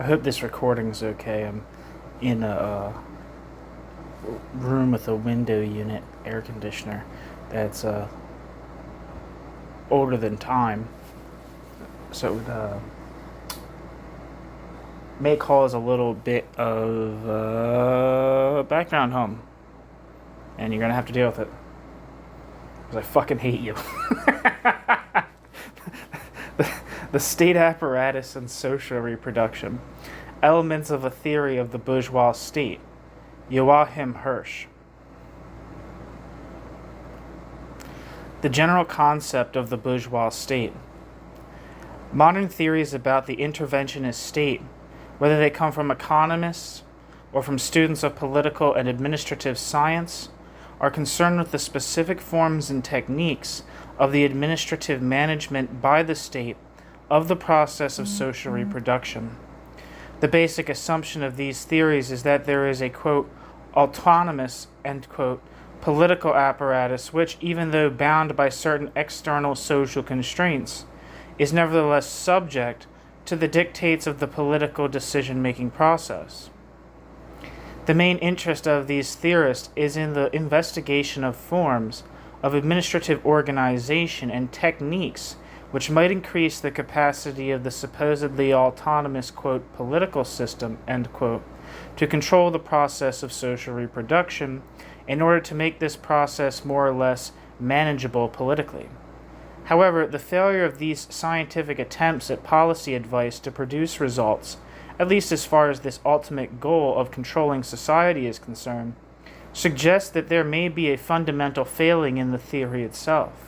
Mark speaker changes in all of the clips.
Speaker 1: hope this recording's okay. I'm in a room with a window unit air conditioner that's older than time, so it would may cause a little bit of background hum, and you're gonna have to deal with it because I fucking hate you. The state apparatus and social reproduction. Elements of a theory of the bourgeois state. Joachim Hirsch. The general concept of the bourgeois state. Modern theories about the interventionist state, whether they come from economists or from students of political and administrative science, are concerned with the specific forms and techniques of the administrative management by the state of the process of social reproduction. The basic assumption of these theories is that there is a, quote, autonomous, end quote, political apparatus which, even though bound by certain external social constraints, is nevertheless subject to the dictates of the political decision-making process. The main interest of these theorists is in the investigation of forms of administrative organization and techniques which might increase the capacity of the supposedly autonomous, quote, political system, end quote, to control the process of social reproduction in order to make this process more or less manageable politically. However, the failure of these scientific attempts at policy advice to produce results, at least as far as this ultimate goal of controlling society is concerned, suggests that there may be a fundamental failing in the theory itself.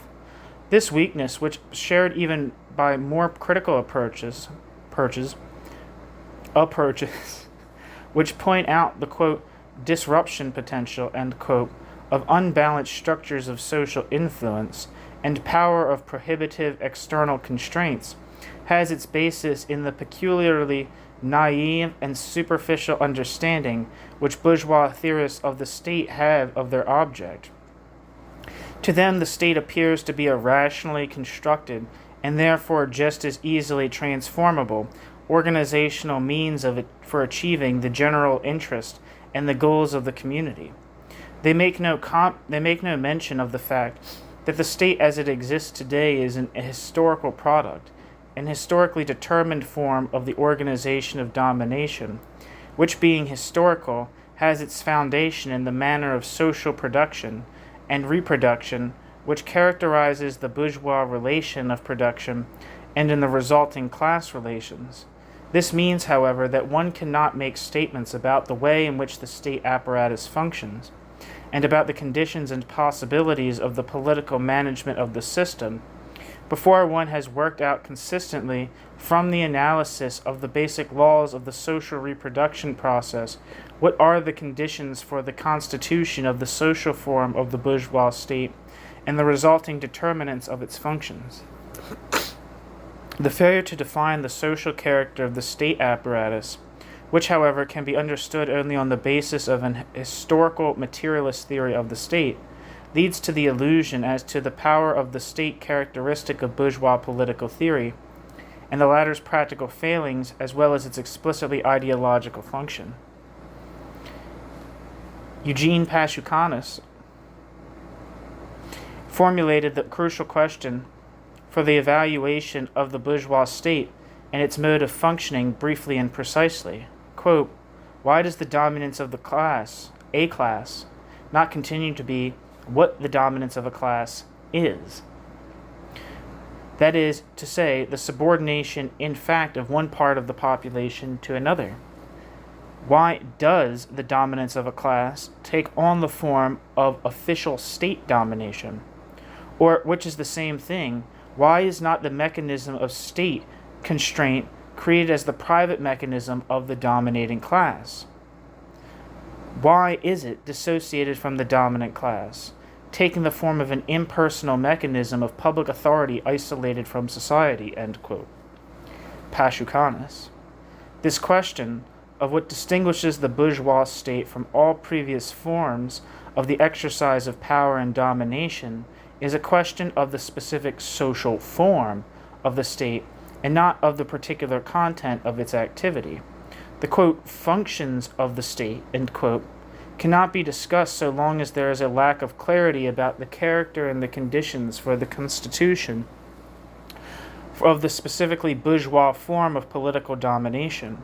Speaker 1: This weakness, which shared even by more critical approaches, which point out the, quote, disruption potential, end quote, of unbalanced structures of social influence and power of prohibitive external constraints, has its basis in the peculiarly naive and superficial understanding which bourgeois theorists of the state have of their object. To them, the state appears to be a rationally constructed and therefore just as easily transformable organizational means of it for achieving the general interest and the goals of the community. They make no mention of the fact that the state as it exists today is a historical product, an historically determined form of the organization of domination, which, being historical, has its foundation in the manner of social production and reproduction, which characterizes the bourgeois relation of production and in the resulting class relations. This means, however, that one cannot make statements about the way in which the state apparatus functions, and about the conditions and possibilities of the political management of the system, before one has worked out consistently from the analysis of the basic laws of the social reproduction process what are the conditions for the constitution of the social form of the bourgeois state and the resulting determinants of its functions. The failure to define the social character of the state apparatus, which, however, can be understood only on the basis of an historical materialist theory of the state, leads to the illusion as to the power of the state characteristic of bourgeois political theory, and the latter's practical failings as well as its explicitly ideological function. Eugene Picciotto formulated the crucial question for the evaluation of the bourgeois state and its mode of functioning briefly and precisely. Quote, why does the dominance of the class, a class, not continue to be what the dominance of a class is? That is to say, the subordination in fact of one part of the population to another. Why does the dominance of a class take on the form of official state domination? Or, which is the same thing, why is not the mechanism of state constraint created as the private mechanism of the dominating class? Why is it dissociated from the dominant class, taking the form of an impersonal mechanism of public authority isolated from society, end quote? Picciotto. This question of what distinguishes the bourgeois state from all previous forms of the exercise of power and domination is a question of the specific social form of the state and not of the particular content of its activity, The, quote, functions of the state, end quote, cannot be discussed so long as there is a lack of clarity about the character and the conditions for the constitution of the specifically bourgeois form of political domination.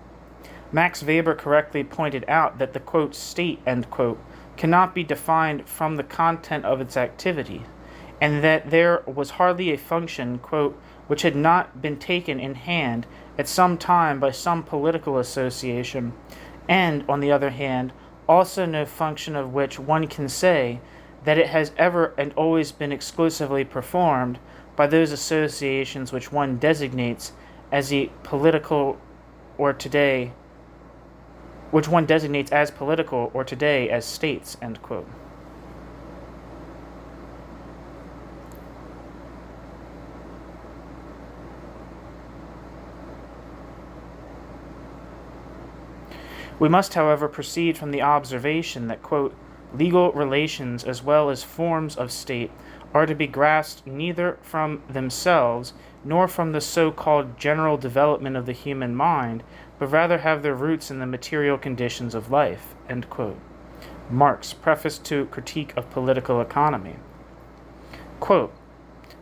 Speaker 1: Max Weber correctly pointed out that the, quote, state, end quote, cannot be defined from the content of its activity, and that there was hardly a function, quote, which had not been taken in hand at some time by some political association, and, on the other hand, also no function of which one can say that it has ever and always been exclusively performed by those associations which one designates as the political or today, which one designates as political or today as states, end quote. We must, however, proceed from the observation that, quote, legal relations as well as forms of state are to be grasped neither from themselves nor from the so-called general development of the human mind, but rather have their roots in the material conditions of life, end quote. Marx, Preface to Critique of Political Economy. Quote,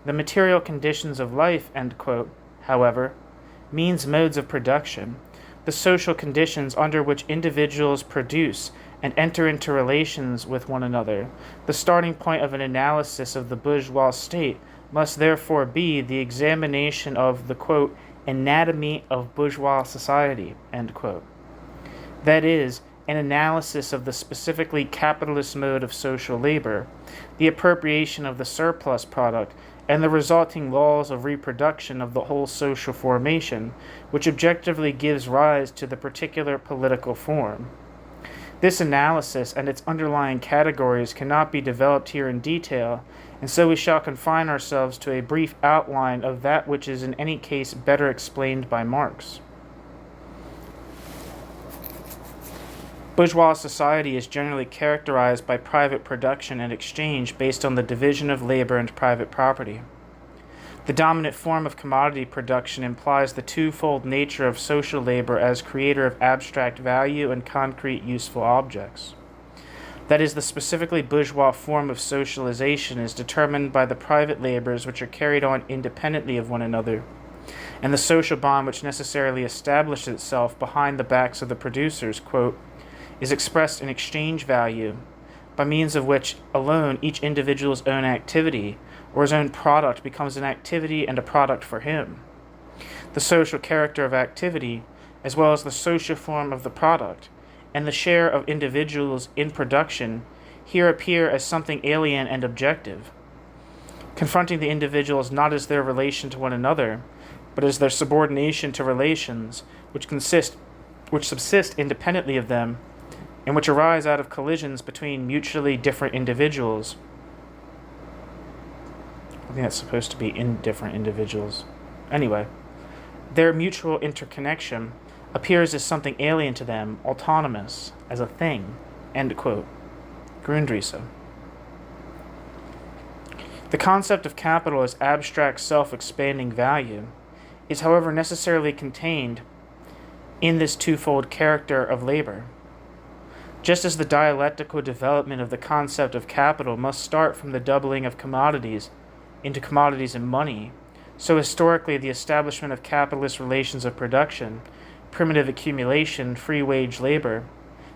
Speaker 1: the material conditions of life, end quote, however, means modes of production, the social conditions under which individuals produce and enter into relations with one another. The starting point of an analysis of the bourgeois state must therefore be the examination of the, quote, anatomy of bourgeois society, end quote. That is, an analysis of the specifically capitalist mode of social labor, the appropriation of the surplus product, and the resulting laws of reproduction of the whole social formation, which objectively gives rise to the particular political form. This analysis and its underlying categories cannot be developed here in detail, and so we shall confine ourselves to a brief outline of that which is in any case better explained by Marx. Bourgeois society is generally characterized by private production and exchange based on the division of labor and private property. The dominant form of commodity production implies the twofold nature of social labor as creator of abstract value and concrete useful objects. That is, the specifically bourgeois form of socialization is determined by the private labors which are carried on independently of one another, and the social bond which necessarily establishes itself behind the backs of the producers, quote, is expressed in exchange value, by means of which alone each individual's own activity or his own product becomes an activity and a product for him. The social character of activity, as well as the social form of the product, and the share of individuals in production, here appear as something alien and objective, confronting the individuals not as their relation to one another, but as their subordination to relations which subsist independently of them, and which arise out of collisions between mutually different individuals. I think that's supposed to be indifferent individuals. Anyway, their mutual interconnection appears as something alien to them, autonomous, as a thing, end quote. Grundrisse. The concept of capital as abstract self-expanding value is, however, necessarily contained in this twofold character of labor. Just as the dialectical development of the concept of capital must start from the doubling of commodities into commodities and money, so historically the establishment of capitalist relations of production, primitive accumulation, free wage labor,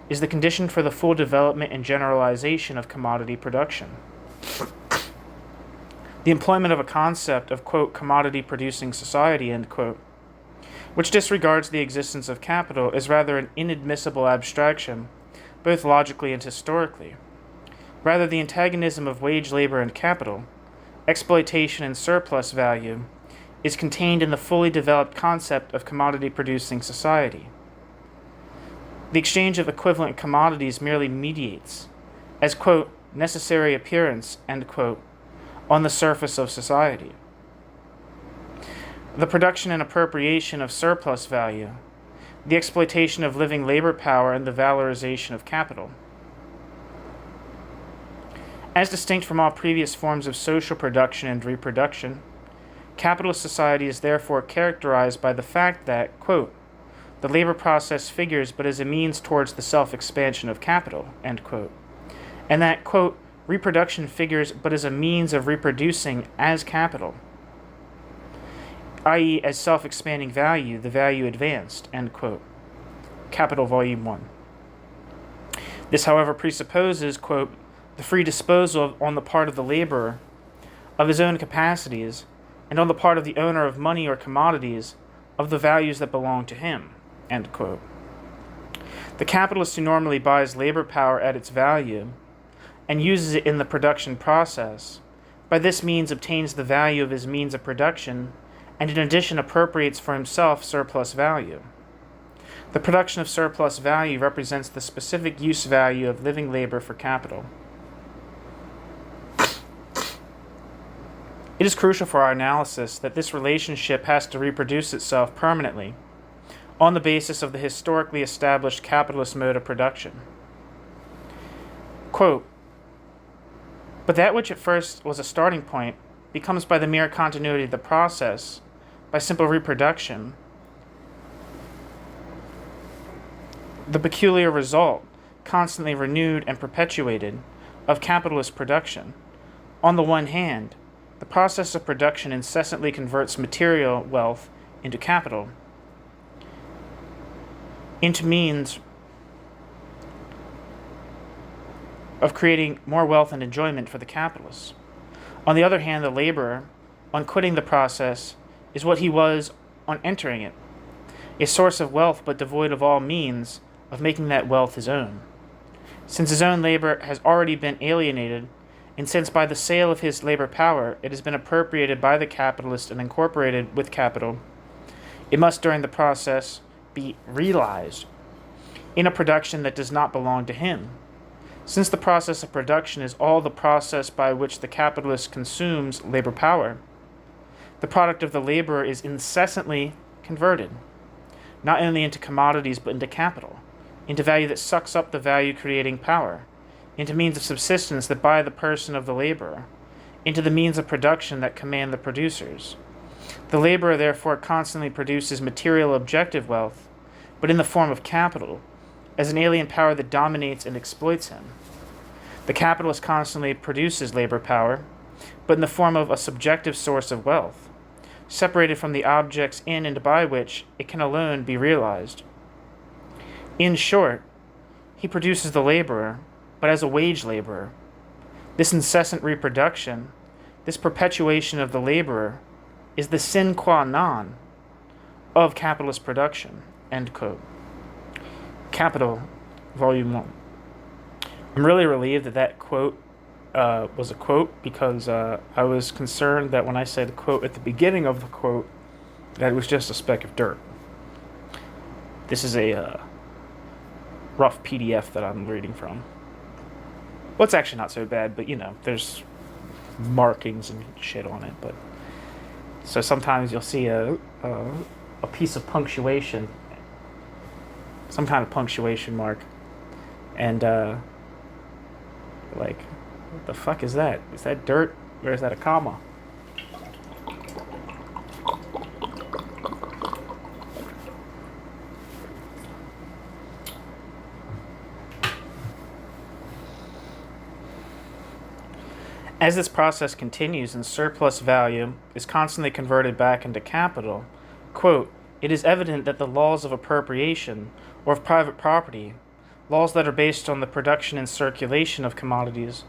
Speaker 1: is the condition for the full development and generalization of commodity production. The employment of a concept of, quote, commodity-producing society, end quote, which disregards the existence of capital, is rather an inadmissible abstraction, both logically and historically. Rather, the antagonism of wage labor and capital, exploitation and surplus value, is contained in the fully developed concept of commodity-producing society. The exchange of equivalent commodities merely mediates, as, quote, necessary appearance, end quote, on the surface of society. The production and appropriation of surplus value, the exploitation of living labor power, and the valorization of capital. As distinct from all previous forms of social production and reproduction, capitalist society is therefore characterized by the fact that, quote, the labor process figures but as a means towards the self-expansion of capital, end quote. And that, quote, reproduction figures but as a means of reproducing as capital, i.e. as self-expanding value, the value advanced, end quote. Capital, Volume 1. This, however, presupposes, quote, the free disposal on the part of the laborer of his own capacities, and on the part of the owner of money or commodities, of the values that belong to him, end quote. The capitalist who normally buys labor power at its value and uses it in the production process, by this means obtains the value of his means of production, and in addition appropriates for himself surplus value. The production of surplus value represents the specific use value of living labor for capital. It is crucial for our analysis that this relationship has to reproduce itself permanently on the basis of the historically established capitalist mode of production. Quote, but that which at first was a starting point becomes by the mere continuity of the process, by simple reproduction, the peculiar result, constantly renewed and perpetuated, of capitalist production. On the one hand, the process of production incessantly converts material wealth into capital, into means of creating more wealth and enjoyment for the capitalist. On the other hand, the laborer, on quitting the process, is what he was on entering it, a source of wealth but devoid of all means of making that wealth his own. Since his own labor has already been alienated, and since by the sale of his labor power it has been appropriated by the capitalist and incorporated with capital, it must during the process be realized in a production that does not belong to him. Since the process of production is all the process by which the capitalist consumes labor power, the product of the laborer is incessantly converted, not only into commodities but into capital, into value that sucks up the value-creating power, into means of subsistence that buy the person of the laborer, into the means of production that command the producers. The laborer therefore constantly produces material objective wealth, but in the form of capital, as an alien power that dominates and exploits him. The capitalist constantly produces labor power, but in the form of a subjective source of wealth, separated from the objects in and by which it can alone be realized. In short, he produces the laborer, but as a wage laborer. This incessant reproduction, this perpetuation of the laborer, is the sine qua non of capitalist production, end quote. Capital, Volume 1. I'm really relieved that that quote was a quote, because I was concerned that when I said quote at the beginning of the quote, that it was just a speck of dirt. This is a rough PDF that I'm reading from. Well, it's actually not so bad, but there's markings and shit on it. But so sometimes you'll see a piece of punctuation, some kind of punctuation mark, and like, what the fuck is that? Is that dirt, or is that a comma? As this process continues and surplus value is constantly converted back into capital, quote, it is evident that the laws of appropriation or of private property, laws that are based on the production and circulation of commodities,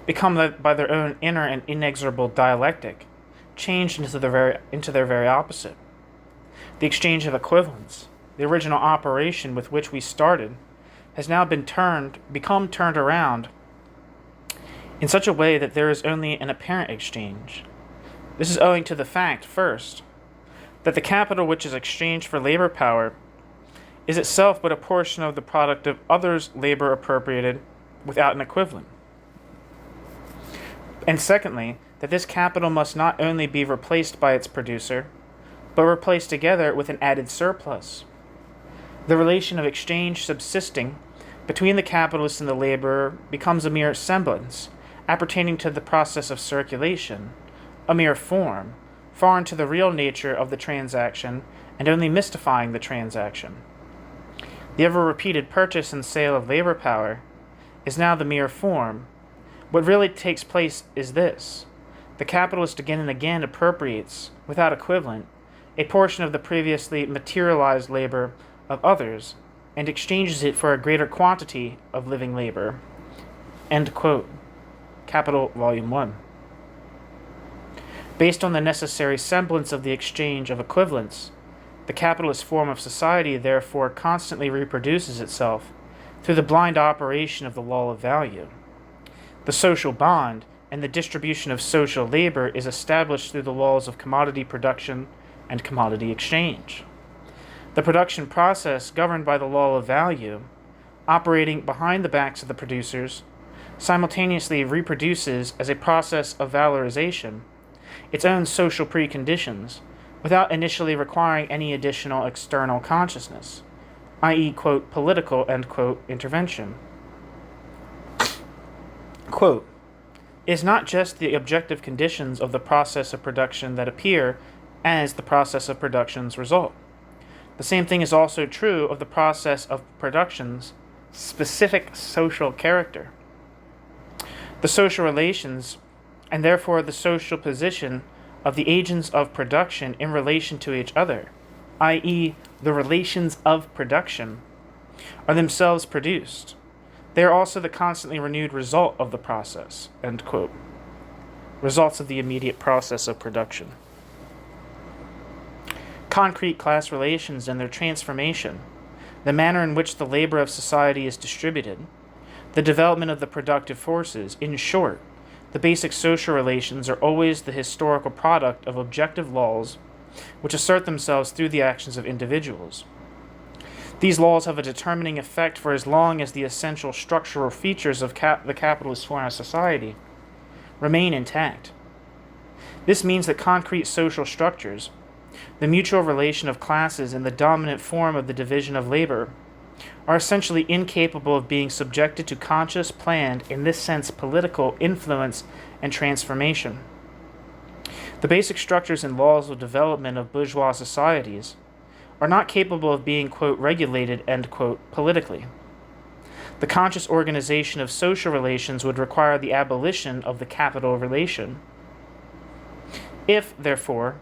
Speaker 1: become by their own inner and inexorable dialectic changed into their very opposite. The exchange of equivalents, the original operation with which we started, has now become turned around in such a way that there is only an apparent exchange. This is owing to the fact, first, that the capital which is exchanged for labor power is itself but a portion of the product of others' labor appropriated without an equivalent. And secondly, that this capital must not only be replaced by its producer, but replaced together with an added surplus. The relation of exchange subsisting between the capitalist and the laborer becomes a mere semblance, appertaining to the process of circulation, a mere foreign to the real nature of the transaction, and only mystifying the transaction. The ever-repeated purchase and sale of labor power is now the mere form. What really takes place is this. The capitalist again and again appropriates, without equivalent, a portion of the previously materialized labor of others and exchanges it for a greater quantity of living labor. End quote. Capital, Volume 1. Based on the necessary semblance of the exchange of equivalents, the capitalist form of society therefore constantly reproduces itself through the blind operation of the law of value. The social bond and the distribution of social labor is established through the laws of commodity production and commodity exchange. The production process, governed by the law of value, operating behind the backs of the producers, simultaneously reproduces, as a process of valorization, its own social preconditions, without initially requiring any additional external consciousness, i.e., quote, political, end quote, intervention. Quote, it is not just the objective conditions of the process of production that appear as the process of production's result. The same thing is also true of the process of production's specific social character. The social relations, and therefore the social position of the agents of production in relation to each other, i.e., the relations of production, are themselves produced. They are also the constantly renewed result of the process, end quote. Results of the immediate process of production. Concrete class relations and their transformation, the manner in which the labor of society is distributed, the development of the productive forces, in short, the basic social relations are always the historical product of objective laws which assert themselves through the actions of individuals. These laws have a determining effect for as long as the essential structural features of the capitalist form of society remain intact. This means that concrete social structures, the mutual relation of classes and the dominant form of the division of labor, are essentially incapable of being subjected to conscious, planned, in this sense political, influence and transformation. The basic structures and laws of development of bourgeois societies are not capable of being, quote, regulated, end quote, politically. The conscious organization of social relations would require the abolition of the capital relation. If, therefore,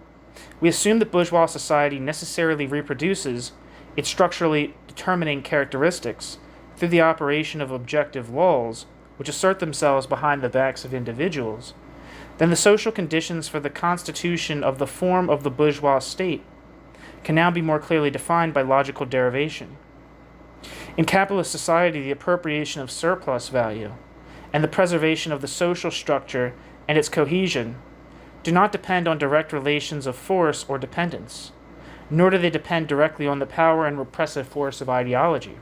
Speaker 1: we assume that bourgeois society necessarily reproduces its structurally determining characteristics through the operation of objective laws which assert themselves behind the backs of individuals, then the social conditions for the constitution of the form of the bourgeois state can now be more clearly defined by logical derivation. In capitalist society, the appropriation of surplus value and the preservation of the social structure and its cohesion do not depend on direct relations of force or dependence, nor do they depend directly on the power and repressive force of ideology.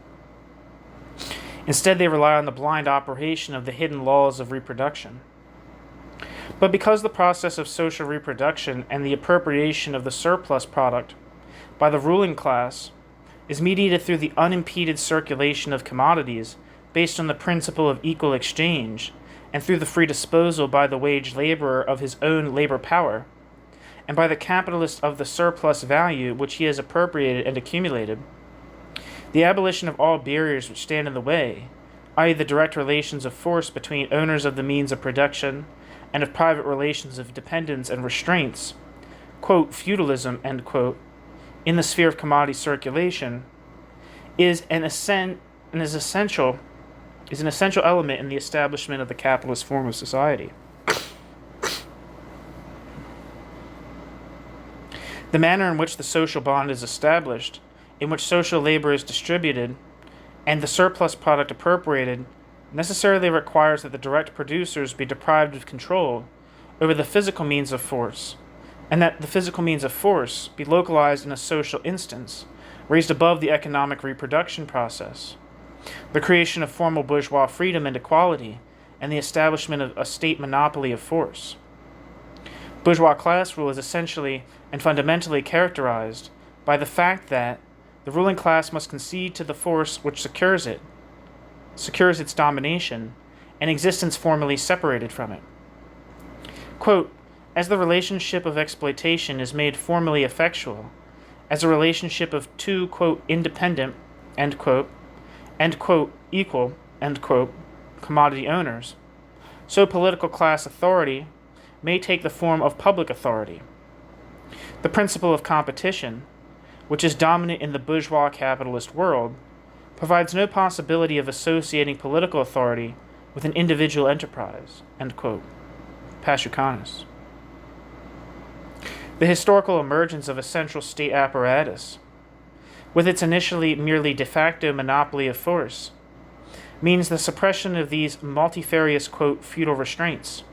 Speaker 1: Instead, they rely on the blind operation of the hidden laws of reproduction. But because the process of social reproduction and the appropriation of the surplus product by the ruling class is mediated through the unimpeded circulation of commodities based on the principle of equal exchange and through the free disposal by the wage laborer of his own labor power, and by the capitalist of the surplus value which he has appropriated and accumulated, the abolition of all barriers which stand in the way, i.e. the direct relations of force between owners of the means of production and of private relations of dependence and restraints, quote, feudalism, end quote, in the sphere of commodity circulation, is an essential element in the establishment of the capitalist form of society. The manner in which the social bond is established, in which social labor is distributed, and the surplus product appropriated, necessarily requires that the direct producers be deprived of control over the physical means of force, and that the physical means of force be localized in a social instance, raised above the economic reproduction process. The creation of formal bourgeois freedom and equality, and the establishment of a state monopoly of force. Bourgeois class rule is essentially and fundamentally characterized by the fact that the ruling class must concede to the force which secures its domination, and existence formally separated from it. Quote, as the relationship of exploitation is made formally effectual, as a relationship of two, quote, independent, end quote, equal, end quote, commodity owners, so political class authority may take the form of public authority. The principle of competition, which is dominant in the bourgeois capitalist world, provides no possibility of associating political authority with an individual enterprise, end quote. Picciotto. The historical emergence of a central state apparatus, with its initially merely de facto monopoly of force, means the suppression of these multifarious, quote, feudal restraints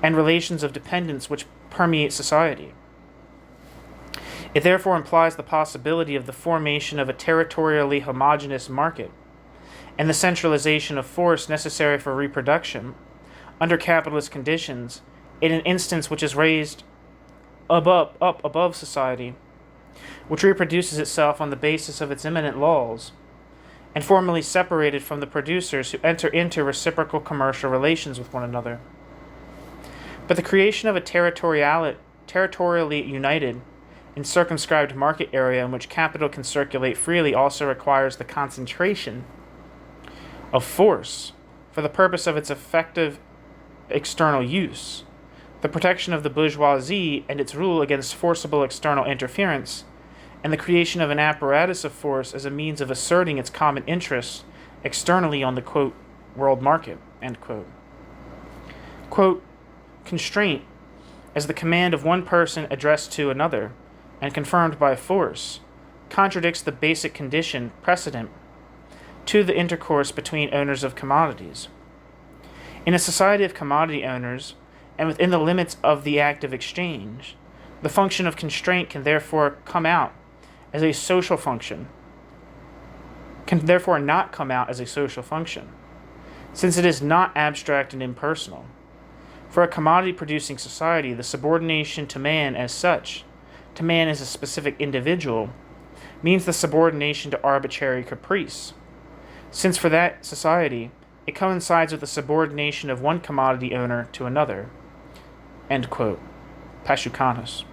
Speaker 1: and relations of dependence which permeate society. It therefore implies the possibility of the formation of a territorially homogeneous market and the centralization of force necessary for reproduction under capitalist conditions in an instance which is raised up above society, which reproduces itself on the basis of its immanent laws, and formally separated from the producers who enter into reciprocal commercial relations with one another. But the creation of a territorially united and circumscribed market area in which capital can circulate freely also requires the concentration of force for the purpose of its effective external use, the protection of the bourgeoisie and its rule against forcible external interference, and the creation of an apparatus of force as a means of asserting its common interests externally on the, quote, world market, end quote. Quote, constraint, as the command of one person addressed to another and confirmed by force, contradicts the basic condition precedent to the intercourse between owners of commodities. In a society of commodity owners, and within the limits of the act of exchange, the function of constraint can therefore come out as a social function, can therefore not come out as a social function, since it is not abstract and impersonal. For a commodity-producing society, the subordination to man as such, to man as a specific individual, means the subordination to arbitrary caprice, since for that society, it coincides with the subordination of one commodity owner to another. End quote. Picciotto.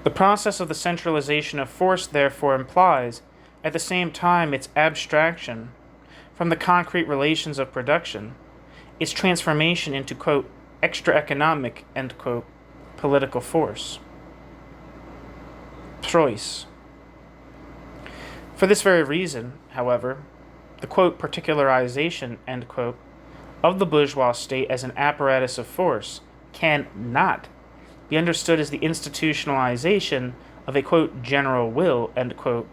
Speaker 1: The process of the centralization of force therefore implies, at the same time, its abstraction from the concrete relations of production, its transformation into, quote, extra-economic, end quote, political force. Trois. For this very reason, however, the, quote, particularization, end quote, of the bourgeois state as an apparatus of force cannot be understood as the institutionalization of a, quote, general will, end quote,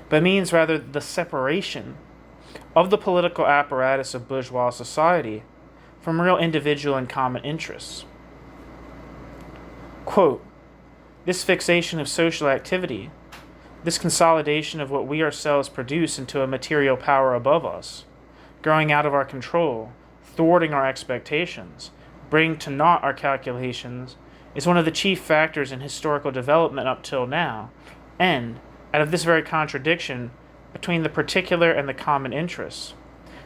Speaker 1: but means rather the separation of the political apparatus of bourgeois society from real individual and common interests. Quote, this fixation of social activity, this consolidation of what we ourselves produce into a material power above us, growing out of our control, thwarting our expectations, bringing to naught our calculations, is one of the chief factors in historical development up till now, and, out of this very contradiction between the particular and the common interests,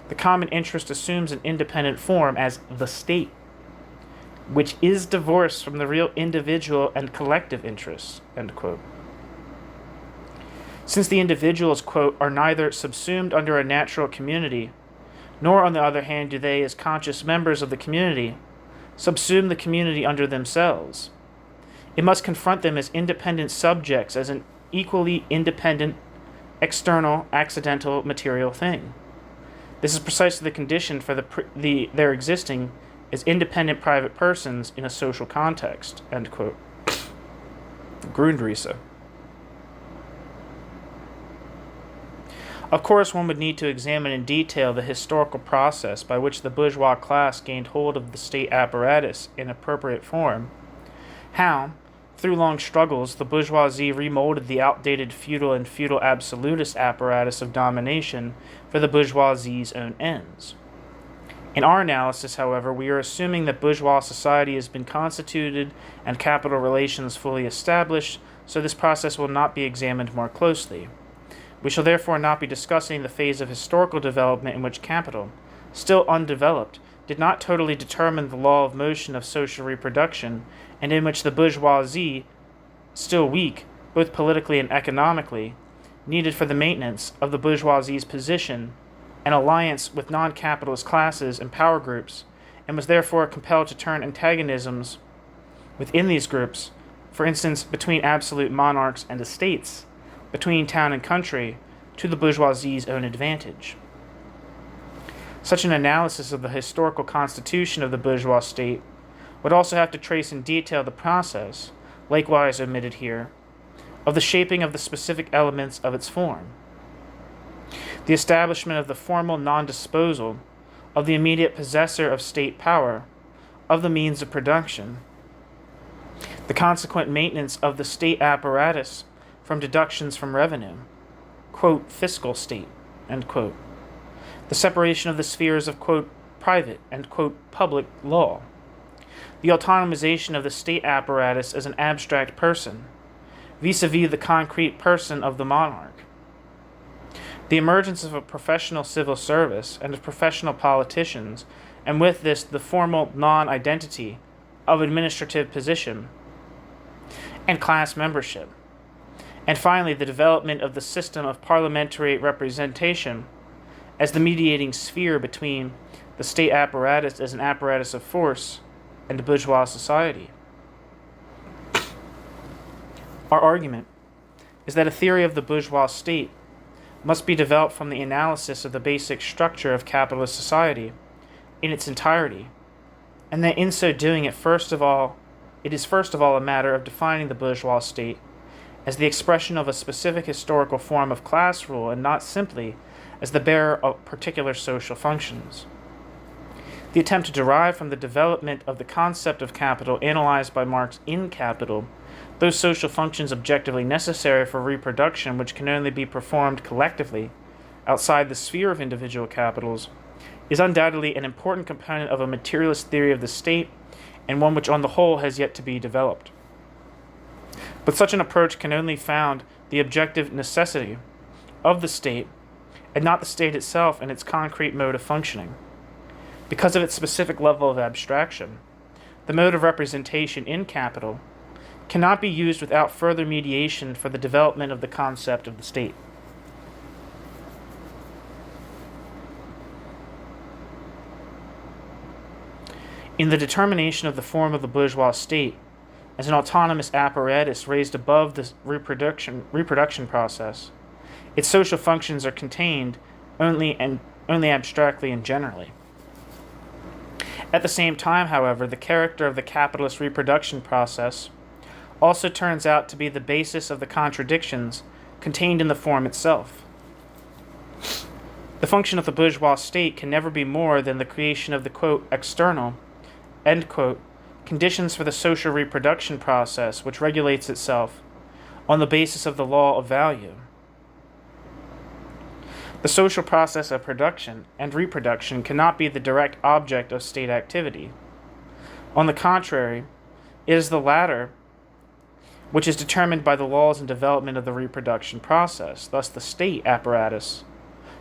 Speaker 1: the common interest assumes an independent form as the state, which is divorced from the real individual and collective interests, end quote. Since the individuals, quote, are neither subsumed under a natural community, nor on the other hand do they, as conscious members of the community, subsume the community under themselves. It must confront them as independent subjects, as an equally independent, external, accidental, material thing. This is precisely the condition for their existing as independent private persons in a social context, end quote. Grundrisse. Of course, one would need to examine in detail the historical process by which the bourgeois class gained hold of the state apparatus in appropriate form, how, through long struggles, the bourgeoisie remolded the outdated feudal and feudal absolutist apparatus of domination for the bourgeoisie's own ends. In our analysis, however, we are assuming that bourgeois society has been constituted and capital relations fully established, so this process will not be examined more closely. We shall therefore not be discussing the phase of historical development in which capital, still undeveloped, did not totally determine the law of motion of social reproduction, and in which the bourgeoisie, still weak, both politically and economically, needed for the maintenance of the bourgeoisie's position and alliance with non-capitalist classes and power groups, and was therefore compelled to turn antagonisms within these groups, for instance, between absolute monarchs and estates, between town and country, to the bourgeoisie's own advantage. Such an analysis of the historical constitution of the bourgeois state would also have to trace in detail the process, likewise omitted here, of the shaping of the specific elements of its form. The establishment of the formal non-disposal of the immediate possessor of state power, of the means of production, the consequent maintenance of the state apparatus from deductions from revenue, quote, fiscal state, end quote, the separation of the spheres of, quote, private and, quote, public law, the autonomization of the state apparatus as an abstract person, vis-a-vis the concrete person of the monarch, the emergence of a professional civil service and of professional politicians, and with this the formal non-identity of administrative position and class membership, and finally the development of the system of parliamentary representation as the mediating sphere between the state apparatus as an apparatus of force and bourgeois society. Our argument is that a theory of the bourgeois state must be developed from the analysis of the basic structure of capitalist society in its entirety, and that in so doing it is first of all a matter of defining the bourgeois state as the expression of a specific historical form of class rule and not simply as the bearer of particular social functions. The attempt to derive from the development of the concept of capital analyzed by Marx in Capital those social functions objectively necessary for reproduction which can only be performed collectively outside the sphere of individual capitals is undoubtedly an important component of a materialist theory of the state and one which on the whole has yet to be developed. But such an approach can only found the objective necessity of the state and not the state itself in its concrete mode of functioning. Because of its specific level of abstraction, the mode of representation in Capital cannot be used without further mediation for the development of the concept of the state. In the determination of the form of the bourgeois state as an autonomous apparatus raised above the reproduction process, its social functions are contained only abstractly and generally. At the same time, however, the character of the capitalist reproduction process also turns out to be the basis of the contradictions contained in the form itself. The function of the bourgeois state can never be more than the creation of the, quote, external, end quote, conditions for the social reproduction process which regulates itself on the basis of the law of value. The social process of production and reproduction cannot be the direct object of state activity. On the contrary, it is the latter which is determined by the laws and development of the reproduction process. Thus, the state apparatus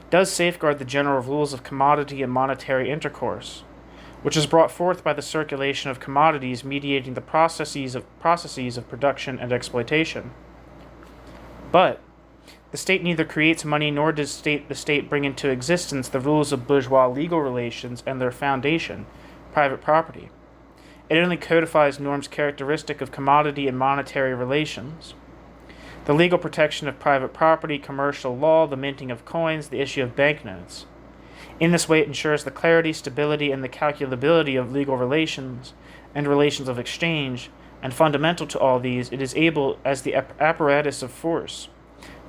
Speaker 1: does safeguard the general rules of commodity and monetary intercourse, which is brought forth by the circulation of commodities mediating the processes of production and exploitation. But the state neither creates money nor does the state bring into existence the rules of bourgeois legal relations and their foundation, private property. It only codifies norms characteristic of commodity and monetary relations. The legal protection of private property, commercial law, the minting of coins, the issue of banknotes. In this way, it ensures the clarity, stability, and the calculability of legal relations and relations of exchange, and fundamental to all these, it is able, as the apparatus of force,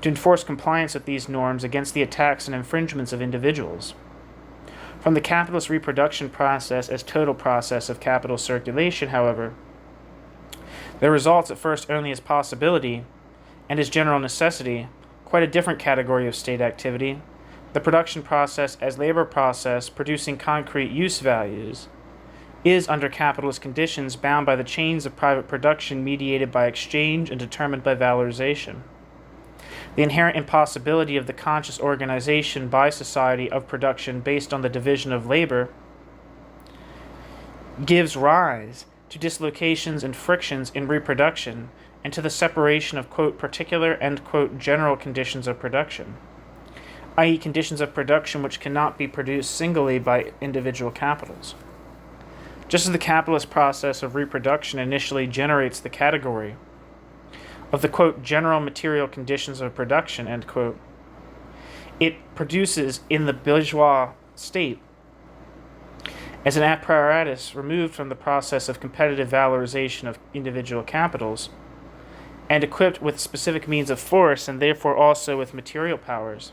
Speaker 1: to enforce compliance with these norms against the attacks and infringements of individuals. From the capitalist reproduction process as total process of capital circulation, however, there results at first only as possibility and as general necessity quite a different category of state activity, the production process as labor process producing concrete use values, is under capitalist conditions bound by the chains of private production mediated by exchange and determined by valorization. The inherent impossibility of the conscious organization by society of production based on the division of labor gives rise to dislocations and frictions in reproduction and to the separation of, quote, particular and, quote, general conditions of production, i.e., conditions of production which cannot be produced singly by individual capitals. Just as the capitalist process of reproduction initially generates the category of the, quote, general material conditions of production, end quote, it produces in the bourgeois state as an apparatus removed from the process of competitive valorization of individual capitals and equipped with specific means of force and therefore also with material powers,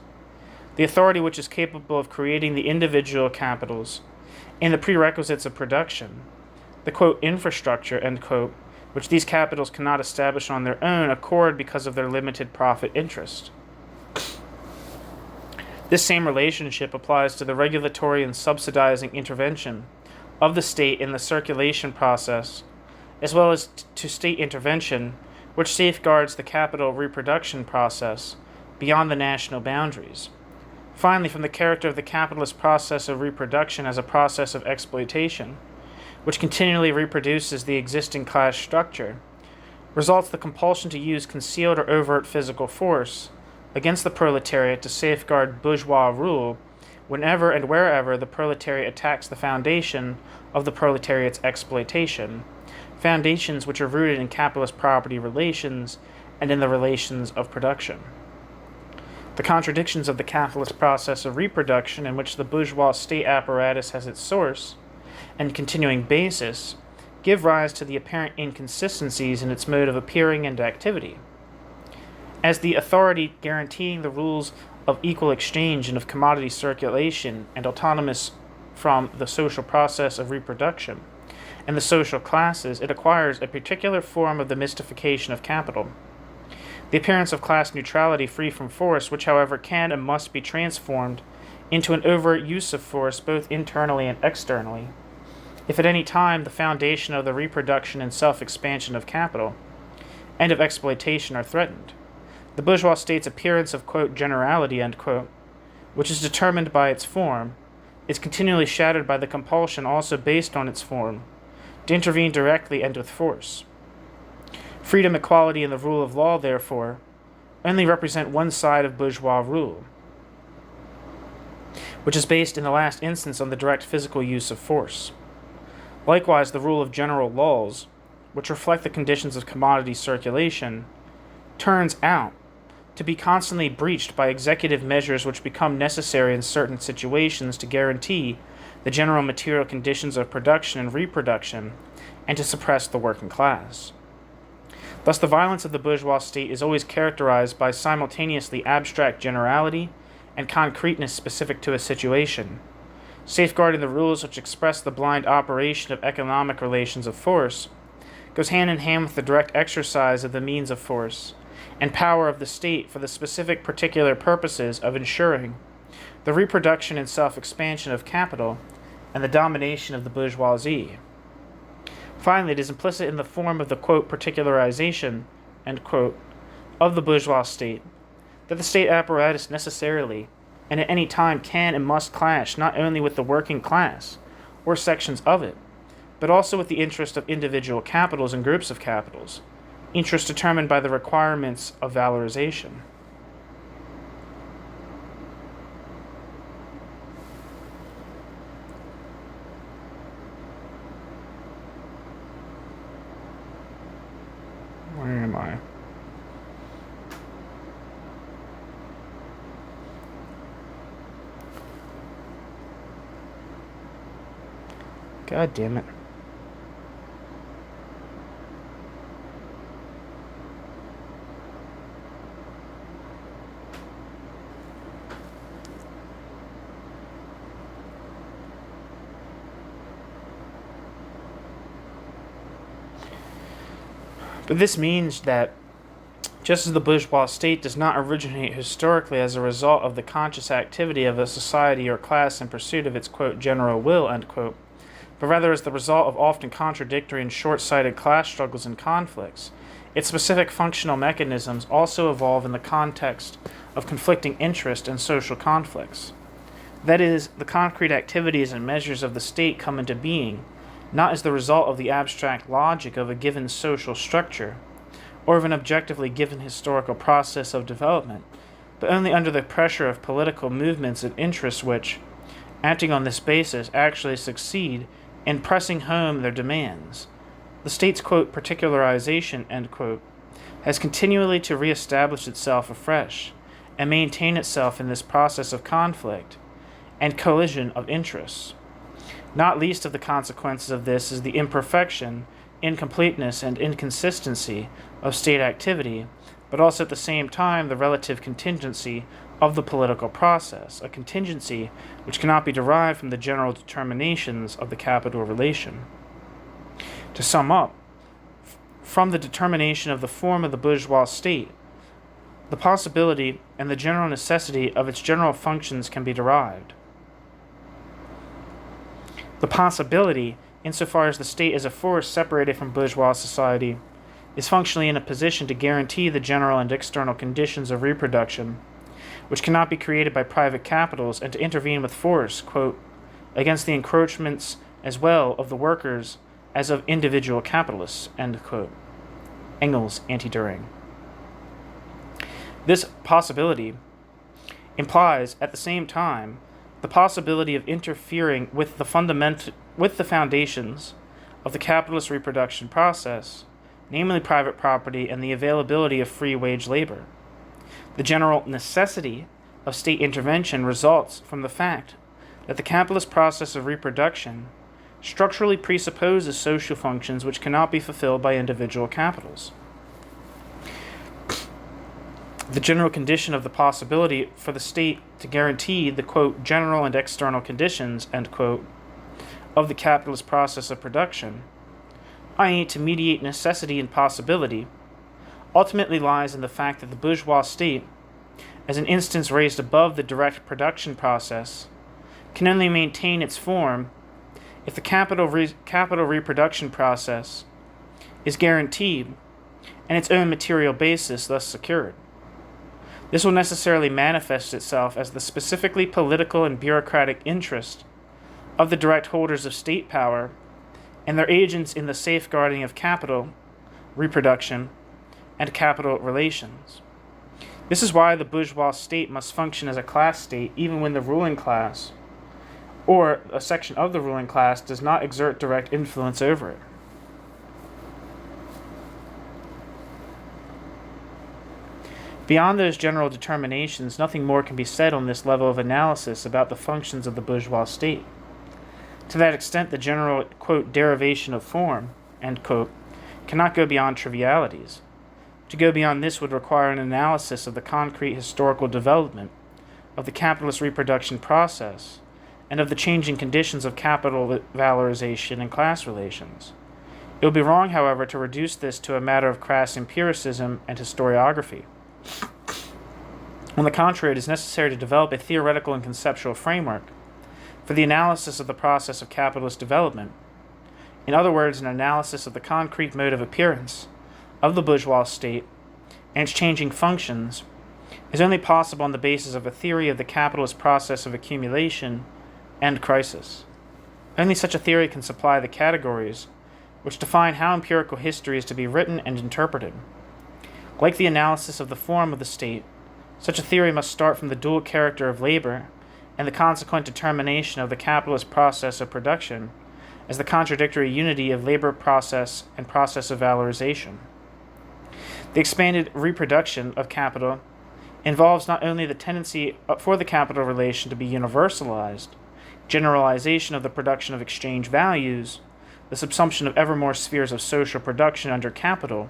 Speaker 1: the authority which is capable of creating the individual capitals in the prerequisites of production, the, quote, infrastructure, end quote, which these capitals cannot establish on their own accord because of their limited profit interest. This same relationship applies to the regulatory and subsidizing intervention of the state in the circulation process, as well as to state intervention which safeguards the capital reproduction process beyond the national boundaries. Finally, from the character of the capitalist process of reproduction as a process of exploitation, which continually reproduces the existing class structure, results the compulsion to use concealed or overt physical force against the proletariat to safeguard bourgeois rule whenever and wherever the proletariat attacks the foundation of the proletariat's exploitation, foundations which are rooted in capitalist property relations and in the relations of production. The contradictions of the capitalist process of reproduction, in which the bourgeois state apparatus has its source and continuing basis, give rise to the apparent inconsistencies in its mode of appearing and activity. As the authority guaranteeing the rules of equal exchange and of commodity circulation and autonomous from the social process of reproduction and the social classes, it acquires a particular form of the mystification of capital, the appearance of class neutrality free from force, which, however, can and must be transformed into an overt use of force both internally and externally, if at any time the foundation of the reproduction and self-expansion of capital and of exploitation are threatened. The bourgeois state's appearance of, quote, generality, end quote, which is determined by its form, is continually shattered by the compulsion also based on its form to intervene directly and with force. Freedom, equality, and the rule of law, therefore, only represent one side of bourgeois rule, which is based in the last instance on the direct physical use of force. Likewise, the rule of general laws, which reflect the conditions of commodity circulation, turns out to be constantly breached by executive measures which become necessary in certain situations to guarantee the general material conditions of production and reproduction and to suppress the working class. Thus, the violence of the bourgeois state is always characterized by simultaneously abstract generality and concreteness specific to a situation, safeguarding the rules which express the blind operation of economic relations of force, goes hand in hand with the direct exercise of the means of force and power of the state for the specific particular purposes of ensuring the reproduction and self-expansion of capital and the domination of the bourgeoisie. Finally, it is implicit in the form of the, quote, particularization, end quote, of the bourgeois state that the state apparatus necessarily and at any time can and must clash not only with the working class or sections of it, but also with the interest of individual capitals and groups of capitals, interests determined by the requirements of valorization. Where am I? God damn it. But this means that just as the bourgeois state does not originate historically as a result of the conscious activity of a society or class in pursuit of its, quote, general will, end quote, but rather as the result of often contradictory and short-sighted class struggles and conflicts, its specific functional mechanisms also evolve in the context of conflicting interest and social conflicts. That is, the concrete activities and measures of the state come into being, not as the result of the abstract logic of a given social structure, or of an objectively given historical process of development, but only under the pressure of political movements and interests which, acting on this basis, actually succeed in pressing home their demands. The state's, quote, particularization, end quote, has continually to reestablish itself afresh and maintain itself in this process of conflict and collision of interests. Not least of the consequences of this is the imperfection, incompleteness, and inconsistency of state activity, but also at the same time the relative contingency of the political process, a contingency which cannot be derived from the general determinations of the capital relation. To sum up, from the determination of the form of the bourgeois state, the possibility and the general necessity of its general functions can be derived. The possibility, insofar as the state is a force separated from bourgeois society, is functionally in a position to guarantee the general and external conditions of reproduction, which cannot be created by private capitals, and to intervene with force, quote, against the encroachments as well of the workers as of individual capitalists, end quote. Engels, Anti-Düring. This possibility implies, at the same time, the possibility of interfering with the foundations of the capitalist reproduction process, namely private property and the availability of free wage labor. The general necessity of state intervention results from the fact that the capitalist process of reproduction structurally presupposes social functions which cannot be fulfilled by individual capitals. The general condition of the possibility for the state to guarantee the, quote, general and external conditions, end quote, of the capitalist process of production, i.e. to mediate necessity and possibility, ultimately lies in the fact that the bourgeois state, as an instance raised above the direct production process, can only maintain its form if the capital reproduction process is guaranteed and its own material basis thus secured. This will necessarily manifest itself as the specifically political and bureaucratic interest of the direct holders of state power and their agents in the safeguarding of capital, reproduction, and capital relations. This is why the bourgeois state must function as a class state even when the ruling class, or a section of the ruling class, does not exert direct influence over it. Beyond those general determinations, nothing more can be said on this level of analysis about the functions of the bourgeois state. To that extent, the general, quote, derivation of form, end quote, cannot go beyond trivialities. To go beyond this would require an analysis of the concrete historical development of the capitalist reproduction process and of the changing conditions of capital valorization and class relations. It would be wrong, however, to reduce this to a matter of crass empiricism and historiography. On the contrary, it is necessary to develop a theoretical and conceptual framework for the analysis of the process of capitalist development. In other words, an analysis of the concrete mode of appearance of the bourgeois state and its changing functions is only possible on the basis of a theory of the capitalist process of accumulation and crisis. Only such a theory can supply the categories which define how empirical history is to be written and interpreted. Like the analysis of the form of the state, such a theory must start from the dual character of labor and the consequent determination of the capitalist process of production as the contradictory unity of labor process and process of valorization. The expanded reproduction of capital involves not only the tendency for the capital relation to be universalized, generalization of the production of exchange values, the subsumption of ever more spheres of social production under capital,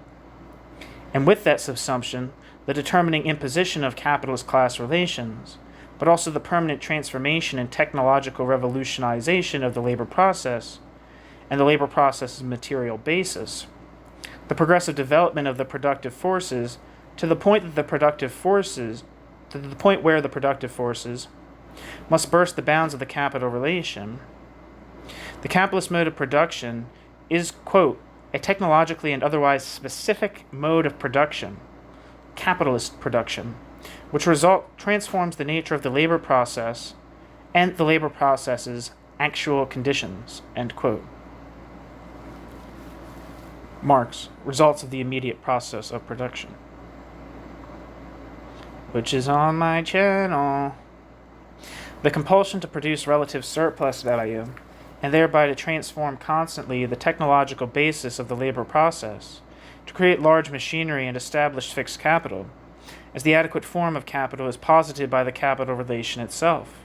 Speaker 1: and with that subsumption, the determining imposition of capitalist class relations, but also the permanent transformation and technological revolutionization of the labor process and the labor process's material basis, the progressive development of the productive forces to the point where the productive forces must burst the bounds of the capital relation. The capitalist mode of production is, quote, a technologically and otherwise specific mode of production, capitalist production, which transforms the nature of the labor process and the labor process's actual conditions, end quote. Marx, results of the immediate process of production, which is on my channel. The compulsion to produce relative surplus value, and thereby to transform constantly the technological basis of the labor process, to create large machinery and establish fixed capital, as the adequate form of capital is posited by the capital relation itself.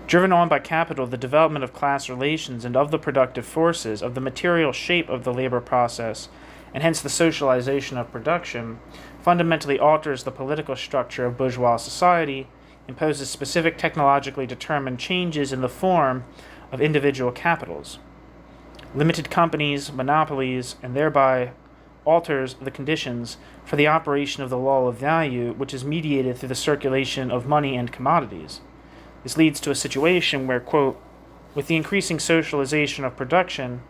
Speaker 1: Driven on by capital, the development of class relations and of the productive forces, of the material shape of the labor process, and hence the socialization of production, fundamentally alters the political structure of bourgeois society, imposes specific technologically determined changes in the form of individual capitals, limited companies, monopolies, and thereby alters the conditions for the operation of the law of value, which is mediated through the circulation of money and commodities. This leads to a situation where, quote, with the increasing socialization of production,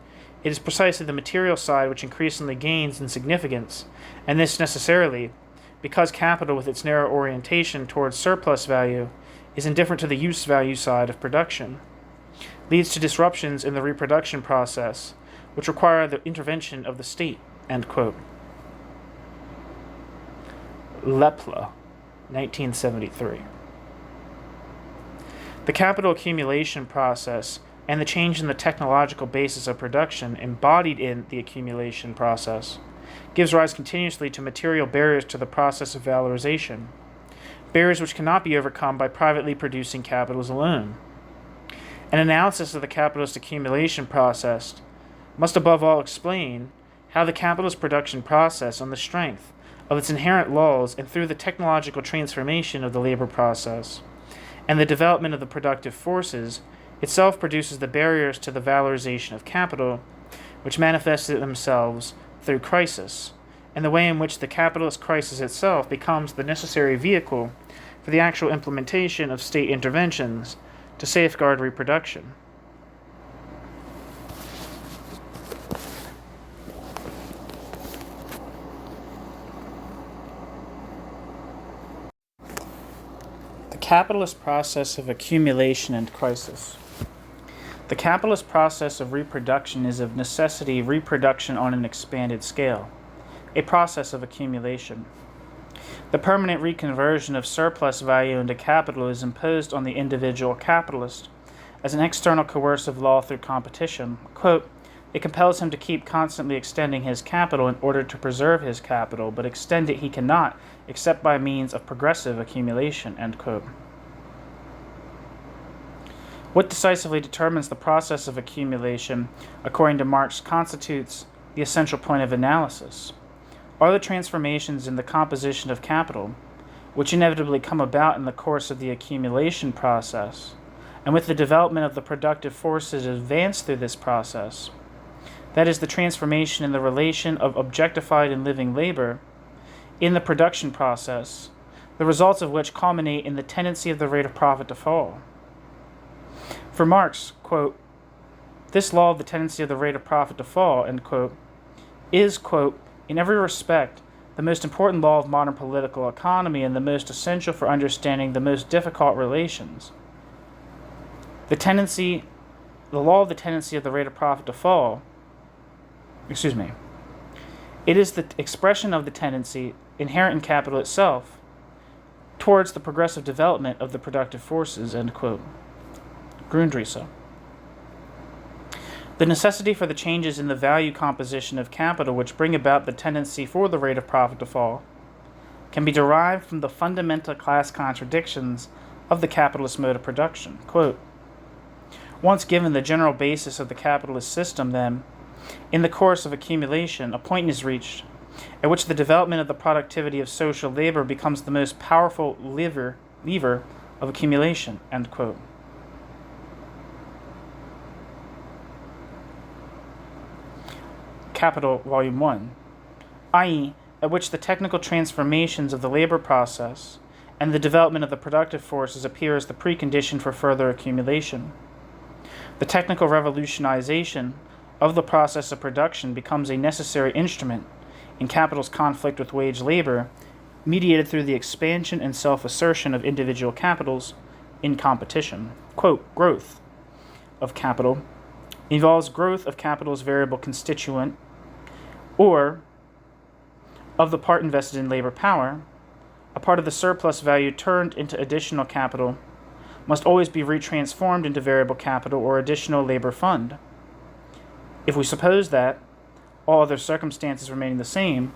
Speaker 1: it is precisely the material side which increasingly gains in significance, and this necessarily, because capital with its narrow orientation towards surplus value is indifferent to the use value side of production, leads to disruptions in the reproduction process, which require the intervention of the state, end quote. Lepla, 1973. The capital accumulation process and the change in the technological basis of production embodied in the accumulation process gives rise continuously to material barriers to the process of valorization, barriers which cannot be overcome by privately producing capitals alone. An analysis of the capitalist accumulation process must above all explain how the capitalist production process, on the strength of its inherent laws and through the technological transformation of the labor process, and the development of the productive forces, itself produces the barriers to the valorization of capital, which manifest themselves through crisis, and the way in which the capitalist crisis itself becomes the necessary vehicle for the actual implementation of state interventions to safeguard reproduction. Capitalist process of accumulation and crisis. The capitalist process of reproduction is of necessity reproduction on an expanded scale, a process of accumulation. The permanent reconversion of surplus value into capital is imposed on the individual capitalist as an external coercive law through competition. Quote, it compels him to keep constantly extending his capital in order to preserve his capital, but extend it he cannot except by means of progressive accumulation, end quote. What decisively determines the process of accumulation, according to Marx, constitutes the essential point of analysis are the transformations in the composition of capital, which inevitably come about in the course of the accumulation process, and with the development of the productive forces advanced through this process. That is, the transformation in the relation of objectified and living labor in the production process, the results of which culminate in the tendency of the rate of profit to fall. For Marx, quote, this law of the tendency of the rate of profit to fall, end quote, is, quote, in every respect, the most important law of modern political economy and the most essential for understanding the most difficult relations. The law of the tendency of the rate of profit to fall, it is the expression of the tendency inherent in capital itself towards the progressive development of the productive forces, end quote. Grundrisse. The necessity for the changes in the value composition of capital which bring about the tendency for the rate of profit to fall can be derived from the fundamental class contradictions of the capitalist mode of production. Quote, once given the general basis of the capitalist system, then, in the course of accumulation, a point is reached at which the development of the productivity of social labor becomes the most powerful lever of accumulation, end quote. Capital, Volume 1, i.e., at which the technical transformations of the labor process and the development of the productive forces appear as the precondition for further accumulation. The technical revolutionization of the process of production becomes a necessary instrument in capital's conflict with wage labor, mediated through the expansion and self-assertion of individual capitals in competition. Quote, growth of capital involves growth of capital's variable constituent, or of the part invested in labor power, a part of the surplus value turned into additional capital must always be retransformed into variable capital or additional labor fund. If we suppose that, all other circumstances remaining the same,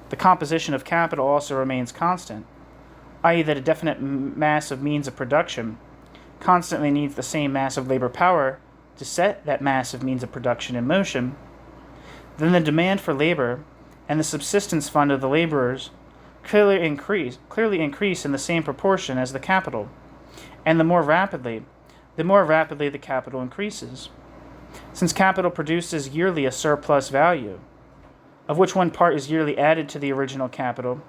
Speaker 1: the composition of capital also remains constant, i.e. that a definite mass of means of production constantly needs the same mass of labor power to set that mass of means of production in motion, then the demand for labor and the subsistence fund of the laborers clearly increase in the same proportion as the capital, and the more rapidly the capital increases. Since capital produces yearly a surplus value, of which one part is yearly added to the original capital,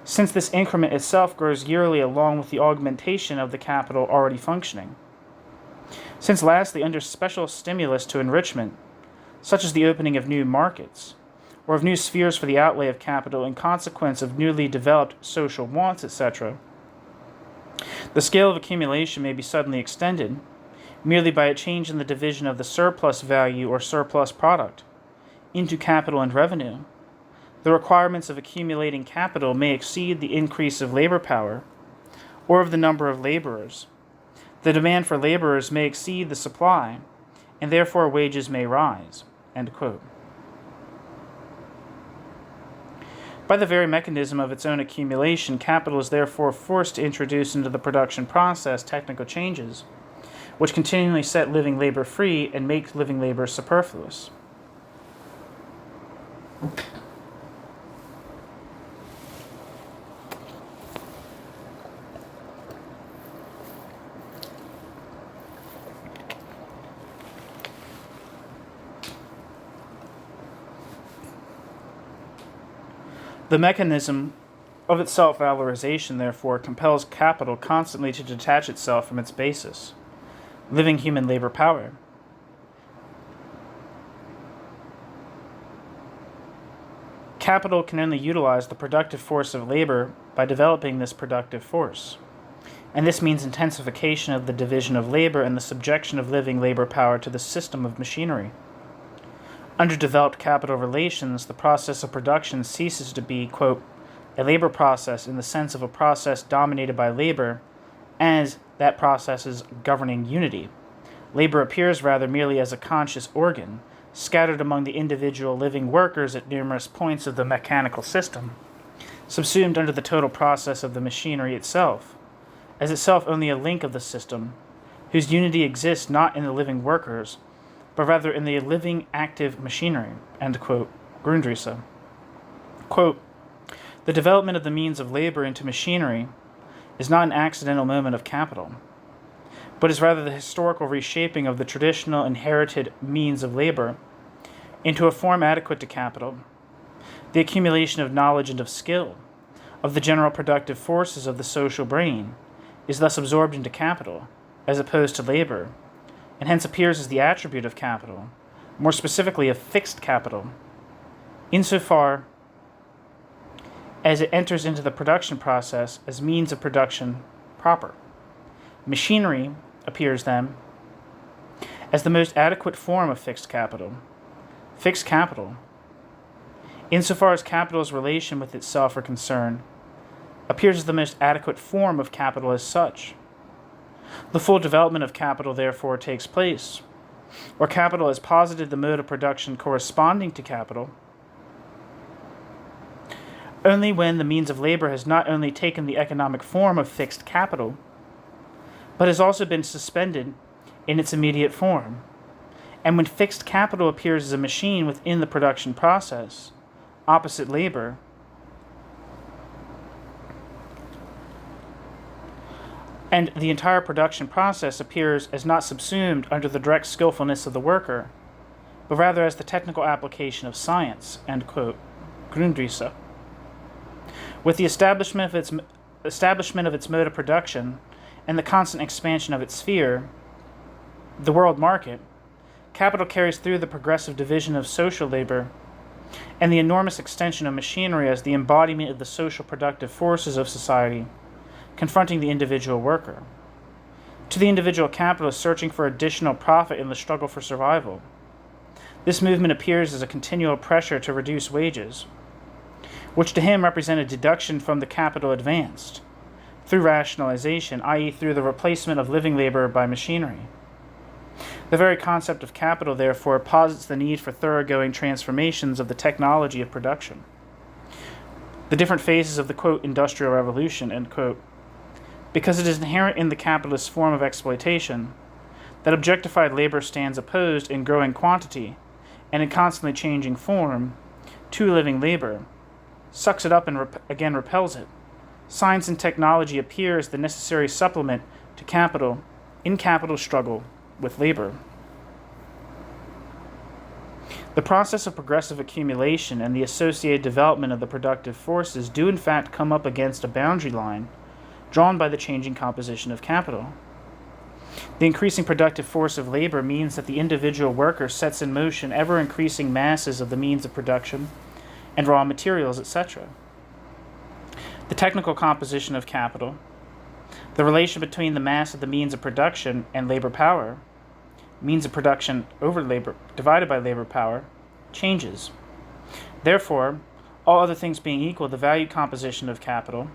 Speaker 1: since this increment itself grows yearly along with the augmentation of the capital already functioning. Since lastly, under special stimulus to enrichment, such as the opening of new markets, or of new spheres for the outlay of capital in consequence of newly developed social wants, etc., the scale of accumulation may be suddenly extended, merely by a change in the division of the surplus value or surplus product into capital and revenue. The requirements of accumulating capital may exceed the increase of labor power or of the number of laborers. The demand for laborers may exceed the supply, and therefore wages may rise." End quote. By the very mechanism of its own accumulation, capital is therefore forced to introduce into the production process technical changes, which continually set living labor free and make living labor superfluous. The mechanism of its self-valorization, therefore, compels capital constantly to detach itself from its basis, living human labor power. Capital can only utilize the productive force of labor by developing this productive force, and this means intensification of the division of labor and the subjection of living labor power to the system of machinery. Under developed capital relations, the process of production ceases to be, quote, a labor process in the sense of a process dominated by labor as that process's governing unity. Labor appears rather merely as a conscious organ, scattered among the individual living workers at numerous points of the mechanical system, subsumed under the total process of the machinery itself, as itself only a link of the system, whose unity exists not in the living workers, but rather in the living active machinery. End quote. Grundrisse. Quote, the development of the means of labor into machinery is not an accidental moment of capital, but is rather the historical reshaping of the traditional inherited means of labor into a form adequate to capital, the accumulation of knowledge and of skill, of the general productive forces of the social brain, is thus absorbed into capital, as opposed to labor, and hence appears as the attribute of capital, more specifically of fixed capital, insofar as it enters into the production process as means of production proper. Machinery appears then as the most adequate form of fixed capital. Fixed capital, insofar as capital's relation with itself are concerned, appears as the most adequate form of capital as such. The full development of capital, therefore, takes place, or capital has posited the mode of production corresponding to capital, only when the means of labor has not only taken the economic form of fixed capital, but has also been suspended in its immediate form, and when fixed capital appears as a machine within the production process, opposite labor, and the entire production process appears as not subsumed under the direct skillfulness of the worker, but rather as the technical application of science. End quote. Grundrisse. With the establishment of its mode of production and the constant expansion of its sphere, the world market, capital carries through the progressive division of social labor and the enormous extension of machinery as the embodiment of the social productive forces of society, confronting the individual worker. To the individual capitalist searching for additional profit in the struggle for survival, This movement appears as a continual pressure to reduce wages, which to him represent a deduction from the capital advanced, through rationalization, i.e. through the replacement of living labor by machinery. The very concept of capital, therefore, posits the need for thoroughgoing transformations of the technology of production. The different phases of the, quote, industrial revolution, end quote, because it is inherent in the capitalist form of exploitation that objectified labor stands opposed in growing quantity and in constantly changing form to living labor, sucks it up and again repels it. Science and technology appear as the necessary supplement to capital in capital's struggle with labor. The process of progressive accumulation and the associated development of the productive forces do in fact come up against a boundary line drawn by the changing composition of capital. The increasing productive force of labor means that the individual worker sets in motion ever-increasing masses of the means of production and raw materials, etc. The technical composition of capital, the relation between the mass of the means of production and labor power, means of production over labor divided by labor power, changes. Therefore, all other things being equal, the value composition of capital,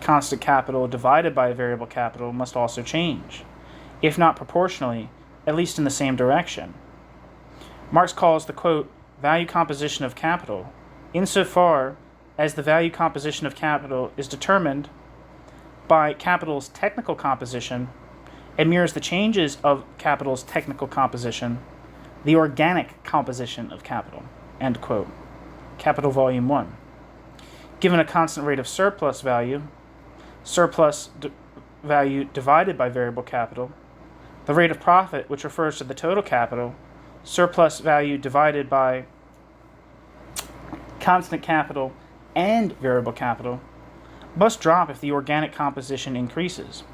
Speaker 1: constant capital divided by variable capital, must also change, if not proportionally, at least in the same direction. Marx calls the, quote, value composition of capital, insofar as the value composition of capital is determined by capital's technical composition and mirrors the changes of capital's technical composition, the organic composition of capital, end quote. Capital Volume 1. Given a constant rate of surplus value value divided by variable capital, the rate of profit, which refers to the total capital, surplus value divided by constant capital and variable capital, must drop if the organic composition increases.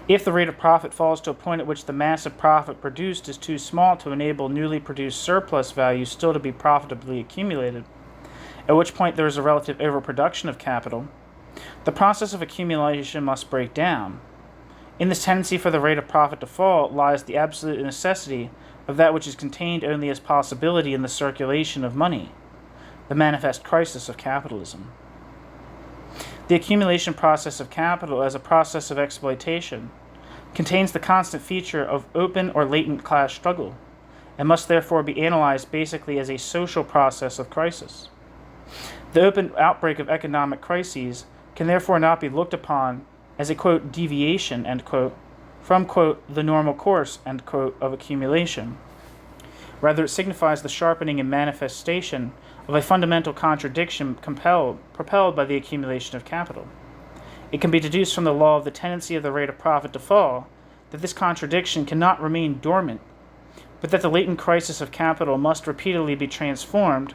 Speaker 1: If the rate of profit falls to a point at which the mass of profit produced is too small to enable newly produced surplus value still to be profitably accumulated, at which point there is a relative overproduction of capital, the process of accumulation must break down. In this tendency for the rate of profit to fall lies the absolute necessity of that which is contained only as possibility in the circulation of money, the manifest crisis of capitalism. The accumulation process of capital as a process of exploitation contains the constant feature of open or latent class struggle, and must therefore be analyzed basically as a social process of crisis. The open outbreak of economic crises can therefore not be looked upon as a, quote, deviation, end quote, from, quote, the normal course, end quote, of accumulation. Rather, it signifies the sharpening and manifestation of a fundamental contradiction propelled by the accumulation of capital. It can be deduced from the law of the tendency of the rate of profit to fall that this contradiction cannot remain dormant, but that the latent crisis of capital must repeatedly be transformed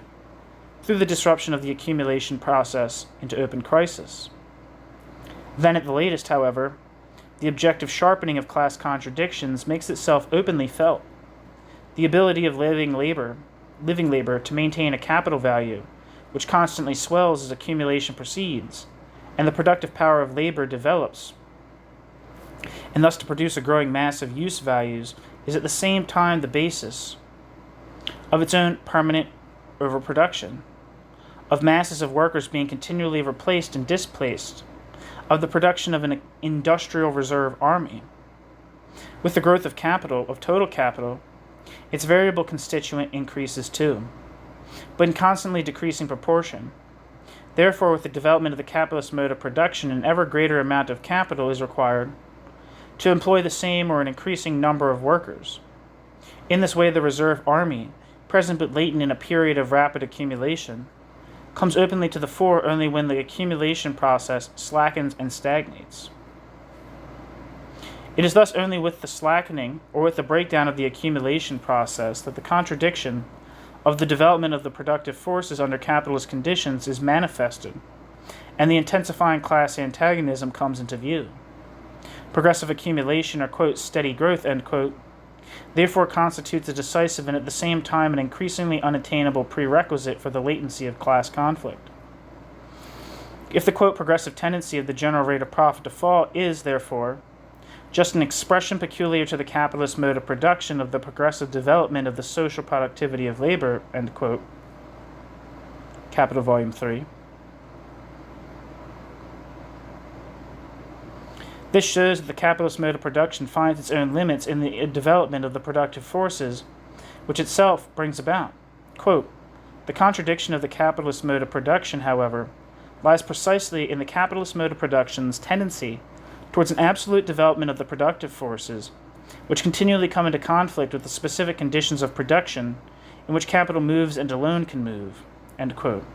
Speaker 1: through the disruption of the accumulation process into open crisis. Then at the latest, however, the objective sharpening of class contradictions makes itself openly felt. The ability of living labor to maintain a capital value, which constantly swells as accumulation proceeds, and the productive power of labor develops, and thus to produce a growing mass of use values, is at the same time the basis of its own permanent overproduction, of masses of workers being continually replaced and displaced, of the production of an industrial reserve army. With the growth of capital, of total capital, its variable constituent increases too, but in constantly decreasing proportion. Therefore, with the development of the capitalist mode of production, an ever greater amount of capital is required to employ the same or an increasing number of workers. In this way, the reserve army, present but latent in a period of rapid accumulation, comes openly to the fore only when the accumulation process slackens and stagnates. It is thus only with the slackening or with the breakdown of the accumulation process that the contradiction of the development of the productive forces under capitalist conditions is manifested, and the intensifying class antagonism comes into view. Progressive accumulation, or, quote, steady growth, end quote, therefore constitutes a decisive and at the same time an increasingly unattainable prerequisite for the latency of class conflict. If the, quote, progressive tendency of the general rate of profit to fall is, therefore, just an expression peculiar to the capitalist mode of production of the progressive development of the social productivity of labor, end quote. Capital Volume 3. This shows that the capitalist mode of production finds its own limits in the development of the productive forces, which itself brings about. Quote, the contradiction of the capitalist mode of production, however, lies precisely in the capitalist mode of production's tendency towards an absolute development of the productive forces, which continually come into conflict with the specific conditions of production in which capital moves and alone can move, end quote.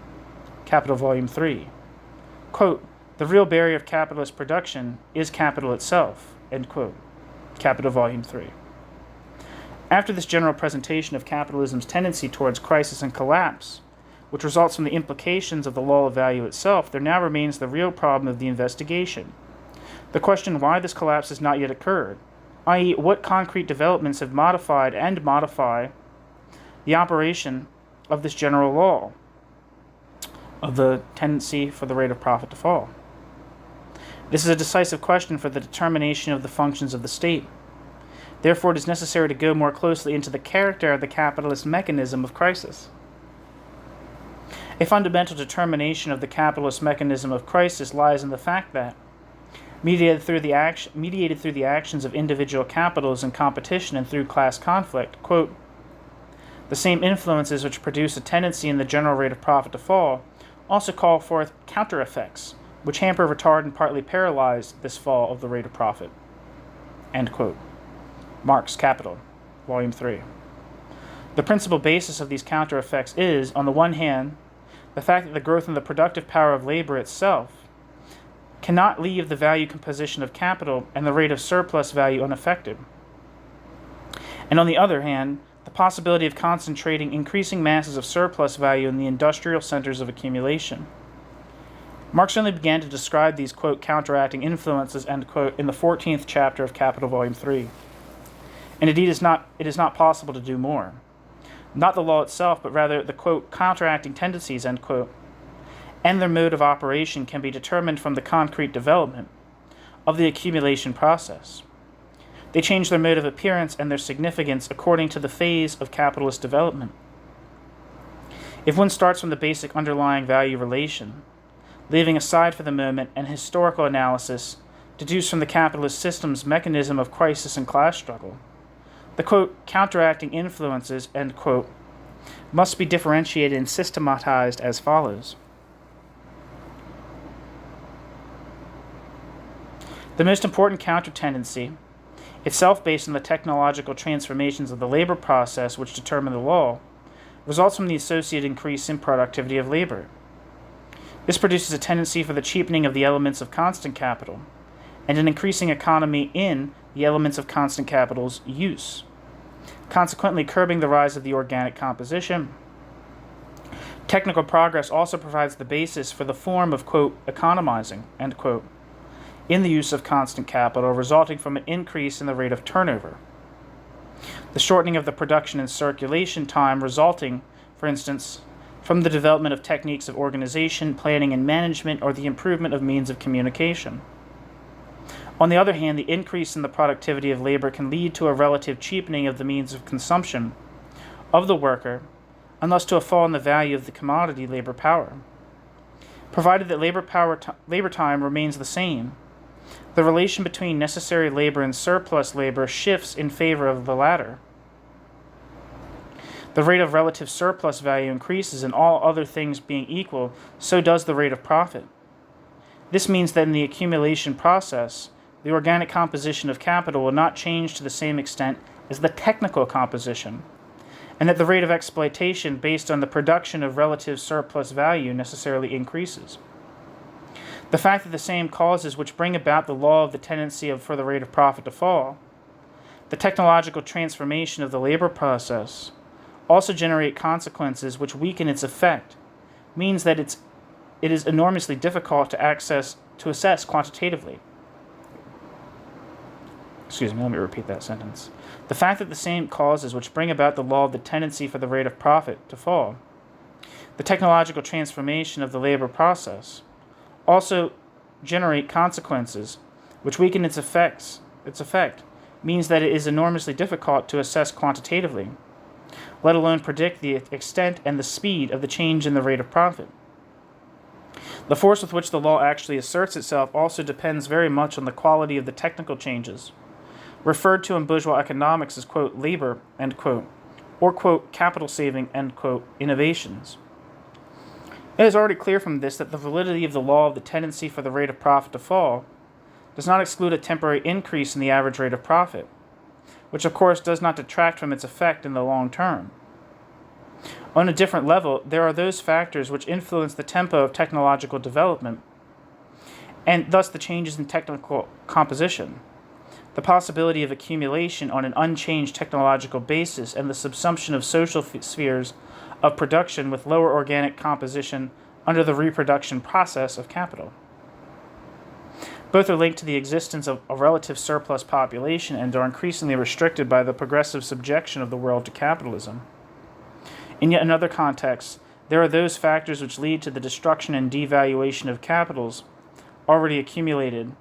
Speaker 1: Capital Volume 3. Quote, the real barrier of capitalist production is capital itself, end quote. Capital Volume 3. After this general presentation of capitalism's tendency towards crisis and collapse, which results from the implications of the law of value itself, there now remains the real problem of the investigation. The question why this collapse has not yet occurred, i.e., what concrete developments have modified and modify the operation of this general law of the tendency for the rate of profit to fall. This is a decisive question for the determination of the functions of the state. Therefore, it is necessary to go more closely into the character of the capitalist mechanism of crisis. A fundamental determination of the capitalist mechanism of crisis lies in the fact that, mediated through the actions of individual capitals in competition and through class conflict, quote, the same influences which produce a tendency in the general rate of profit to fall also call forth counter-effects, which hamper, retard, and partly paralyze this fall of the rate of profit. End quote. Marx, Capital, Volume 3. The principal basis of these counter-effects is, on the one hand, the fact that the growth in the productive power of labor itself cannot leave the value composition of capital and the rate of surplus value unaffected. And on the other hand, the possibility of concentrating increasing masses of surplus value in the industrial centers of accumulation. Marx only began to describe these, quote, counteracting influences, end quote, in the 14th chapter of Capital Volume 3. And indeed, it is not possible to do more. Not the law itself, but rather the, quote, counteracting tendencies, end quote, and their mode of operation can be determined from the concrete development of the accumulation process. They change their mode of appearance and their significance according to the phase of capitalist development. If one starts from the basic underlying value relation, leaving aside for the moment an historical analysis deduced from the capitalist system's mechanism of crisis and class struggle, the, quote, counteracting influences, end quote, must be differentiated and systematized as follows. The most important counter-tendency, itself based on the technological transformations of the labor process which determine the law, results from the associated increase in productivity of labor. This produces a tendency for the cheapening of the elements of constant capital, and an increasing economy in the elements of constant capital's use, consequently curbing the rise of the organic composition. Technical progress also provides the basis for the form of, quote, economizing, end quote, in the use of constant capital, resulting from an increase in the rate of turnover. The shortening of the production and circulation time resulting, for instance, from the development of techniques of organization, planning, and management, or the improvement of means of communication. On the other hand, the increase in the productivity of labor can lead to a relative cheapening of the means of consumption of the worker, and thus to a fall in the value of the commodity labor power. Provided that labor time remains the same, the relation between necessary labor and surplus labor shifts in favor of the latter. The rate of relative surplus value increases, and all other things being equal, so does the rate of profit. This means that in the accumulation process, the organic composition of capital will not change to the same extent as the technical composition, and that the rate of exploitation based on the production of relative surplus value necessarily increases. The fact that the same causes which bring about the law of the tendency for the rate of profit to fall, the technological transformation of the labor process, also generate consequences which weaken its effect, means that it is enormously difficult to assess quantitatively. Excuse me, let me repeat that sentence. The fact that the same causes which bring about the law of the tendency for the rate of profit to fall, the technological transformation of the labor process, also generate consequences which weaken its effects. its effect, means that it is enormously difficult to assess quantitatively, let alone predict the extent and the speed of the change in the rate of profit. The force with which the law actually asserts itself also depends very much on the quality of the technical changes, referred to in bourgeois economics as, quote, labor, end quote, or, quote, capital-saving, end quote, innovations. It is already clear from this that the validity of the law of the tendency for the rate of profit to fall does not exclude a temporary increase in the average rate of profit, which of course does not detract from its effect in the long term. On a different level, there are those factors which influence the tempo of technological development, and thus the changes in technical composition, the possibility of accumulation on an unchanged technological basis, and the subsumption of social spheres of production with lower organic composition under the reproduction process of capital. Both are linked to the existence of a relative surplus population and are increasingly restricted by the progressive subjection of the world to capitalism. In yet another context, there are those factors which lead to the destruction and devaluation of capitals already accumulated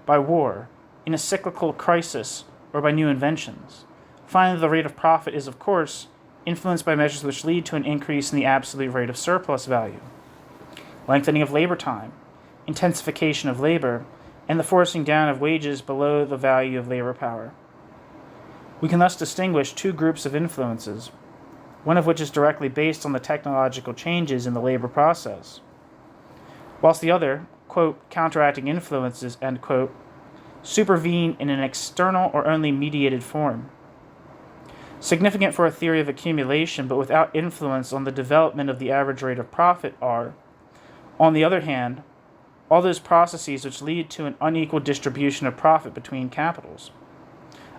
Speaker 1: by war, in a cyclical crisis, or by new inventions. Finally, the rate of profit is, of course, influenced by measures which lead to an increase in the absolute rate of surplus value, lengthening of labor time, intensification of labor, and the forcing down of wages below the value of labor power. We can thus distinguish two groups of influences, one of which is directly based on the technological changes in the labor process, whilst the other, quote, counteracting influences, end quote, supervene in an external or only mediated form. Significant for a theory of accumulation, but without influence on the development of the average rate of profit are, on the other hand, all those processes which lead to an unequal distribution of profit between capitals.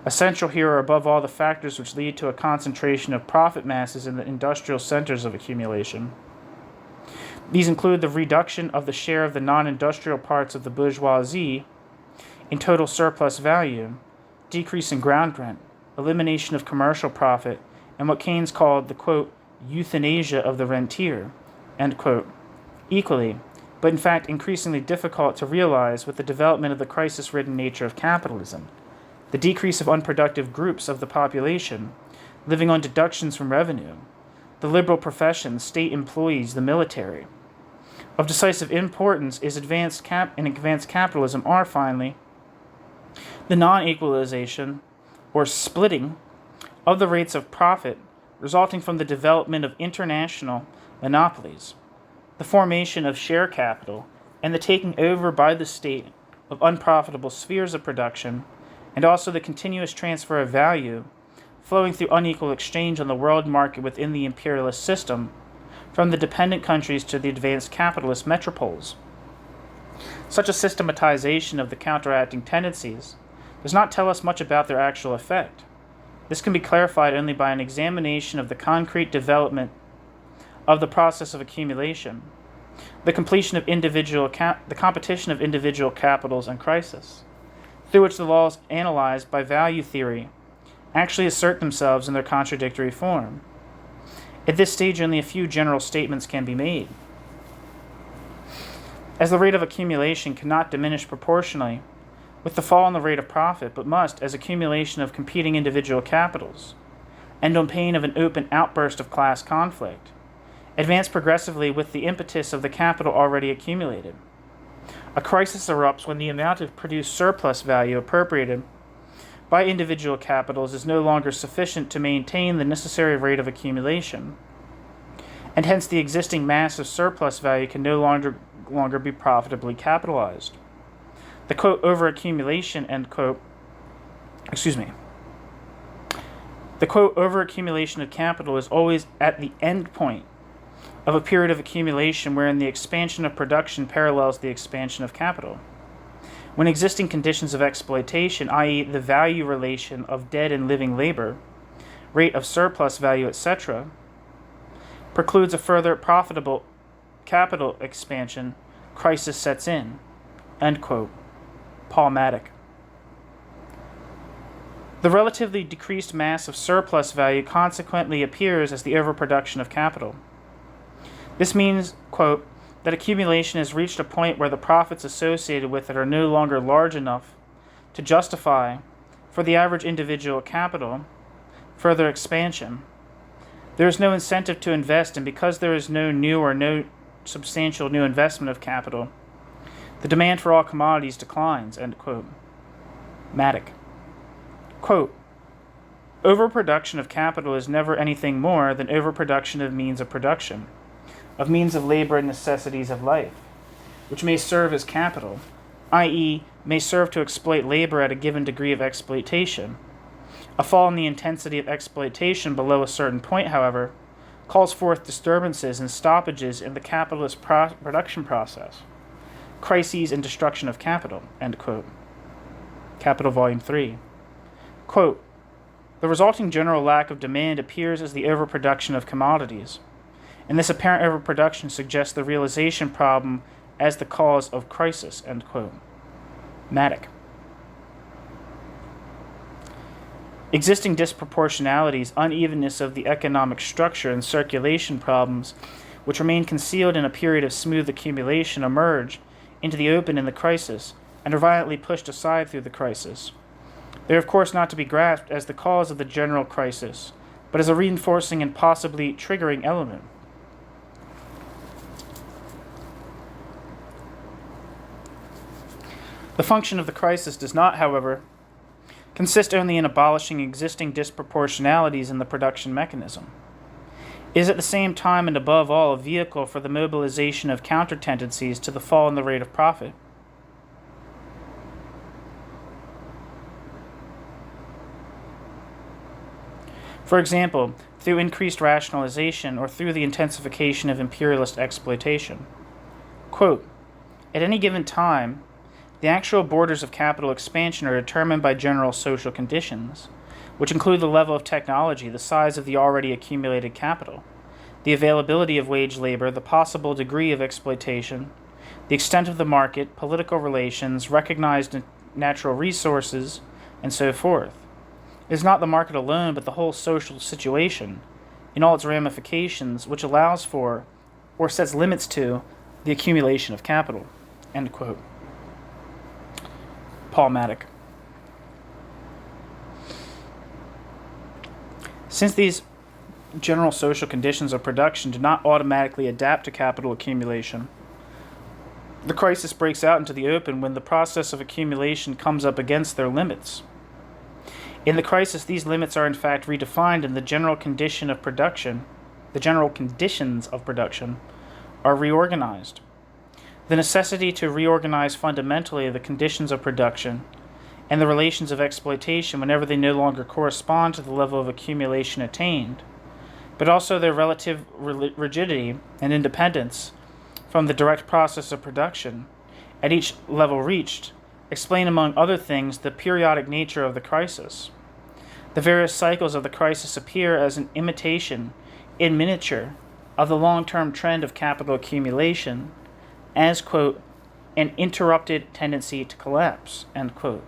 Speaker 1: Essential here are above all the factors which lead to a concentration of profit masses in the industrial centers of accumulation. These include the reduction of the share of the non-industrial parts of the bourgeoisie in total surplus value, decrease in ground rent, elimination of commercial profit, and what Keynes called the, quote, euthanasia of the rentier, end quote. Equally, but in fact increasingly difficult to realize with the development of the crisis-ridden nature of capitalism, the decrease of unproductive groups of the population, living on deductions from revenue, the liberal professions, state employees, the military. Of decisive importance is advanced capitalism are, finally, the non-equalization, or splitting, of the rates of profit resulting from the development of international monopolies, the formation of share capital, and the taking over by the state of unprofitable spheres of production, and also the continuous transfer of value flowing through unequal exchange on the world market within the imperialist system from the dependent countries to the advanced capitalist metropoles. Such a systematization of the counteracting tendencies does not tell us much about their actual effect. This can be clarified only by an examination of the concrete development of the process of accumulation, the completion of the competition of individual capitals and crisis, through which the laws analyzed by value theory actually assert themselves in their contradictory form. At this stage, only a few general statements can be made. As the rate of accumulation cannot diminish proportionally with the fall in the rate of profit, but must, as accumulation of competing individual capitals, and on pain of an open outburst of class conflict, advance progressively with the impetus of the capital already accumulated. A crisis erupts when the amount of produced surplus value appropriated by individual capitals is no longer sufficient to maintain the necessary rate of accumulation, and hence the existing mass of surplus value can no longer be profitably capitalized. The, quote, overaccumulation, end quote, the, quote, overaccumulation of capital is always at the end point of a period of accumulation wherein the expansion of production parallels the expansion of capital. When existing conditions of exploitation, i.e. the value relation of dead and living labor, rate of surplus value, etc., precludes a further profitable capital expansion, crisis sets in, end quote. Paul Maddock. The relatively decreased mass of surplus value consequently appears as the overproduction of capital. This means, quote, that accumulation has reached a point where the profits associated with it are no longer large enough to justify for the average individual capital, further expansion. There is no incentive to invest, and because there is no new or no substantial new investment of capital, the demand for all commodities declines, end quote. Matic. Quote, overproduction of capital is never anything more than overproduction of means of production, of means of labor and necessities of life, which may serve as capital, i.e., may serve to exploit labor at a given degree of exploitation. A fall in the intensity of exploitation below a certain point, however, calls forth disturbances and stoppages in the capitalist production process, crises and destruction of capital, end quote. Capital Volume 3. Quote, the resulting general lack of demand appears as the overproduction of commodities, and this apparent overproduction suggests the realization problem as the cause of crisis, end quote. Matic. Existing disproportionalities, unevenness of the economic structure, and circulation problems, which remain concealed in a period of smooth accumulation, emerge into the open in the crisis and are violently pushed aside through the crisis. They are of course not to be grasped as the cause of the general crisis, but as a reinforcing and possibly triggering element. The function of the crisis does not, however, consist only in abolishing existing disproportionalities in the production mechanism. It is at the same time and above all a vehicle for the mobilization of counter-tendencies to the fall in the rate of profit. For example, through increased rationalization or through the intensification of imperialist exploitation. Quote, at any given time, the actual borders of capital expansion are determined by general social conditions, which include the level of technology, the size of the already accumulated capital, the availability of wage labor, the possible degree of exploitation, the extent of the market, political relations, recognized natural resources, and so forth. It is not the market alone, but the whole social situation, in all its ramifications, which allows for, or sets limits to, the accumulation of capital. End quote. Paul Matic. Since these general social conditions of production do not automatically adapt to capital accumulation, the crisis breaks out into the open when the process of accumulation comes up against their limits. In the crisis, these limits are in fact redefined, and the general conditions of production are reorganized. The necessity to reorganize fundamentally the conditions of production and the relations of exploitation whenever they no longer correspond to the level of accumulation attained, but also their relative rigidity and independence from the direct process of production at each level reached, explain among other things the periodic nature of the crisis. The various cycles of the crisis appear as an imitation, in miniature, of the long-term trend of capital accumulation as, quote, an interrupted tendency to collapse, end quote.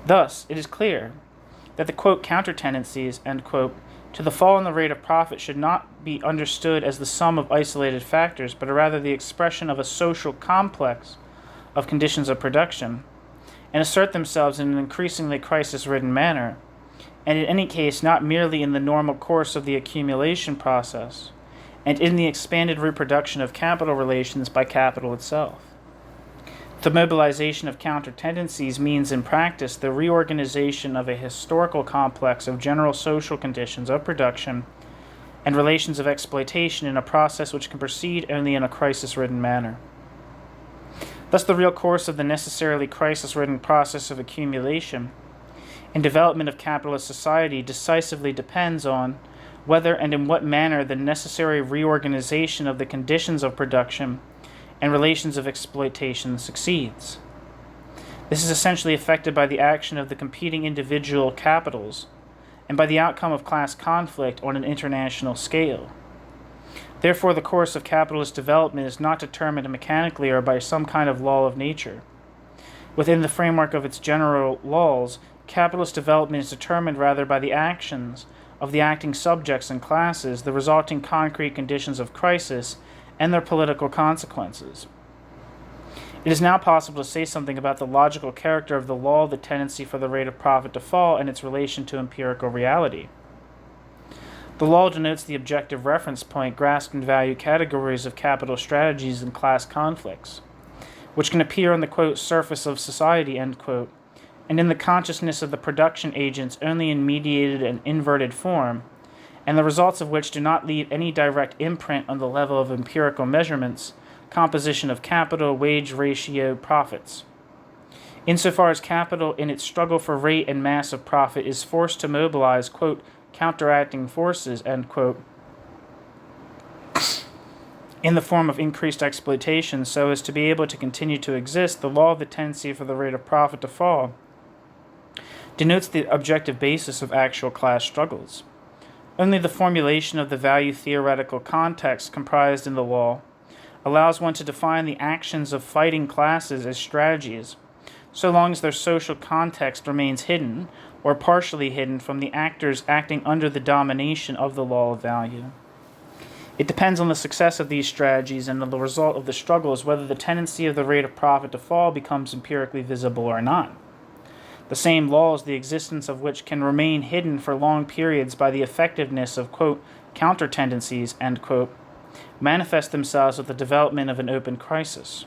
Speaker 1: Thus, it is clear that the, quote, counter-tendencies, end quote, to the fall in the rate of profit should not be understood as the sum of isolated factors, but are rather the expression of a social complex of conditions of production, and assert themselves in an increasingly crisis-ridden manner, and in any case not merely in the normal course of the accumulation process, and in the expanded reproduction of capital relations by capital itself. The mobilization of counter-tendencies means in practice the reorganization of a historical complex of general social conditions of production and relations of exploitation in a process which can proceed only in a crisis-ridden manner. Thus the real course of the necessarily crisis-ridden process of accumulation and development of capitalist society decisively depends on whether and in what manner the necessary reorganization of the conditions of production and relations of exploitation succeeds. This is essentially effected by the action of the competing individual capitals and by the outcome of class conflict on an international scale. Therefore, the course of capitalist development is not determined mechanically or by some kind of law of nature. Within the framework of its general laws, capitalist development is determined rather by the actions of the acting subjects and classes, the resulting concrete conditions of crisis, and their political consequences. It is now possible to say something about the logical character of the law of the tendency for the rate of profit to fall and its relation to empirical reality. The law denotes the objective reference point grasped in value categories of capital strategies and class conflicts, which can appear on the, quote, surface of society, end quote, and in the consciousness of the production agents only in mediated and inverted form, and the results of which do not leave any direct imprint on the level of empirical measurements, composition of capital, wage ratio, profits. Insofar as capital, in its struggle for rate and mass of profit, is forced to mobilize, quote, counteracting forces, end quote, in the form of increased exploitation so as to be able to continue to exist, the law of the tendency for the rate of profit to fall denotes the objective basis of actual class struggles. Only the formulation of the value theoretical context comprised in the law allows one to define the actions of fighting classes as strategies, so long as their social context remains hidden or partially hidden from the actors acting under the domination of the law of value. It depends on the success of these strategies and on the result of the struggles whether the tendency of the rate of profit to fall becomes empirically visible or not. The same laws, the existence of which can remain hidden for long periods by the effectiveness of, quote, counter-tendencies, end quote, manifest themselves with the development of an open crisis.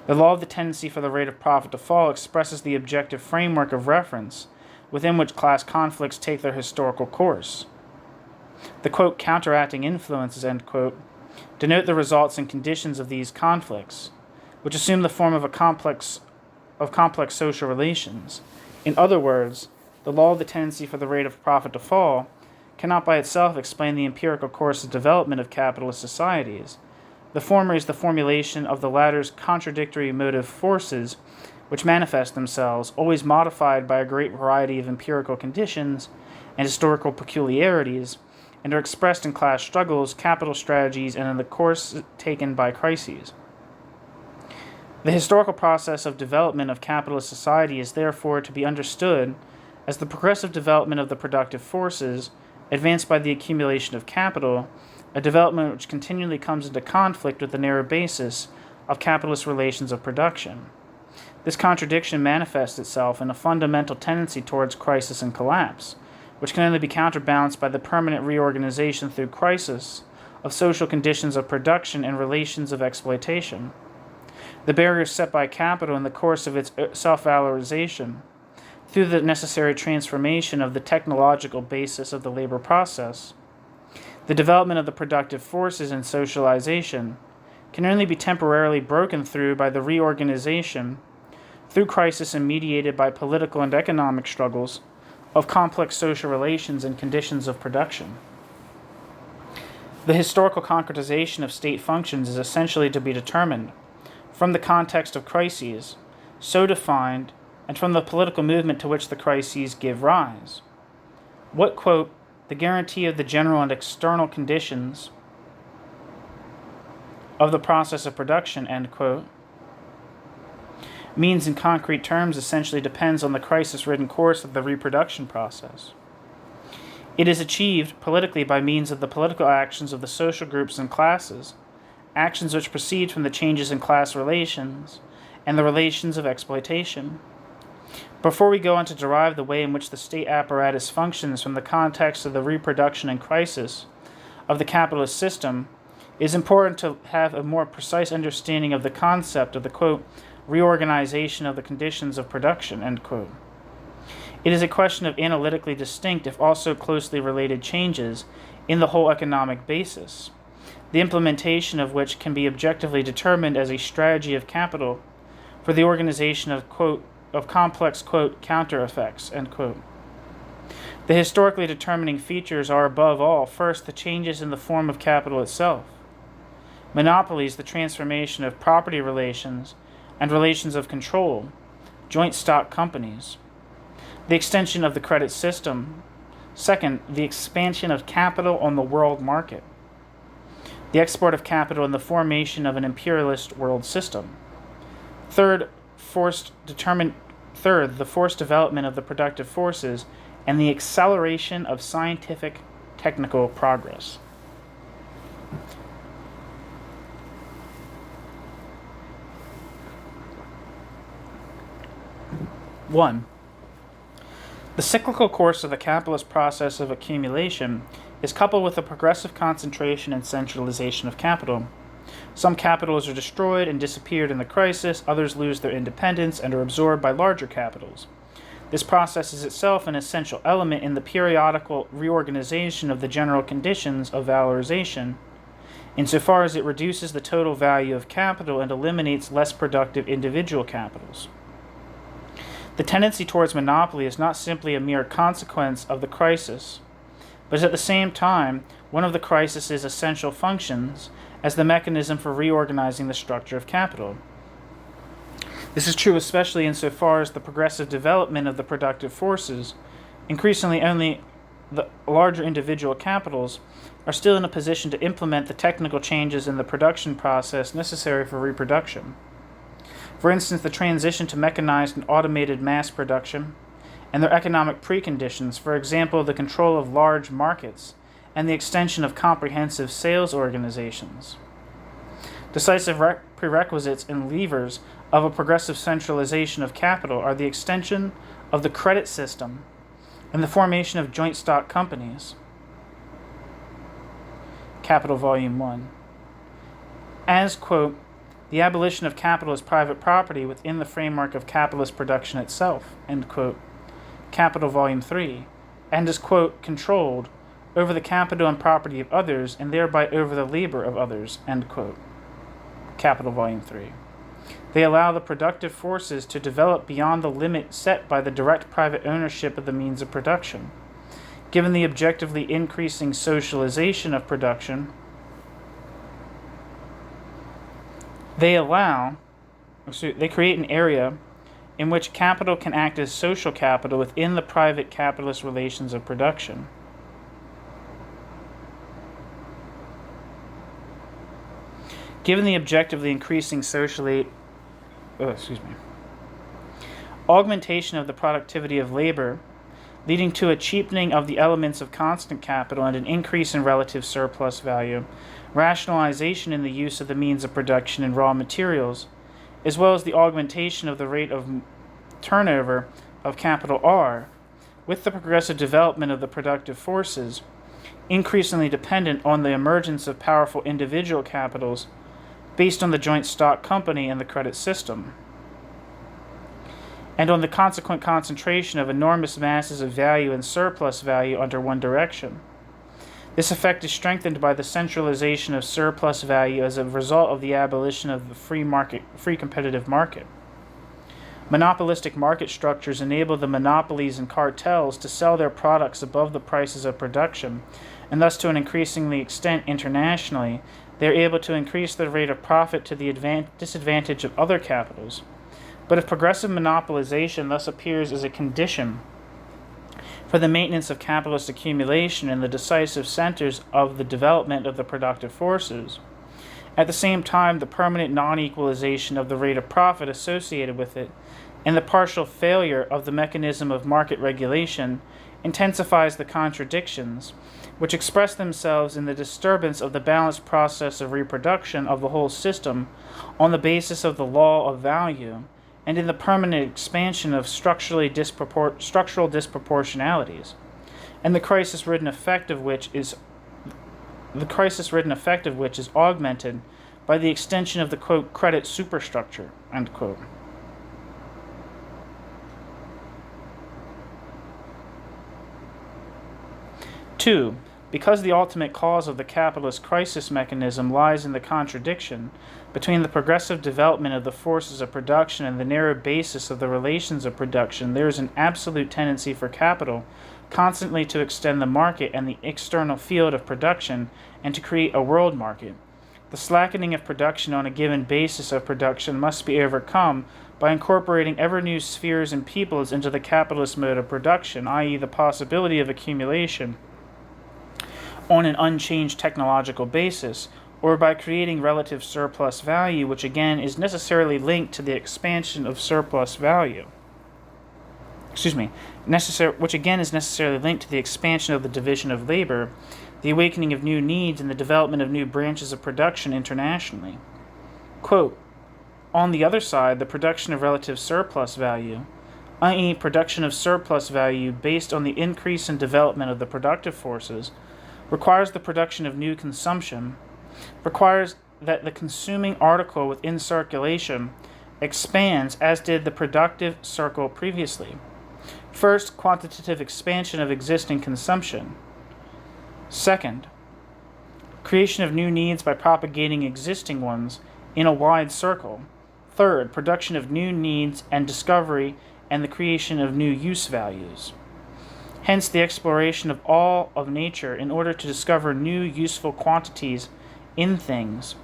Speaker 1: The law of the tendency for the rate of profit to fall expresses the objective framework of reference within which class conflicts take their historical course. The, quote, counteracting influences, end quote, denote the results and conditions of these conflicts, which assume the form of complex social relations. In other words, the law of the tendency for the rate of profit to fall cannot by itself explain the empirical course of development of capitalist societies. The former is the formulation of the latter's contradictory motive forces, which manifest themselves, always modified by a great variety of empirical conditions and historical peculiarities, and are expressed in class struggles, capital strategies, and in the course taken by crises. The historical process of development of capitalist society is therefore to be understood as the progressive development of the productive forces advanced by the accumulation of capital, a development which continually comes into conflict with the narrow basis of capitalist relations of production. This contradiction manifests itself in a fundamental tendency towards crisis and collapse, which can only be counterbalanced by the permanent reorganization through crisis of social conditions of production and relations of exploitation. The barriers set by capital in the course of its self-valorization, through the necessary transformation of the technological basis of the labor process, the development of the productive forces and socialization, can only be temporarily broken through by the reorganization, through crisis and mediated by political and economic struggles, of complex social relations and conditions of production. The historical concretization of state functions is essentially to be determined from the context of crises, so defined, and from the political movement to which the crises give rise. What, quote, the guarantee of the general and external conditions of the process of production, end quote, means in concrete terms essentially depends on the crisis-ridden course of the reproduction process. It is achieved politically by means of the political actions of the social groups and classes, actions which proceed from the changes in class relations and the relations of exploitation. Before we go on to derive the way in which the state apparatus functions from the context of the reproduction and crisis of the capitalist system, it is important to have a more precise understanding of the concept of the, quote, reorganization of the conditions of production, end quote. It is a question of analytically distinct, if also closely related, changes in the whole economic basis, the implementation of which can be objectively determined as a strategy of capital for the organization of, quote, of complex, quote, counter-effects, end quote. The historically determining features are, above all, first, the changes in the form of capital itself. Monopolies, the transformation of property relations and relations of control, joint stock companies. The extension of the credit system. Second, the expansion of capital on the world market. The export of capital and the formation of an imperialist world system. Third, the forced development of the productive forces and the acceleration of scientific technical progress. 1. The cyclical course of the capitalist process of accumulation is coupled with a progressive concentration and centralization of capital. Some capitals are destroyed and disappeared in the crisis, others lose their independence and are absorbed by larger capitals. This process is itself an essential element in the periodical reorganization of the general conditions of valorization, insofar as it reduces the total value of capital and eliminates less productive individual capitals. The tendency towards monopoly is not simply a mere consequence of the crisis, but is at the same time one of the crisis's essential functions as the mechanism for reorganizing the structure of capital. This is true especially insofar as the progressive development of the productive forces, increasingly only the larger individual capitals, are still in a position to implement the technical changes in the production process necessary for reproduction. For instance, the transition to mechanized and automated mass production, and their economic preconditions, for example, the control of large markets and the extension of comprehensive sales organizations. Decisive prerequisites and levers of a progressive centralization of capital are the extension of the credit system and the formation of joint stock companies. Capital Volume 1. As, quote, the abolition of capital as private property within the framework of capitalist production itself, end quote. Capital Volume 3, and is, quote, controlled over the capital and property of others and thereby over the labor of others, end quote. Capital Volume 3. They allow the productive forces to develop beyond the limit set by the direct private ownership of the means of production. Given the objectively increasing socialization of production, they create an area in which capital can act as social capital within the private capitalist relations of production. Given the objectively increasing augmentation of the productivity of labor, leading to a cheapening of the elements of constant capital and an increase in relative surplus value, rationalization in the use of the means of production and raw materials, as well as the augmentation of the rate of turnover of capital R, with the progressive development of the productive forces, increasingly dependent on the emergence of powerful individual capitals based on the joint stock company and the credit system, and on the consequent concentration of enormous masses of value and surplus value under one direction. This effect is strengthened by the centralization of surplus value as a result of the abolition of the free competitive market. Monopolistic market structures enable the monopolies and cartels to sell their products above the prices of production, and thus to an increasingly extent internationally, they are able to increase their rate of profit to the disadvantage of other capitals. But if progressive monopolization thus appears as a condition for the maintenance of capitalist accumulation in the decisive centers of the development of the productive forces, at the same time the permanent non-equalization of the rate of profit associated with it and the partial failure of the mechanism of market regulation intensifies the contradictions which express themselves in the disturbance of the balanced process of reproduction of the whole system on the basis of the law of value, and in the permanent expansion of structural disproportionalities, and the crisis-ridden effect of which is augmented by the extension of the, quote, credit superstructure, end quote. Two, because the ultimate cause of the capitalist crisis mechanism lies in the contradiction between the progressive development of the forces of production and the narrow basis of the relations of production, there is an absolute tendency for capital constantly to extend the market and the external field of production and to create a world market. The slackening of production on a given basis of production must be overcome by incorporating ever new spheres and peoples into the capitalist mode of production, i.e. the possibility of accumulation on an unchanged technological basis, or by creating relative surplus value, which again is necessarily linked to the expansion of surplus value. Which again is necessarily linked to the expansion of the division of labor, the awakening of new needs, and the development of new branches of production internationally. Quote, on the other side, the production of relative surplus value, i.e., production of surplus value based on the increase in development of the productive forces, requires the production of new consumption, requires that the consuming article within circulation expands as did the productive circle previously. First, quantitative expansion of existing consumption. Second, creation of new needs by propagating existing ones in a wide circle. Third, production of new needs and discovery and the creation of new use values. Hence, the exploration of all of nature in order to discover new useful quantities in things,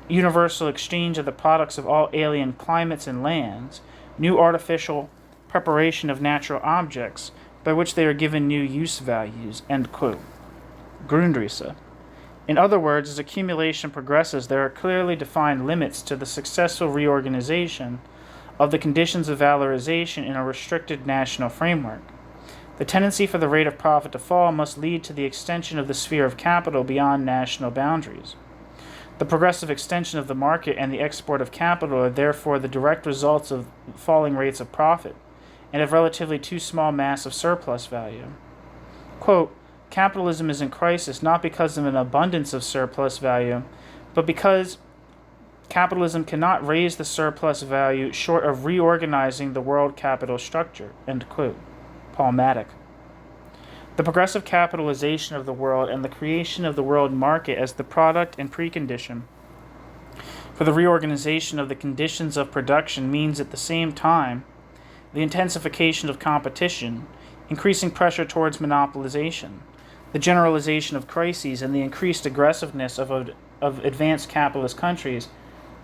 Speaker 1: universal exchange of the products of all alien climates and lands, new artificial preparation of natural objects by which they are given new use values. End quote. Grundrisse. In other words, as accumulation progresses, there are clearly defined limits to the successful reorganization of the conditions of valorization in a restricted national framework. The tendency for the rate of profit to fall must lead to the extension of the sphere of capital beyond national boundaries. The progressive extension of the market and the export of capital are therefore the direct results of falling rates of profit and of relatively too small mass of surplus value. Quote, capitalism is in crisis not because of an abundance of surplus value, but because capitalism cannot raise the surplus value short of reorganizing the world capital structure. End quote. Paul Maddock. The progressive capitalization of the world and the creation of the world market as the product and precondition for the reorganization of the conditions of production means at the same time the intensification of competition, increasing pressure towards monopolization, the generalization of crises, and the increased aggressiveness of advanced capitalist countries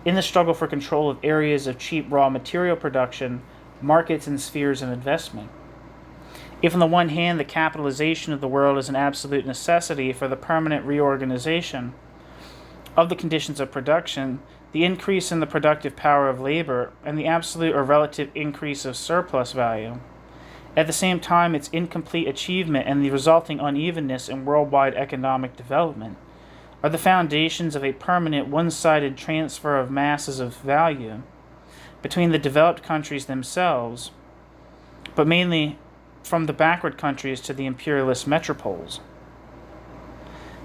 Speaker 1: in the struggle for control of areas of cheap raw material production, markets, and spheres of investment. If on the one hand the capitalization of the world is an absolute necessity for the permanent reorganization of the conditions of production, the increase in the productive power of labor, and the absolute or relative increase of surplus value, at the same time its incomplete achievement and the resulting unevenness in worldwide economic development, are the foundations of a permanent one-sided transfer of masses of value between the developed countries themselves, but mainly from the backward countries to the imperialist metropoles.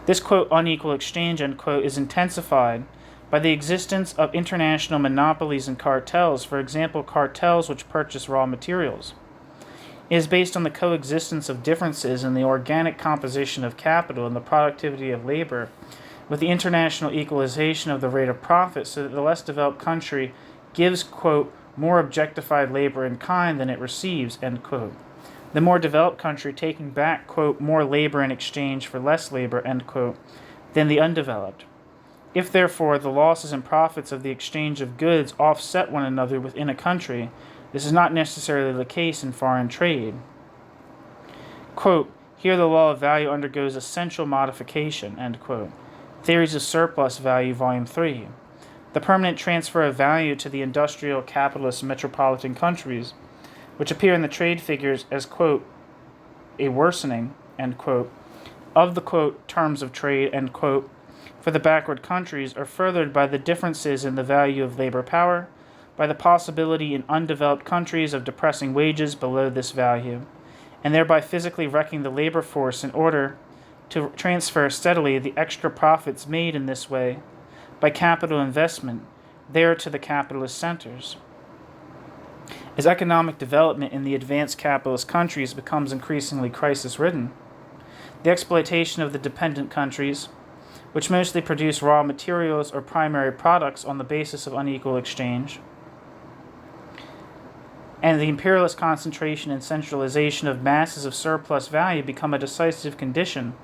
Speaker 1: This, quote, unequal exchange, end quote, is intensified by the existence of international monopolies and cartels, for example, cartels which purchase raw materials. It is based on the coexistence of differences in the organic composition of capital and the productivity of labor, with the international equalization of the rate of profit so that the less developed country gives, quote, more objectified labor in kind than it receives, end quote. The more developed country taking back, quote, more labor in exchange for less labor, end quote, than the undeveloped. If, therefore, the losses and profits of the exchange of goods offset one another within a country, this is not necessarily the case in foreign trade. Quote, here the law of value undergoes essential modification, end quote. Theories of Surplus Value, Volume 3. The permanent transfer of value to the industrial, capitalist, metropolitan countries, which appear in the trade figures as, quote, a worsening, end quote, of the, quote, terms of trade, end quote, for the backward countries are furthered by the differences in the value of labor power, by the possibility in undeveloped countries of depressing wages below this value, and thereby physically wrecking the labor force in order to transfer steadily the extra profits made in this way by capital investment there to the capitalist centers. As economic development in the advanced capitalist countries becomes increasingly crisis-ridden, the exploitation of the dependent countries, which mostly produce raw materials or primary products on the basis of unequal exchange, and the imperialist concentration and centralization of masses of surplus value become a decisive condition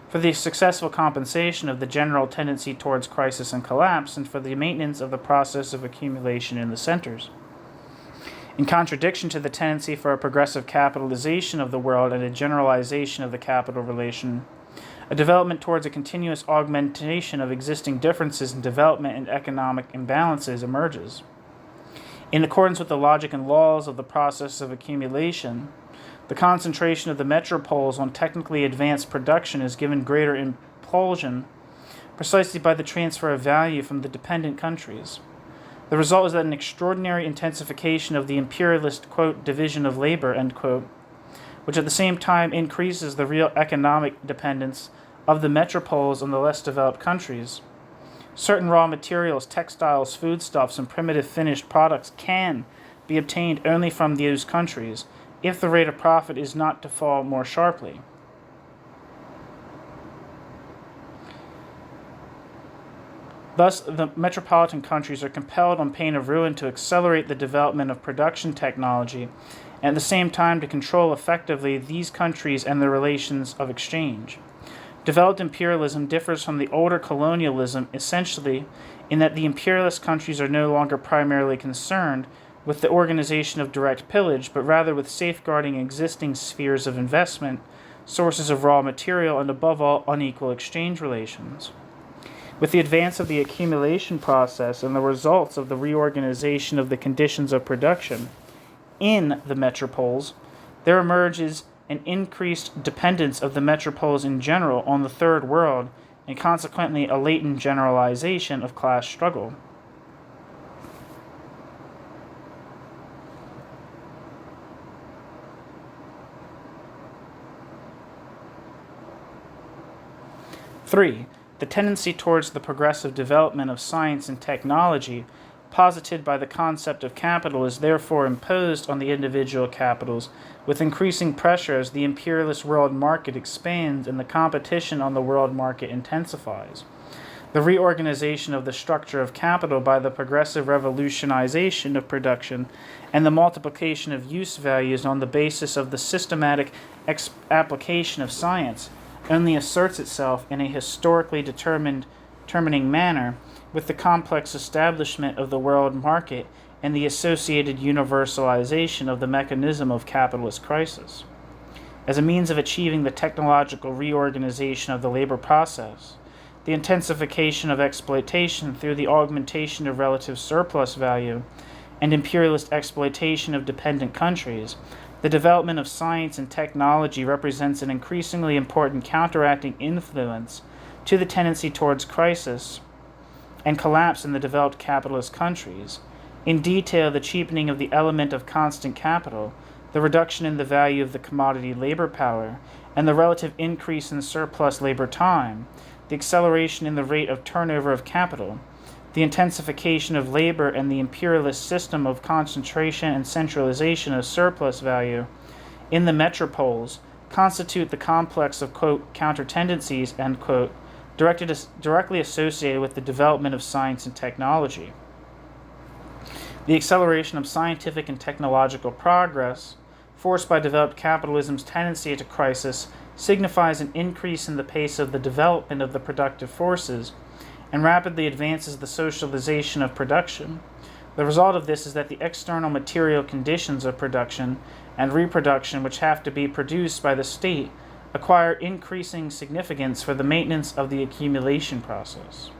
Speaker 1: for the successful compensation of the general tendency towards crisis and collapse and for the maintenance of the process of accumulation in the centers. In contradiction to the tendency for a progressive capitalization of the world and a generalization of the capital relation, a development towards a continuous augmentation of existing differences in development and economic imbalances emerges. In accordance with the logic and laws of the process of accumulation, the concentration of the metropoles on technically advanced production is given greater impulsion precisely by the transfer of value from the dependent countries. The result is that an extraordinary intensification of the imperialist, quote, division of labor, end quote, which at the same time increases the real economic dependence of the metropoles on the less developed countries. Certain raw materials, textiles, foodstuffs, and primitive finished products can be obtained only from those countries if the rate of profit is not to fall more sharply. Thus, the metropolitan countries are compelled on pain of ruin to accelerate the development of production technology and at the same time to control effectively these countries and their relations of exchange. Developed imperialism differs from the older colonialism essentially in that the imperialist countries are no longer primarily concerned with the organization of direct pillage, but rather with safeguarding existing spheres of investment, sources of raw material, and above all, unequal exchange relations. With the advance of the accumulation process and the results of the reorganization of the conditions of production in the metropoles, there emerges an increased dependence of the metropoles in general on the Third World, and consequently a latent generalization of class struggle. Three, the tendency towards the progressive development of science and technology posited by the concept of capital is therefore imposed on the individual capitals with increasing pressure as the imperialist world market expands and the competition on the world market intensifies. The reorganization of the structure of capital by the progressive revolutionization of production and the multiplication of use values on the basis of the systematic application of science only asserts itself in a historically determining manner with the complex establishment of the world market and the associated universalization of the mechanism of capitalist crisis. As a means of achieving the technological reorganization of the labor process, the intensification of exploitation through the augmentation of relative surplus value, and imperialist exploitation of dependent countries, the development of science and technology represents an increasingly important counteracting influence to the tendency towards crisis and collapse in the developed capitalist countries. In detail, the cheapening of the element of constant capital, the reduction in the value of the commodity labor power, and the relative increase in surplus labor time, the acceleration in the rate of turnover of capital, the intensification of labor, and the imperialist system of concentration and centralization of surplus value in the metropoles constitute the complex of, quote, counter-tendencies, end quote, directly associated with the development of science and technology. The acceleration of scientific and technological progress, forced by developed capitalism's tendency to crisis, signifies an increase in the pace of the development of the productive forces and rapidly advances the socialization of production. The result of this is that the external material conditions of production and reproduction, which have to be produced by the state, acquire increasing significance for the maintenance of the accumulation process.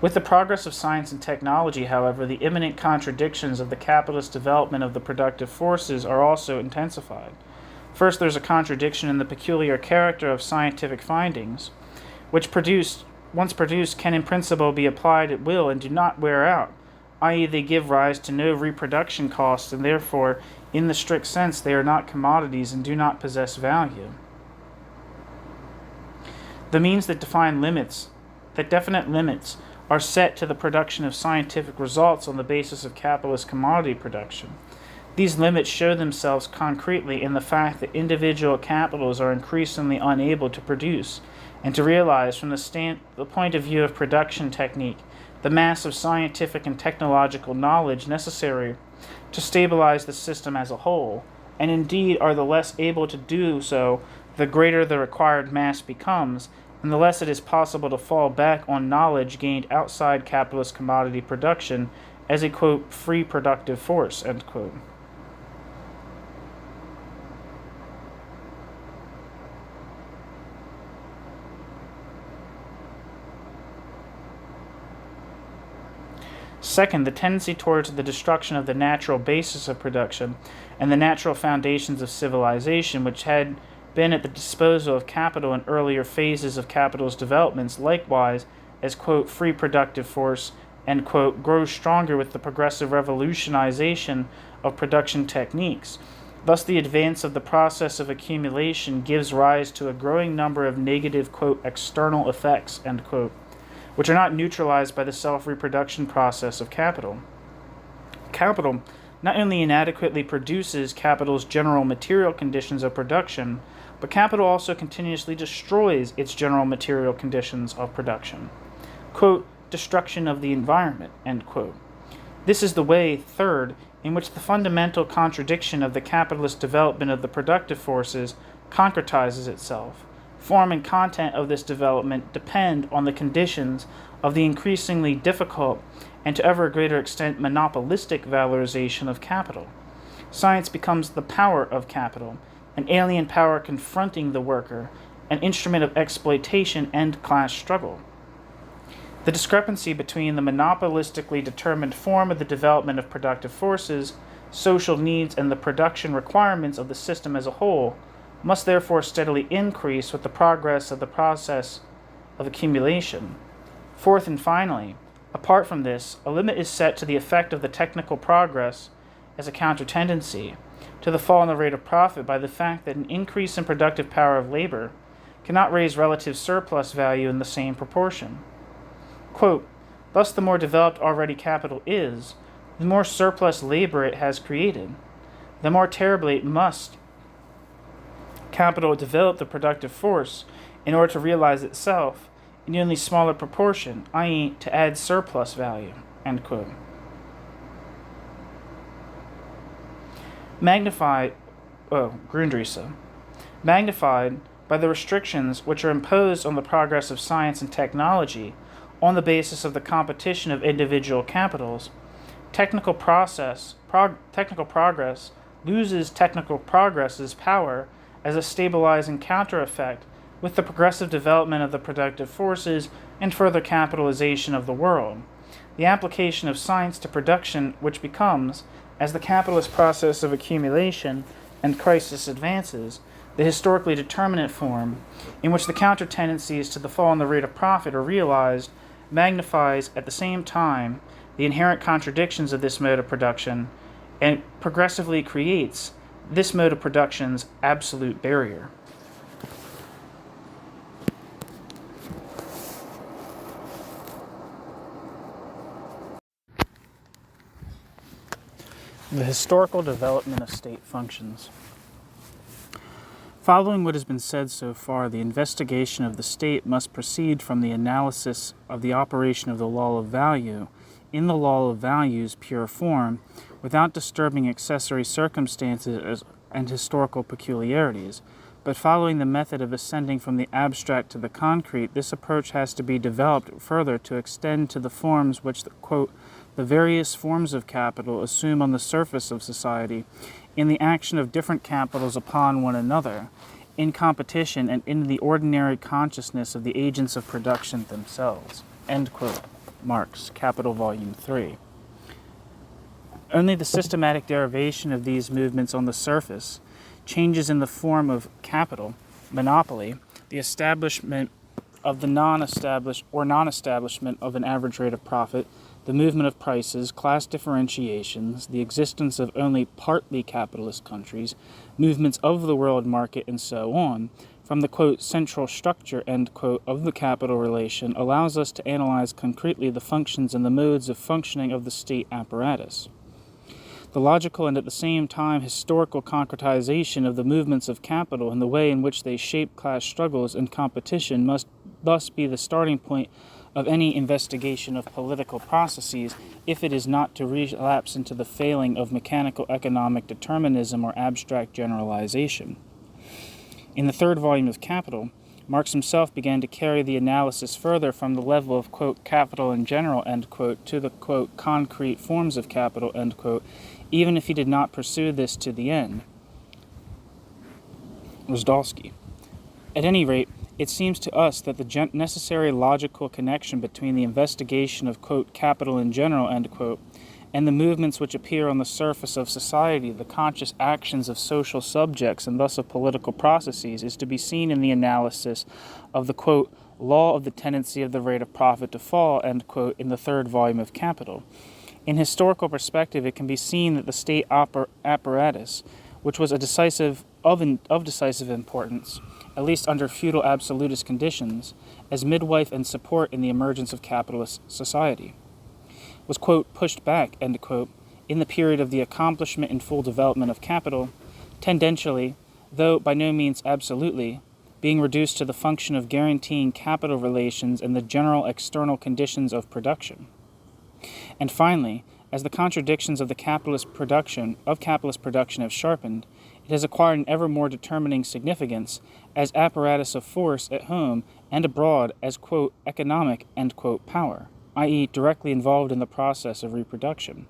Speaker 1: With the progress of science and technology, however, the imminent contradictions of the capitalist development of the productive forces are also intensified. First, there's a contradiction in the peculiar character of scientific findings, which once produced, can in principle be applied at will and do not wear out, i.e. they give rise to no reproduction costs, and therefore, in the strict sense, they are not commodities and do not possess value. The means that definite limits are set to the production of scientific results on the basis of capitalist commodity production. These limits show themselves concretely in the fact that individual capitals are increasingly unable to produce and to realize from the point of view of production technique the mass of scientific and technological knowledge necessary to stabilize the system as a whole, and indeed are the less able to do so the greater the required mass becomes, and the less it is possible to fall back on knowledge gained outside capitalist commodity production as a, quote, free productive force, end quote. Second, the tendency towards the destruction of the natural basis of production and the natural foundations of civilization, which had been at the disposal of capital in earlier phases of capital's developments, likewise, as, quote, free productive force, end quote, grows stronger with the progressive revolutionization of production techniques. Thus, the advance of the process of accumulation gives rise to a growing number of negative, quote, external effects, end quote, which are not neutralized by the self-reproduction process of capital. Capital not only inadequately produces capital's general material conditions of production, but capital also continuously destroys its general material conditions of production. Quote, destruction of the environment, end quote. This is the way, third, in which the fundamental contradiction of the capitalist development of the productive forces concretizes itself. Form and content of this development depend on the conditions of the increasingly difficult and to ever greater extent monopolistic valorization of capital. Science becomes the power of capital, an alien power confronting the worker, an instrument of exploitation and class struggle. The discrepancy between the monopolistically determined form of the development of productive forces, social needs, and the production requirements of the system as a whole must therefore steadily increase with the progress of the process of accumulation. Fourth and finally, apart from this, a limit is set to the effect of the technical progress as a counter-tendency to the fall in the rate of profit by the fact that an increase in productive power of labor cannot raise relative surplus value in the same proportion. Quote, thus the more developed already capital is, the more surplus labor it has created, the more terribly must capital develop the productive force in order to realize itself in only smaller proportion, i.e., to add surplus value, end quote. Magnified by the restrictions which are imposed on the progress of science and technology on the basis of the competition of individual capitals, technical progress loses technical progress's power as a stabilizing counter-effect with the progressive development of the productive forces and further capitalization of the world. The application of science to production, which becomes, as the capitalist process of accumulation and crisis advances, the historically determinate form in which the counter-tendencies to the fall in the rate of profit are realized, magnifies at the same time the inherent contradictions of this mode of production and progressively creates this mode of production's absolute barrier. The historical development of state functions. Following what has been said so far, the investigation of the state must proceed from the analysis of the operation of the law of value in the law of value's pure form, without disturbing accessory circumstances and historical peculiarities. But following the method of ascending from the abstract to the concrete, this approach has to be developed further to extend to the forms which, quote, the various forms of capital assume on the surface of society, in the action of different capitals upon one another, in competition and in the ordinary consciousness of the agents of production themselves. End quote. Marx, Capital, Volume 3. Only the systematic derivation of these movements on the surface, changes in the form of capital, monopoly, the establishment of the non-establishment of an average rate of profit, the movement of prices, class differentiations, the existence of only partly capitalist countries, movements of the world market, and so on, from the, quote, central structure, end quote, of the capital relation, allows us to analyze concretely the functions and the modes of functioning of the state apparatus. The logical and at the same time historical concretization of the movements of capital and the way in which they shape class struggles and competition must thus be the starting point of any investigation of political processes, if it is not to relapse into the failing of mechanical economic determinism or abstract generalization. In the third volume of Capital, Marx himself began to carry the analysis further from the level of, quote, capital in general, end quote, to the, quote, concrete forms of capital, end quote, even if he did not pursue this to the end. Rosdolsky. At any rate, it seems to us that the necessary logical connection between the investigation of, quote, capital in general, end quote, and the movements which appear on the surface of society, the conscious actions of social subjects and thus of political processes, is to be seen in the analysis of the, quote, law of the tendency of the rate of profit to fall, end quote, in the third volume of Captial. In historical perspective, it can be seen that the state apparatus, which was of decisive importance, at least under feudal absolutist conditions, as midwife and support in the emergence of capitalist society, was, quote, pushed back, end quote, in the period of the accomplishment and full development of capital, tendentially, though by no means absolutely, being reduced to the function of guaranteeing capital relations and the general external conditions of production. And finally, as the contradictions of capitalist production have sharpened, it has acquired an ever more determining significance as apparatus of force at home and abroad as, quote, economic, end quote, power, i.e. directly involved in the process of reproduction.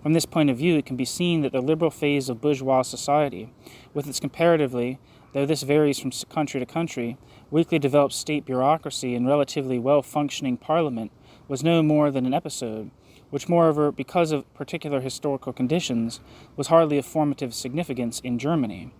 Speaker 1: From this point of view, it can be seen that the liberal phase of bourgeois society, with its comparatively, though this varies from country to country, weakly developed state bureaucracy and relatively well-functioning parliament, was no more than an episode, which, moreover, because of particular historical conditions, was hardly of formative significance in Germany.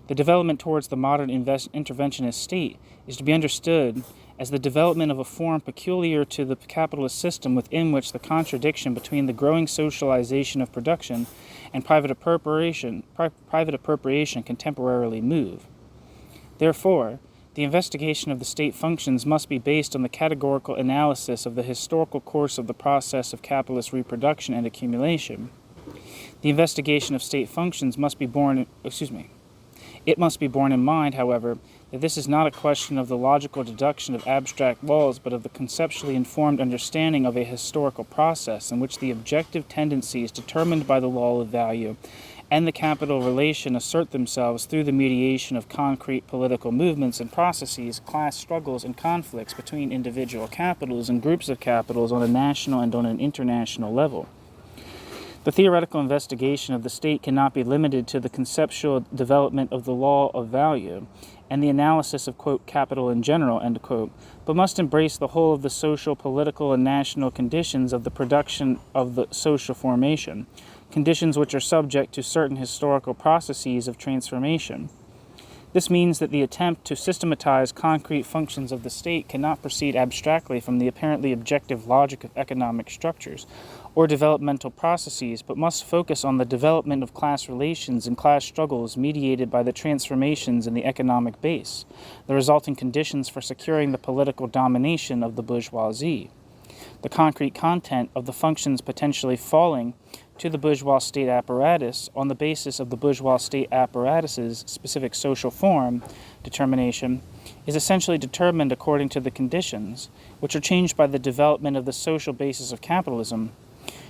Speaker 1: The development towards the modern interventionist state is to be understood as the development of a form peculiar to the capitalist system within which the contradiction between the growing socialization of production and private appropriation can temporarily move. Therefore, the investigation of the state functions must be based on the categorical analysis of the historical course of the process of capitalist reproduction and accumulation. The investigation of state functions must be It must be borne in mind, however, that this is not a question of the logical deduction of abstract laws, but of the conceptually informed understanding of a historical process in which the objective tendencies determined by the law of value and the capital relation assert themselves through the mediation of concrete political movements and processes, class struggles, and conflicts between individual capitals and groups of capitals on a national and on an international level. The theoretical investigation of the state cannot be limited to the conceptual development of the law of value and the analysis of, quote, capital in general, end quote, but must embrace the whole of the social, political, and national conditions of the production of the social formation, conditions which are subject to certain historical processes of transformation. This means that the attempt to systematize concrete functions of the state cannot proceed abstractly from the apparently objective logic of economic structures or developmental processes, but must focus on the development of class relations and class struggles mediated by the transformations in the economic base, the resulting conditions for securing the political domination of the bourgeoisie. The concrete content of the functions potentially falling to the bourgeois state apparatus on the basis of the bourgeois state apparatus's specific social form determination is essentially determined according to the conditions, which are changed by the development of the social basis of capitalism,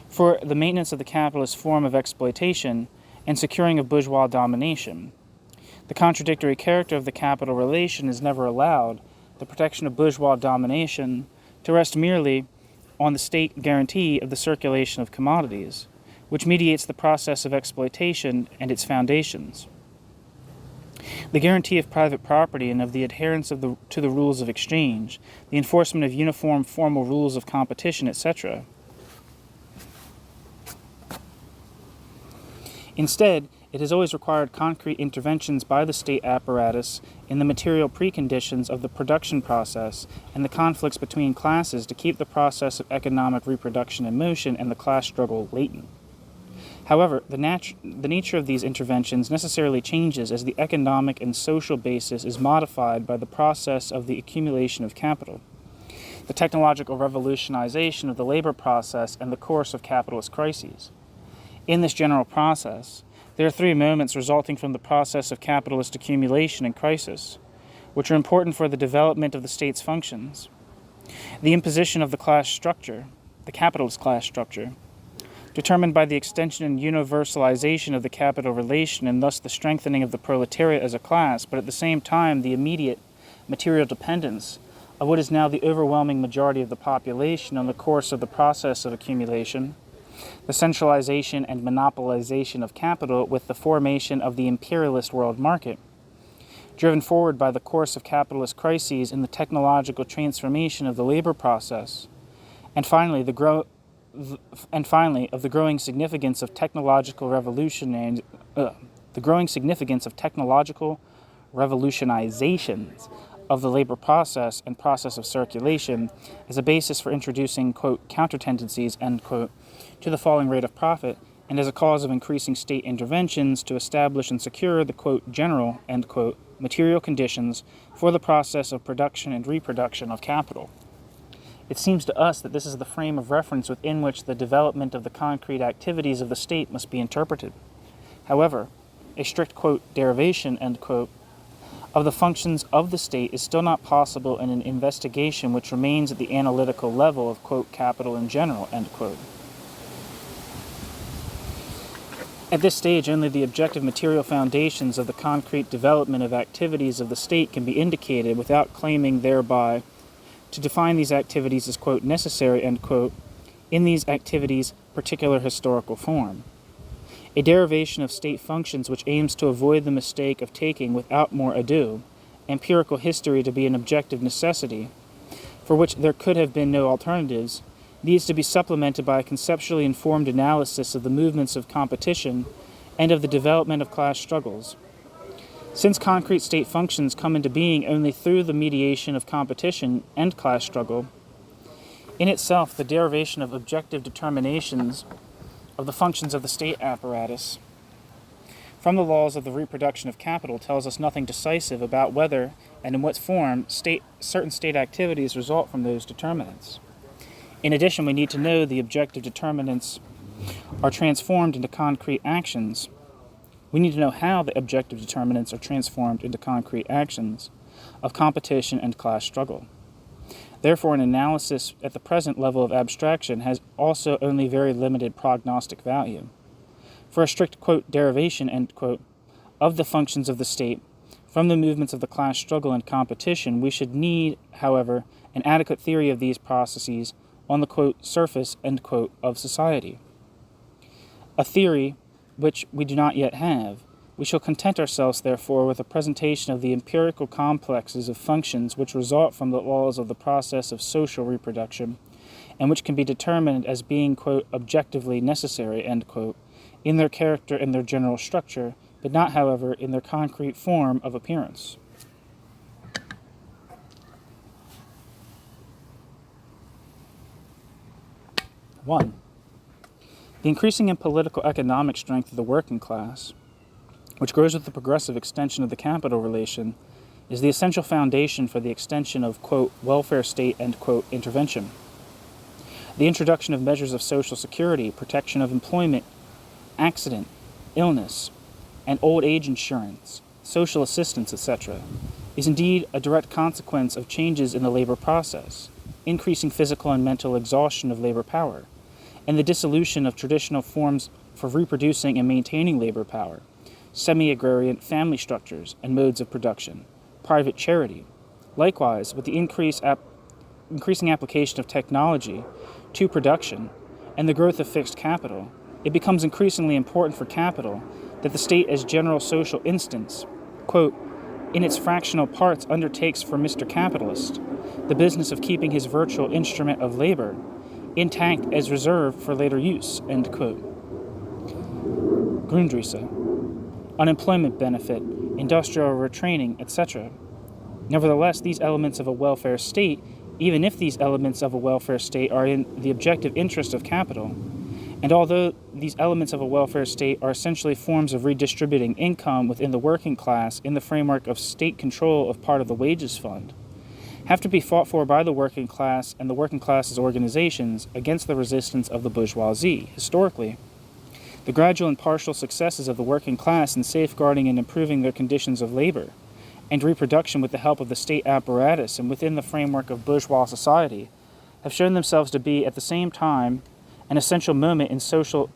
Speaker 1: for the maintenance of the capitalist form of exploitation and securing of bourgeois domination. The contradictory character of the capital relation is never allowed, the protection of bourgeois domination, to rest merely on the state guarantee of the circulation of commodities, which mediates the process of exploitation and its foundations. The guarantee of private property and of the adherence to the rules of exchange, the enforcement of uniform formal rules of competition, etc. Instead, it has always required concrete interventions by the state apparatus in the material preconditions of the production process and the conflicts between classes to keep the process of economic reproduction in motion and the class struggle latent. However, the nature of these interventions necessarily changes as the economic and social basis is modified by the process of the accumulation of capital, the technological revolutionization of the labor process, and the course of capitalist crises. In this general process, there are three moments resulting from the process of capitalist accumulation and crisis, which are important for the development of the state's functions. The imposition of the class structure, the capitalist class structure, determined by the extension and universalization of the capital relation and thus the strengthening of the proletariat as a class, but at the same time the immediate material dependence of what is now the overwhelming majority of the population on the course of the process of accumulation, the centralization and monopolization of capital with the formation of the imperialist world market, driven forward by the course of capitalist crises in the technological transformation of the labor process, and finally the and finally, of the growing significance of technological revolution and the growing significance of technological revolutionizations of the labor process and process of circulation as a basis for introducing, quote, counter-tendencies, end quote, to the falling rate of profit, and as a cause of increasing state interventions to establish and secure the, quote, general, end quote, material conditions for the process of production and reproduction of capital. It seems to us that this is the frame of reference within which the development of the concrete activities of the state must be interpreted. However, a strict, quote, derivation, end quote, of the functions of the state is still not possible in an investigation which remains at the analytical level of, quote, capital in general, end quote. At this stage, only the objective material foundations of the concrete development of activities of the state can be indicated without claiming thereby to define these activities as, quote, necessary, end quote, in these activities' particular historical form. A derivation of state functions which aims to avoid the mistake of taking, without more ado, empirical history to be an objective necessity, for which there could have been no alternatives, needs to be supplemented by a conceptually informed analysis of the movements of competition and of the development of class struggles. Since concrete state functions come into being only through the mediation of competition and class struggle, in itself the derivation of objective determinations of the functions of the state apparatus from the laws of the reproduction of capital tells us nothing decisive about whether and in what form certain state activities result from those determinants. In addition, we need to know the objective determinants are transformed into concrete actions. We need to know how the objective determinants are transformed into concrete actions of competition and class struggle. Therefore, an analysis at the present level of abstraction has also only very limited prognostic value. For a strict, quote, derivation, end quote, of the functions of the state from the movements of the class struggle and competition, we should need, however, an adequate theory of these processes on the, quote, surface, end quote, of society. A theory which we do not yet have. We shall content ourselves, therefore, with a presentation of the empirical complexes of functions which result from the laws of the process of social reproduction, and which can be determined as being, quote, objectively necessary, end quote, in their character and their general structure, but not, however, in their concrete form of appearance. One, the increasing and political economic strength of the working class, which grows with the progressive extension of the capital relation, is the essential foundation for the extension of, quote, welfare state, end quote, intervention. The introduction of measures of social security, protection of employment, accident, illness, and old age insurance, social assistance, etc., is indeed a direct consequence of changes in the labor process, increasing physical and mental exhaustion of labor power, and the dissolution of traditional forms for reproducing and maintaining labor power, semi-agrarian family structures and modes of production, private charity. Likewise, with the increasing application of technology to production and the growth of fixed capital, it becomes increasingly important for capital that the state as general social instance, quote, in its fractional parts undertakes for Mr. Capitalist the business of keeping his virtual instrument of labor intact as reserved for later use, end quote. Grundrisse, unemployment benefit, industrial retraining, etc. Nevertheless, these elements of a welfare state, even if these elements of a welfare state are in the objective interest of capital, and although these elements of a welfare state are essentially forms of redistributing income within the working class in the framework of state control of part of the wages fund, have to be fought for by the working class and the working class's organizations against the resistance of the bourgeoisie. Historically, the gradual and partial successes of the working class in safeguarding and improving their conditions of labor and reproduction with the help of the state apparatus and within the framework of bourgeois society have shown themselves to be at the same time an essential moment in social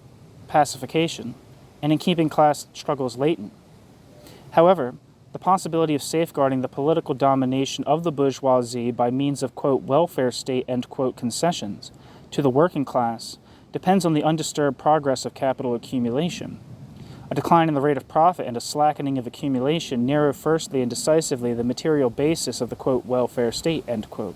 Speaker 1: pacification and in keeping class struggles latent. However, the possibility of safeguarding the political domination of the bourgeoisie by means of, quote, welfare state, end quote, concessions to the working class depends on the undisturbed progress of capital accumulation. A decline in the rate of profit and a slackening of accumulation narrow firstly and decisively the material basis of the, quote, welfare state, end quote,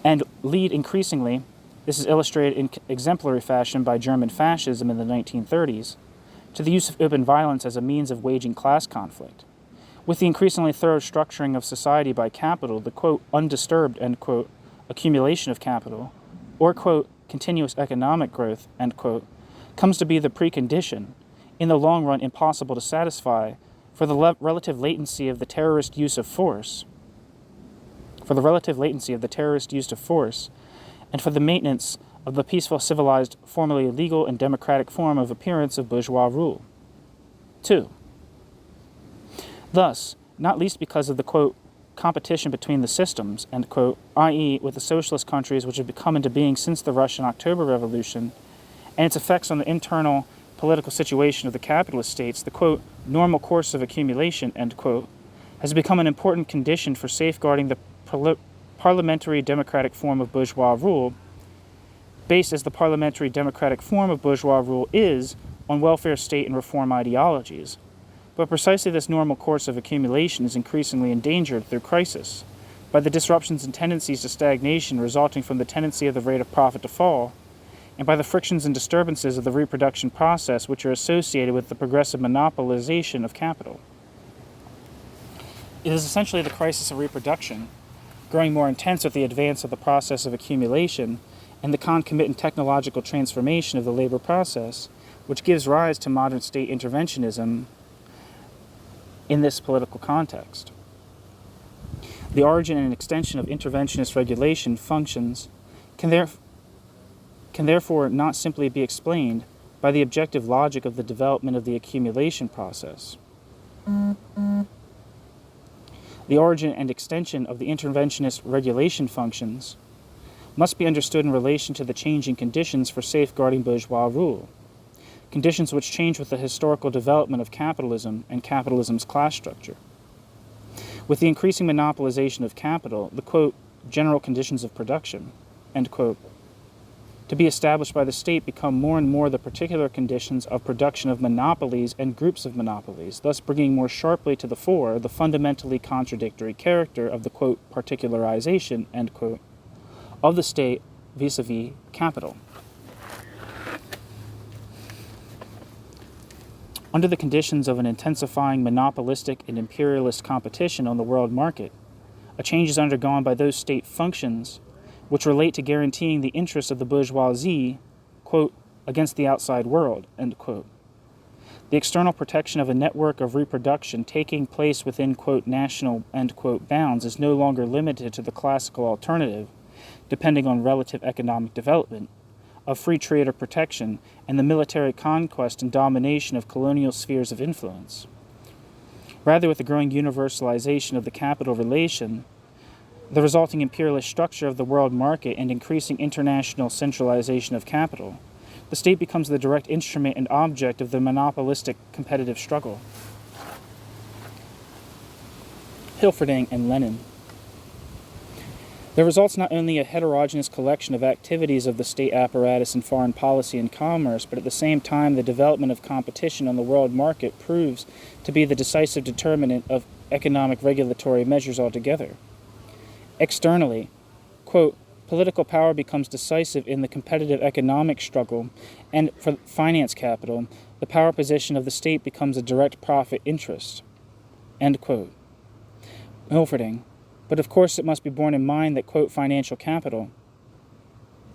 Speaker 1: and lead increasingly this is illustrated in exemplary fashion by German fascism in the 1930s, to the use of open violence as a means of waging class conflict. With the increasingly thorough structuring of society by capital, the, quote, undisturbed, end quote, accumulation of capital, or, quote, continuous economic growth, end quote, comes to be the precondition, in the long run impossible to satisfy, for the relative latency of the terrorist use of force, and for the maintenance of the peaceful, civilized, formally legal, and democratic form of appearance of bourgeois rule. 2. Thus, not least because of the, quote, competition between the systems, end quote, i.e. with the socialist countries which have come into being since the Russian October Revolution, and its effects on the internal political situation of the capitalist states, the, quote, normal course of accumulation, end quote, has become an important condition for safeguarding the parliamentary democratic form of bourgeois rule, based as the parliamentary democratic form of bourgeois rule is on welfare state and reform ideologies. But precisely this normal course of accumulation is increasingly endangered through crisis, by the disruptions and tendencies to stagnation resulting from the tendency of the rate of profit to fall, and by the frictions and disturbances of the reproduction process which are associated with the progressive monopolization of capital. It is essentially the crisis of reproduction, growing more intense with the advance of the process of accumulation and the concomitant technological transformation of the labor process, which gives rise to modern state interventionism in this political context. The origin and extension of interventionist regulation functions can therefore not simply be explained by the objective logic of the development of the accumulation process. The origin and extension of the interventionist regulation functions must be understood in relation to the changing conditions for safeguarding bourgeois rule, conditions which change with the historical development of capitalism and capitalism's class structure. With the increasing monopolization of capital, the, quote, general conditions of production, end quote, to be established by the state become more and more the particular conditions of production of monopolies and groups of monopolies, thus bringing more sharply to the fore the fundamentally contradictory character of the, quote, particularization, end quote, of the state vis-a-vis capital. Under the conditions of an intensifying monopolistic and imperialist competition on the world market, a change is undergone by those state functions which relate to guaranteeing the interests of the bourgeoisie, quote, against the outside world, end quote. The external protection of a network of reproduction taking place within, quote, national, end quote, bounds is no longer limited to the classical alternative, depending on relative economic development, of free trade or protection and the military conquest and domination of colonial spheres of influence. Rather, with the growing universalization of the capital relation, the resulting imperialist structure of the world market and increasing international centralization of capital, the state becomes the direct instrument and object of the monopolistic competitive struggle. Hilferding and Lenin. There results not only a heterogeneous collection of activities of the state apparatus in foreign policy and commerce, but at the same time the development of competition on the world market proves to be the decisive determinant of economic regulatory measures altogether. Externally, quote, political power becomes decisive in the competitive economic struggle, and for finance capital, the power position of the state becomes a direct profit interest, end quote. Hilferding. But of course it must be borne in mind that, quote, financial capital,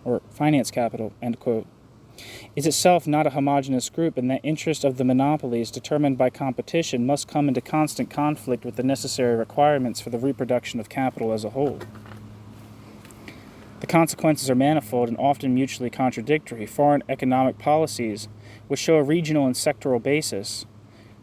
Speaker 1: or finance capital, end quote, is itself not a homogeneous group, and that interest of the monopolies determined by competition must come into constant conflict with the necessary requirements for the reproduction of capital as a whole. The consequences are manifold and often mutually contradictory. Foreign economic policies, which show a regional and sectoral basis,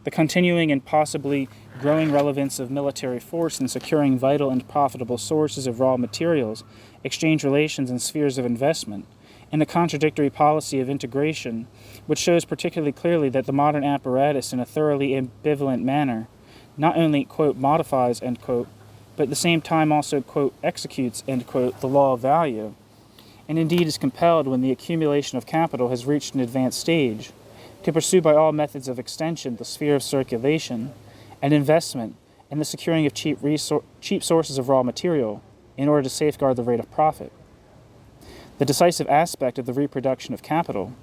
Speaker 1: the continuing and possibly growing relevance of military force in securing vital and profitable sources of raw materials, exchange relations, and spheres of investment, and a contradictory policy of integration, which shows particularly clearly that the modern apparatus in a thoroughly ambivalent manner not only, quote, modifies, end quote, but at the same time also, quote, executes, end quote, the law of value, and indeed is compelled when the accumulation of capital has reached an advanced stage to pursue by all methods of extension the sphere of circulation and investment and the securing of cheap sources of raw material in order to safeguard the rate of profit. The decisive aspect of the reproduction of capital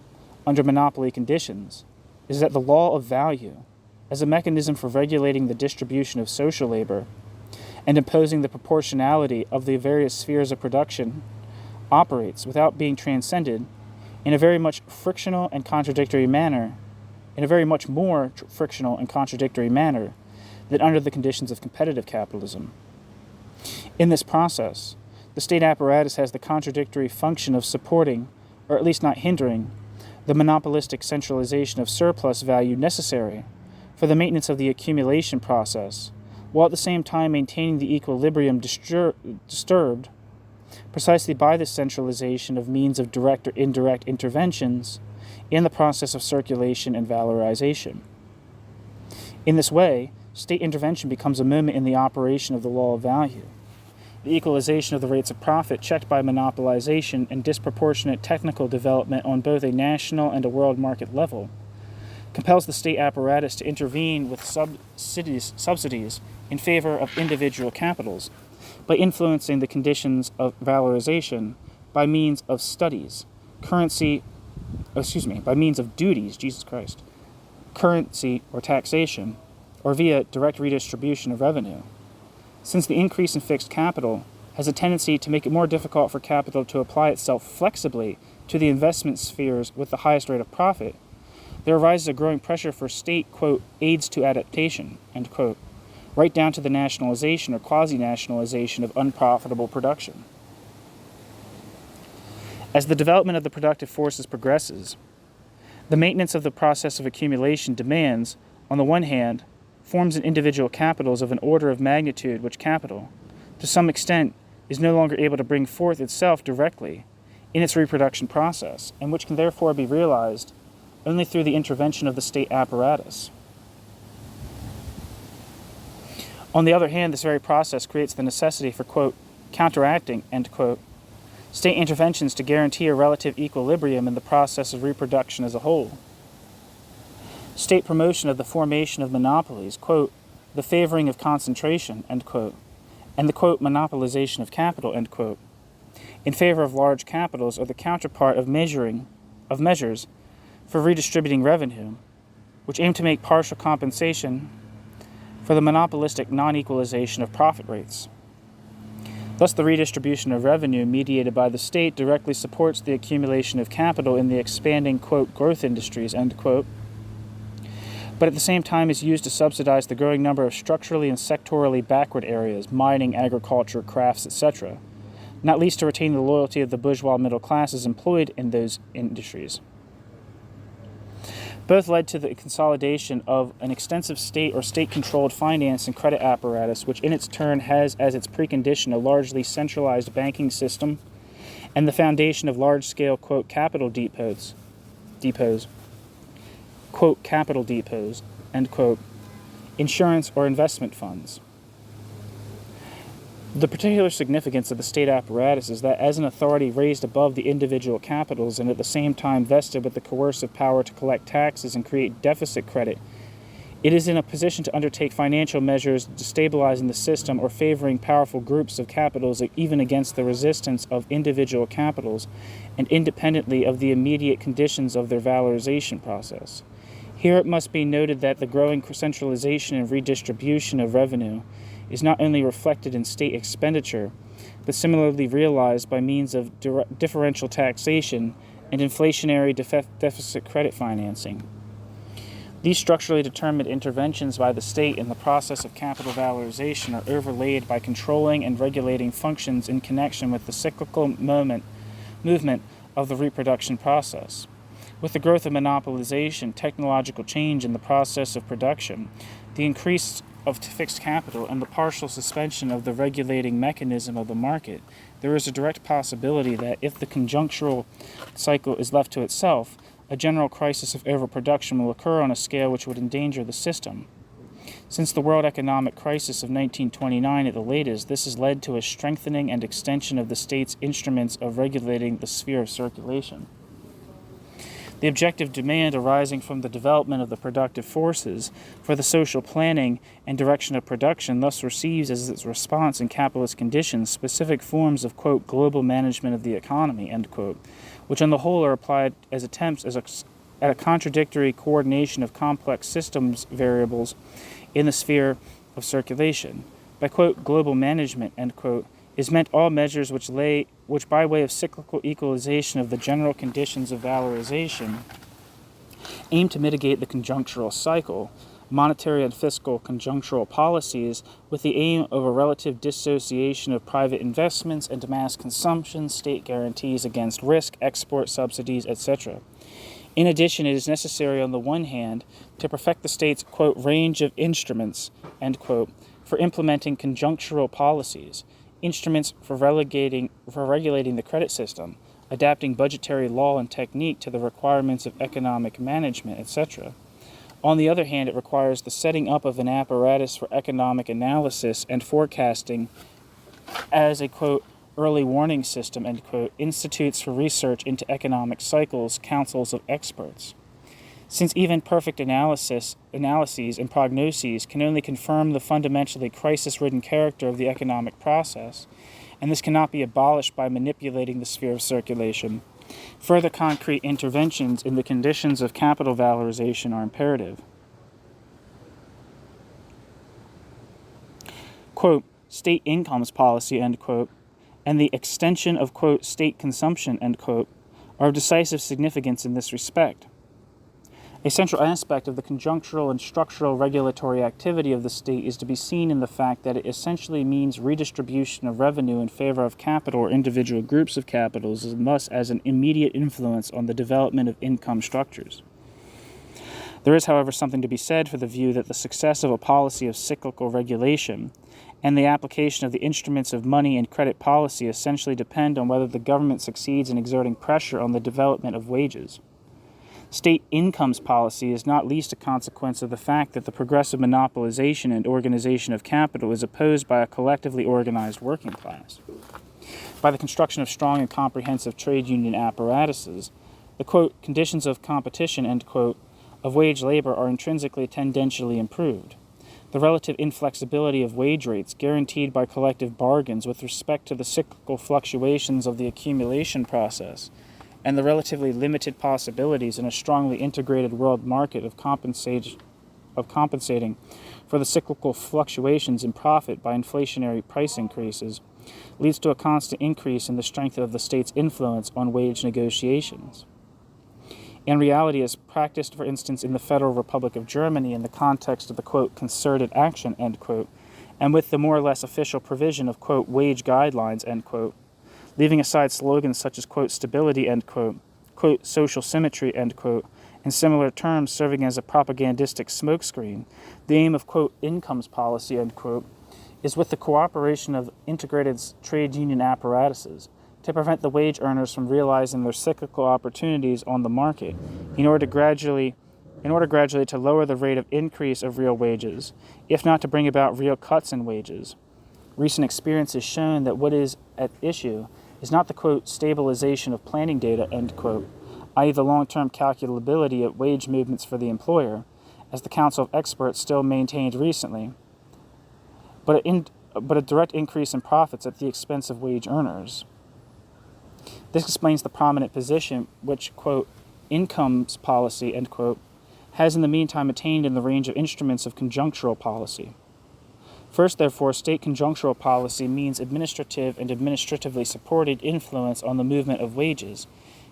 Speaker 1: under monopoly conditions is that the law of value, as a mechanism for regulating the distribution of social labor and imposing the proportionality of the various spheres of production, operates without being transcended in a very much frictional and contradictory manner, in a very much more frictional and contradictory manner than under the conditions of competitive capitalism. In this process, the state apparatus has the contradictory function of supporting, or at least not hindering, the monopolistic centralization of surplus value necessary for the maintenance of the accumulation process, while at the same time maintaining the equilibrium disturbed precisely by this centralization of means of direct or indirect interventions in the process of circulation and valorization. In this way, state intervention becomes a moment in the operation of the law of value. The equalization of the rates of profit checked by monopolization and disproportionate technical development on both a national and a world market level compels the state apparatus to intervene with subsidies in favor of individual capitals by influencing the conditions of valorization by means of by means of duties, currency or taxation, or via direct redistribution of revenue. Since the increase in fixed capital has a tendency to make it more difficult for capital to apply itself flexibly to the investment spheres with the highest rate of profit, there arises a growing pressure for state, quote, aids to adaptation, end quote, right down to the nationalization or quasi-nationalization of unprofitable production. As the development of the productive forces progresses, the maintenance of the process of accumulation demands, on the one hand, forms in individual capitals of an order of magnitude which capital, to some extent, is no longer able to bring forth itself directly in its reproduction process, and which can therefore be realized only through the intervention of the state apparatus. On the other hand, this very process creates the necessity for, quote, counteracting, end quote, state interventions to guarantee a relative equilibrium in the process of reproduction as a whole. State promotion of the formation of monopolies, quote, the favoring of concentration, end quote, and the, quote, monopolization of capital, end quote, in favor of large capitals are the counterpart of measures for redistributing revenue, which aim to make partial compensation for the monopolistic non-equalization of profit rates. Thus, the redistribution of revenue mediated by the state directly supports the accumulation of capital in the expanding, quote, growth industries, end quote, but at the same time is used to subsidize the growing number of structurally and sectorally backward areas, mining, agriculture, crafts, etc., not least to retain the loyalty of the bourgeois middle classes employed in those industries. Both led to the consolidation of an extensive state or state-controlled finance and credit apparatus, which in its turn has as its precondition a largely centralized banking system and the foundation of large-scale, quote, capital depots, quote, capital depots, end quote, insurance or investment funds. The particular significance of the state apparatus is that as an authority raised above the individual capitals and at the same time vested with the coercive power to collect taxes and create deficit credit, it is in a position to undertake financial measures destabilizing the system or favoring powerful groups of capitals even against the resistance of individual capitals and independently of the immediate conditions of their valorization process. Here it must be noted that the growing centralization and redistribution of revenue is not only reflected in state expenditure, but similarly realized by means of differential taxation and inflationary deficit credit financing. These structurally determined interventions by the state in the process of capital valorization are overlaid by controlling and regulating functions in connection with the cyclical movement of the reproduction process. With the growth of monopolization, technological change in the process of production, the increase of fixed capital, and the partial suspension of the regulating mechanism of the market, there is a direct possibility that if the conjunctural cycle is left to itself, a general crisis of overproduction will occur on a scale which would endanger the system. Since the world economic crisis of 1929 at the latest, this has led to a strengthening and extension of the state's instruments of regulating the sphere of circulation. The objective demand arising from the development of the productive forces for the social planning and direction of production thus receives as its response in capitalist conditions specific forms of, quote, global management of the economy, end quote, which on the whole are applied as attempts at a contradictory coordination of complex systems variables in the sphere of circulation. By, quote, global management, end quote, is meant all measures which by way of cyclical equalization of the general conditions of valorization aim to mitigate the conjunctural cycle, monetary and fiscal conjunctural policies with the aim of a relative dissociation of private investments and mass consumption, state guarantees against risk, export subsidies, etc. In addition, it is necessary on the one hand to perfect the state's, quote, range of instruments, end quote, for implementing conjunctural policies, instruments for regulating the credit system, adapting budgetary law and technique to the requirements of economic management, etc. On the other hand, it requires the setting up of an apparatus for economic analysis and forecasting as a, quote, early warning system, end quote, institutes for research into economic cycles, councils of experts. Since even perfect analyses and prognoses can only confirm the fundamentally crisis-ridden character of the economic process, and this cannot be abolished by manipulating the sphere of circulation, further concrete interventions in the conditions of capital valorization are imperative. Quote, state incomes policy, end quote, and the extension of, quote, state consumption, end quote, are of decisive significance in this respect. A central aspect of the conjunctural and structural regulatory activity of the state is to be seen in the fact that it essentially means redistribution of revenue in favor of capital or individual groups of capitals, and thus as an immediate influence on the development of income structures. There is, however, something to be said for the view that the success of a policy of cyclical regulation and the application of the instruments of money and credit policy essentially depend on whether the government succeeds in exerting pressure on the development of wages. State incomes policy is not least a consequence of the fact that the progressive monopolization and organization of capital is opposed by a collectively organized working class. By the construction of strong and comprehensive trade union apparatuses, the, quote, conditions of competition, end quote, of wage labor are intrinsically tendentially improved. The relative inflexibility of wage rates guaranteed by collective bargains with respect to the cyclical fluctuations of the accumulation process, and the relatively limited possibilities in a strongly integrated world market of compensating for the cyclical fluctuations in profit by inflationary price increases, leads to a constant increase in the strength of the state's influence on wage negotiations. In reality, as practiced, for instance, in the Federal Republic of Germany in the context of the, quote, concerted action, end quote, and with the more or less official provision of, quote, wage guidelines, end quote, leaving aside slogans such as, quote, stability, end quote, social symmetry, end quote, and similar terms serving as a propagandistic smokescreen, the aim of, quote, incomes policy, end quote, is with the cooperation of integrated trade union apparatuses to prevent the wage earners from realizing their cyclical opportunities on the market in order gradually to lower the rate of increase of real wages, if not to bring about real cuts in wages. Recent experience has shown that what is at issue is not the, quote, stabilization of planning data, end quote, i.e. the long-term calculability of wage movements for the employer, as the Council of Experts still maintained recently, but a direct increase in profits at the expense of wage earners. This explains the prominent position which, quote, incomes policy, end quote, has in the meantime attained in the range of instruments of conjunctural policy. First, therefore, state conjunctural policy means administrative and administratively supported influence on the movement of wages,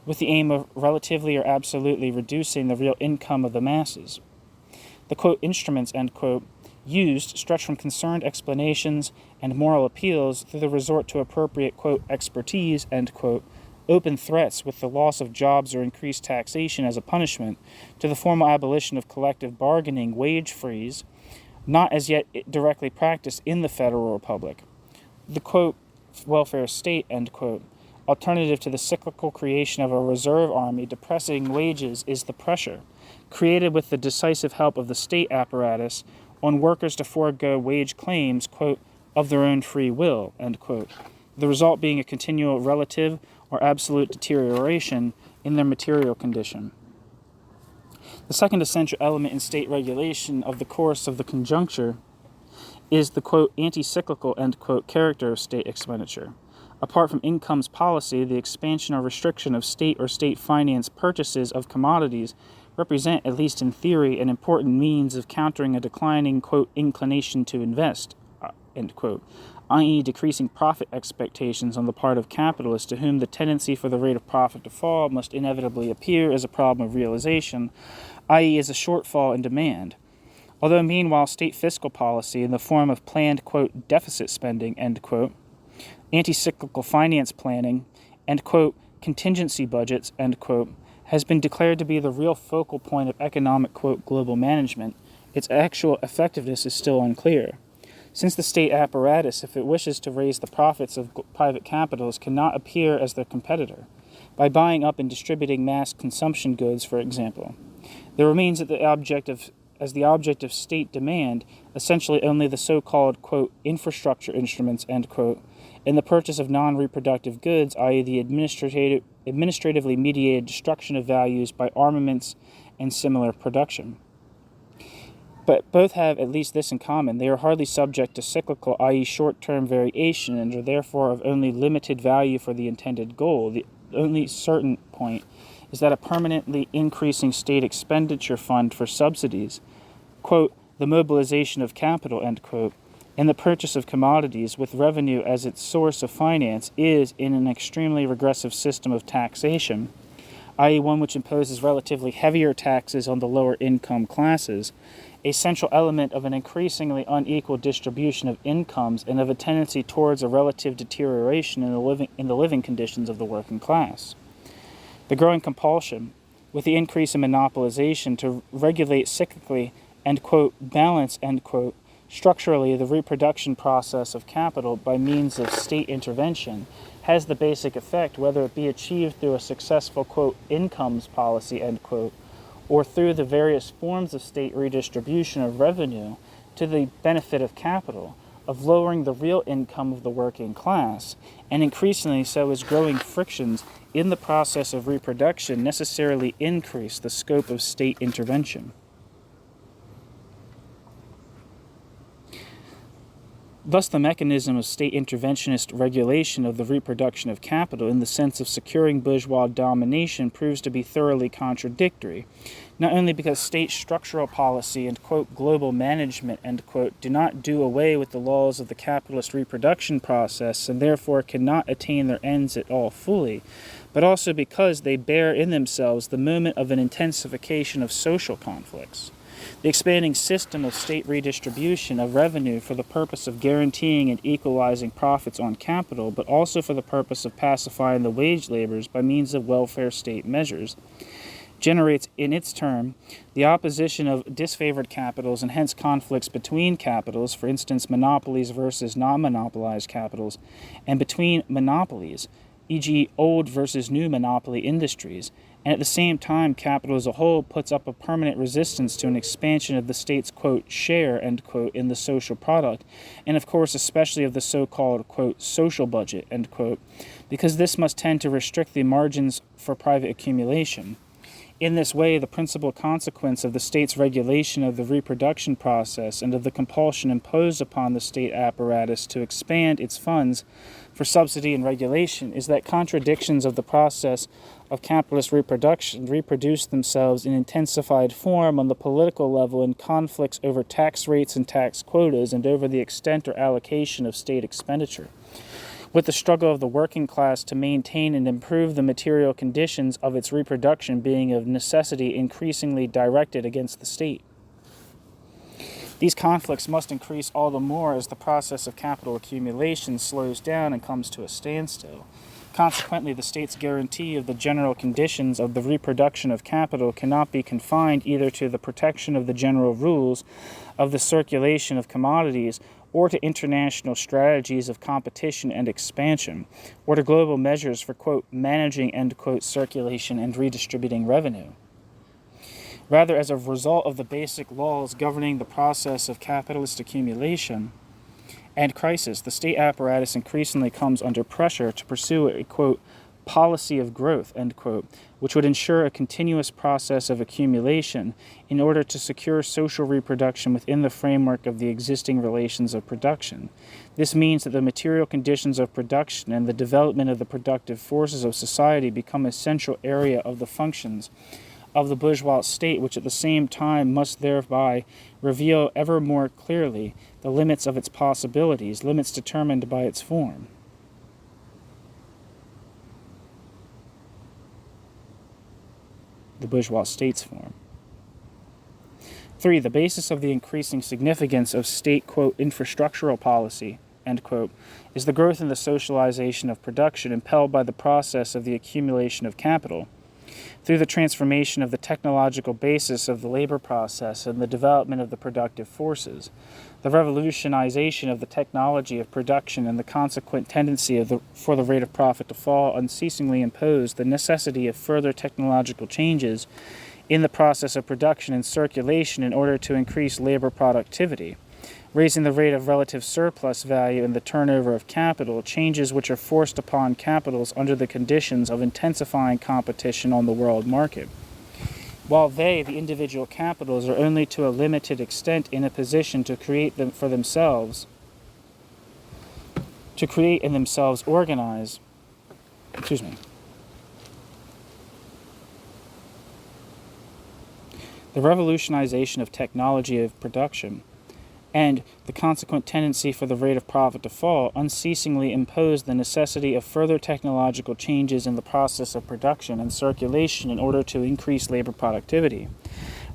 Speaker 1: with the aim of relatively or absolutely reducing the real income of the masses. The, quote, instruments, end quote, used stretch from concerned explanations and moral appeals through the resort to appropriate, quote, expertise, end quote, open threats with the loss of jobs or increased taxation as a punishment, to the formal abolition of collective bargaining, wage freeze, not as yet directly practiced in the Federal Republic. The, quote, welfare state, end quote, alternative to the cyclical creation of a reserve army depressing wages is the pressure, created with the decisive help of the state apparatus, on workers to forego wage claims, quote, of their own free will, end quote, the result being a continual relative or absolute deterioration in their material condition. The second essential element in state regulation of the course of the conjuncture is the, quote, anti-cyclical, end quote, character of state expenditure. Apart from incomes policy, the expansion or restriction of state or state-financed purchases of commodities represent, at least in theory, an important means of countering a declining, quote, inclination to invest, end quote, i.e. decreasing profit expectations on the part of capitalists to whom the tendency for the rate of profit to fall must inevitably appear as a problem of realization, i.e. as a shortfall in demand. Although meanwhile state fiscal policy in the form of planned, quote, deficit spending, end quote, anti-cyclical finance planning, and, quote, contingency budgets, end quote, has been declared to be the real focal point of economic, quote, global management, its actual effectiveness is still unclear. Since the state apparatus, if it wishes to raise the profits of private capitals, cannot appear as their competitor, by buying up and distributing mass consumption goods, for example, there remains as the object of state demand essentially only the so-called, quote, infrastructure instruments, end quote, in the purchase of non-reproductive goods, i.e. the administratively mediated destruction of values by armaments and similar production. But both have at least this in common. They are hardly subject to cyclical, i.e. short-term variation, and are therefore of only limited value for the intended goal. The only certain point is that a permanently increasing state expenditure fund for subsidies, quote, the mobilization of capital, end quote, and the purchase of commodities with revenue as its source of finance is, in an extremely regressive system of taxation, i.e. one which imposes relatively heavier taxes on the lower income classes, a central element of an increasingly unequal distribution of incomes and of a tendency towards a relative deterioration in the living conditions of the working class. The growing compulsion, with the increase in monopolization, to regulate cyclically and, quote, balance, end quote, structurally the reproduction process of capital by means of state intervention has the basic effect, whether it be achieved through a successful, quote, incomes policy, end quote, or through the various forms of state redistribution of revenue to the benefit of capital, of lowering the real income of the working class, and increasingly so as growing frictions in the process of reproduction necessarily increase the scope of state intervention. Thus, the mechanism of state interventionist regulation of the reproduction of capital in the sense of securing bourgeois domination proves to be thoroughly contradictory, not only because state structural policy and, quote, global management, end quote, do not do away with the laws of the capitalist reproduction process and therefore cannot attain their ends at all fully, but also because they bear in themselves the moment of an intensification of social conflicts. The expanding system of state redistribution of revenue for the purpose of guaranteeing and equalizing profits on capital, but also for the purpose of pacifying the wage laborers by means of welfare state measures, generates in its turn the opposition of disfavored capitals and hence conflicts between capitals, for instance monopolies versus non-monopolized capitals, and between monopolies, e.g. old versus new monopoly industries, and at the same time capital as a whole puts up a permanent resistance to an expansion of the state's, quote, share, end quote, in the social product, and of course especially of the so-called, quote, social budget, end quote, because this must tend to restrict the margins for private accumulation. In this way, the principal consequence of the state's regulation of the reproduction process and of the compulsion imposed upon the state apparatus to expand its funds for subsidy and regulation is that contradictions of the process of capitalist reproduction reproduce themselves in intensified form on the political level in conflicts over tax rates and tax quotas and over the extent or allocation of state expenditure, with the struggle of the working class to maintain and improve the material conditions of its reproduction being of necessity increasingly directed against the state. These conflicts must increase all the more as the process of capital accumulation slows down and comes to a standstill. Consequently, the state's guarantee of the general conditions of the reproduction of capital cannot be confined either to the protection of the general rules of the circulation of commodities or to international strategies of competition and expansion, or to global measures for, quote, managing, end quote, circulation and redistributing revenue. Rather, as a result of the basic laws governing the process of capitalist accumulation and crisis, the state apparatus increasingly comes under pressure to pursue a, quote, policy of growth, end quote, which would ensure a continuous process of accumulation in order to secure social reproduction within the framework of the existing relations of production. This means that the material conditions of production and the development of the productive forces of society become a central area of the functions of the bourgeois state, which at the same time must thereby reveal ever more clearly the limits of its possibilities, limits determined by its form. The bourgeois state's form. 3. The basis of the increasing significance of state, quote, infrastructural policy, end quote, is the growth in the socialization of production impelled by the process of the accumulation of capital. Through the transformation of the technological basis of the labor process and the development of the productive forces, the revolutionization of the technology of production and the consequent tendency for the rate of profit to fall unceasingly impose the necessity of further technological changes in the process of production and circulation in order to increase labor productivity. Raising the rate of relative surplus value in the turnover of capital, changes which are forced upon capitals under the conditions of intensifying competition on the world market. While they, the individual capitals, are only to a limited extent in a position to create them for themselves, to create in themselves organize, the revolutionization of technology of production and the consequent tendency for the rate of profit to fall unceasingly impose the necessity of further technological changes in the process of production and circulation in order to increase labor productivity.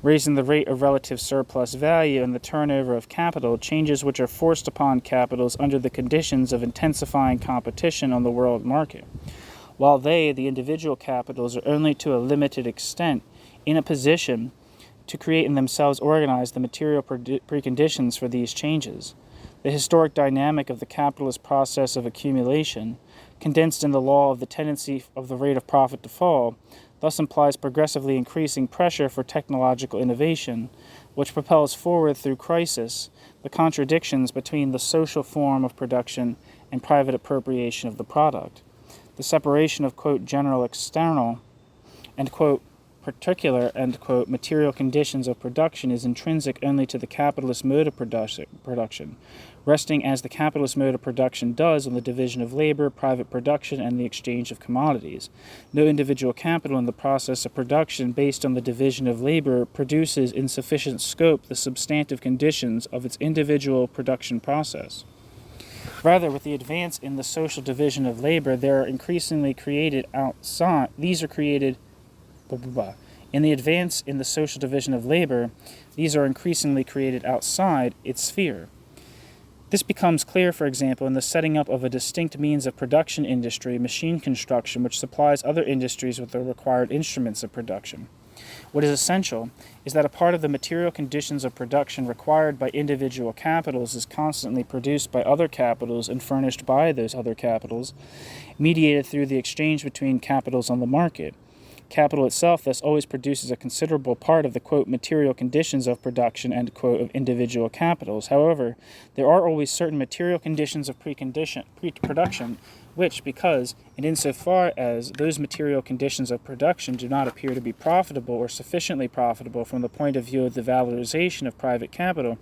Speaker 1: Raising the rate of relative surplus value and the turnover of capital, changes which are forced upon capitals under the conditions of intensifying competition on the world market. While they, the individual capitals, are only to a limited extent in a position to create in themselves organize the material preconditions for these changes. The historic dynamic of the capitalist process of accumulation, condensed in the law of the tendency of the rate of profit to fall, thus implies progressively increasing pressure for technological innovation, which propels forward through crisis the contradictions between the social form of production and private appropriation of the product. The separation of, quote, general external and, quote, particular, end quote, material conditions of production is intrinsic only to the capitalist mode of production, resting as the capitalist mode of production does on the division of labor, private production, and the exchange of commodities. No individual capital in the process of production based on the division of labor produces in sufficient scope the substantive conditions of its individual production process. Rather, with the advance in the social division of labor, they are increasingly created outside. These are created In the advance in the social division of labor, these are increasingly created outside its sphere. This becomes clear, for example, in the setting up of a distinct means of production industry, machine construction, which supplies other industries with the required instruments of production. What is essential is that a part of the material conditions of production required by individual capitals is constantly produced by other capitals and furnished by those other capitals, mediated through the exchange between capitals on the market. Capital itself thus always produces a considerable part of the, quote, material conditions of production, end quote, of individual capitals. However, there are always certain material conditions of pre-production which, because and insofar as those material conditions of production do not appear to be profitable or sufficiently profitable from the point of view of the valorization of private capital,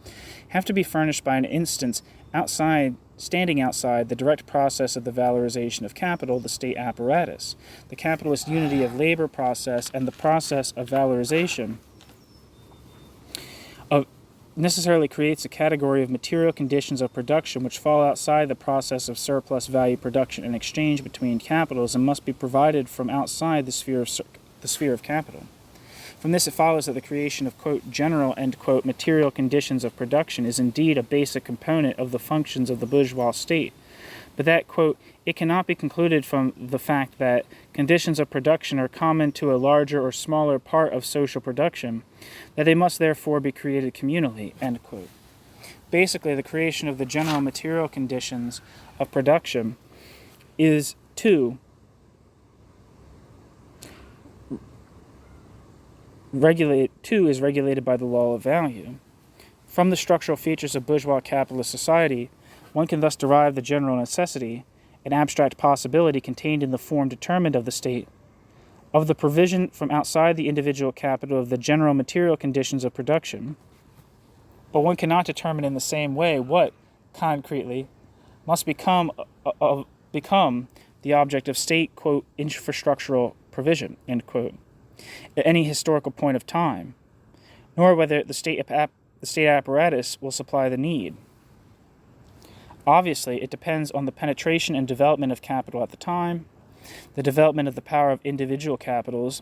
Speaker 1: have to be furnished by an instance standing outside the direct process of the valorization of capital, the state apparatus. The capitalist unity of labor process and the process of valorization necessarily creates a category of material conditions of production which fall outside the process of surplus value production and exchange between capitals and must be provided from outside the sphere of capital. From this it follows that the creation of, quote, general, end quote, material conditions of production is indeed a basic component of the functions of the bourgeois state, but that, quote, it cannot be concluded from the fact that conditions of production are common to a larger or smaller part of social production, that they must therefore be created communally, end quote. Basically, the creation of the general material conditions of production is regulated by the law of value. From the structural features of bourgeois capitalist society, one can thus derive the general necessity an abstract possibility contained in the form determined of the state, of the provision from outside the individual capital of the general material conditions of production. But one cannot determine in the same way what, concretely, must become the object of state, quote, infrastructural provision, end quote, at any historical point of time, nor whether the state apparatus will supply the need. Obviously, it depends on the penetration and development of capital at the time, the development of the power of individual capitals,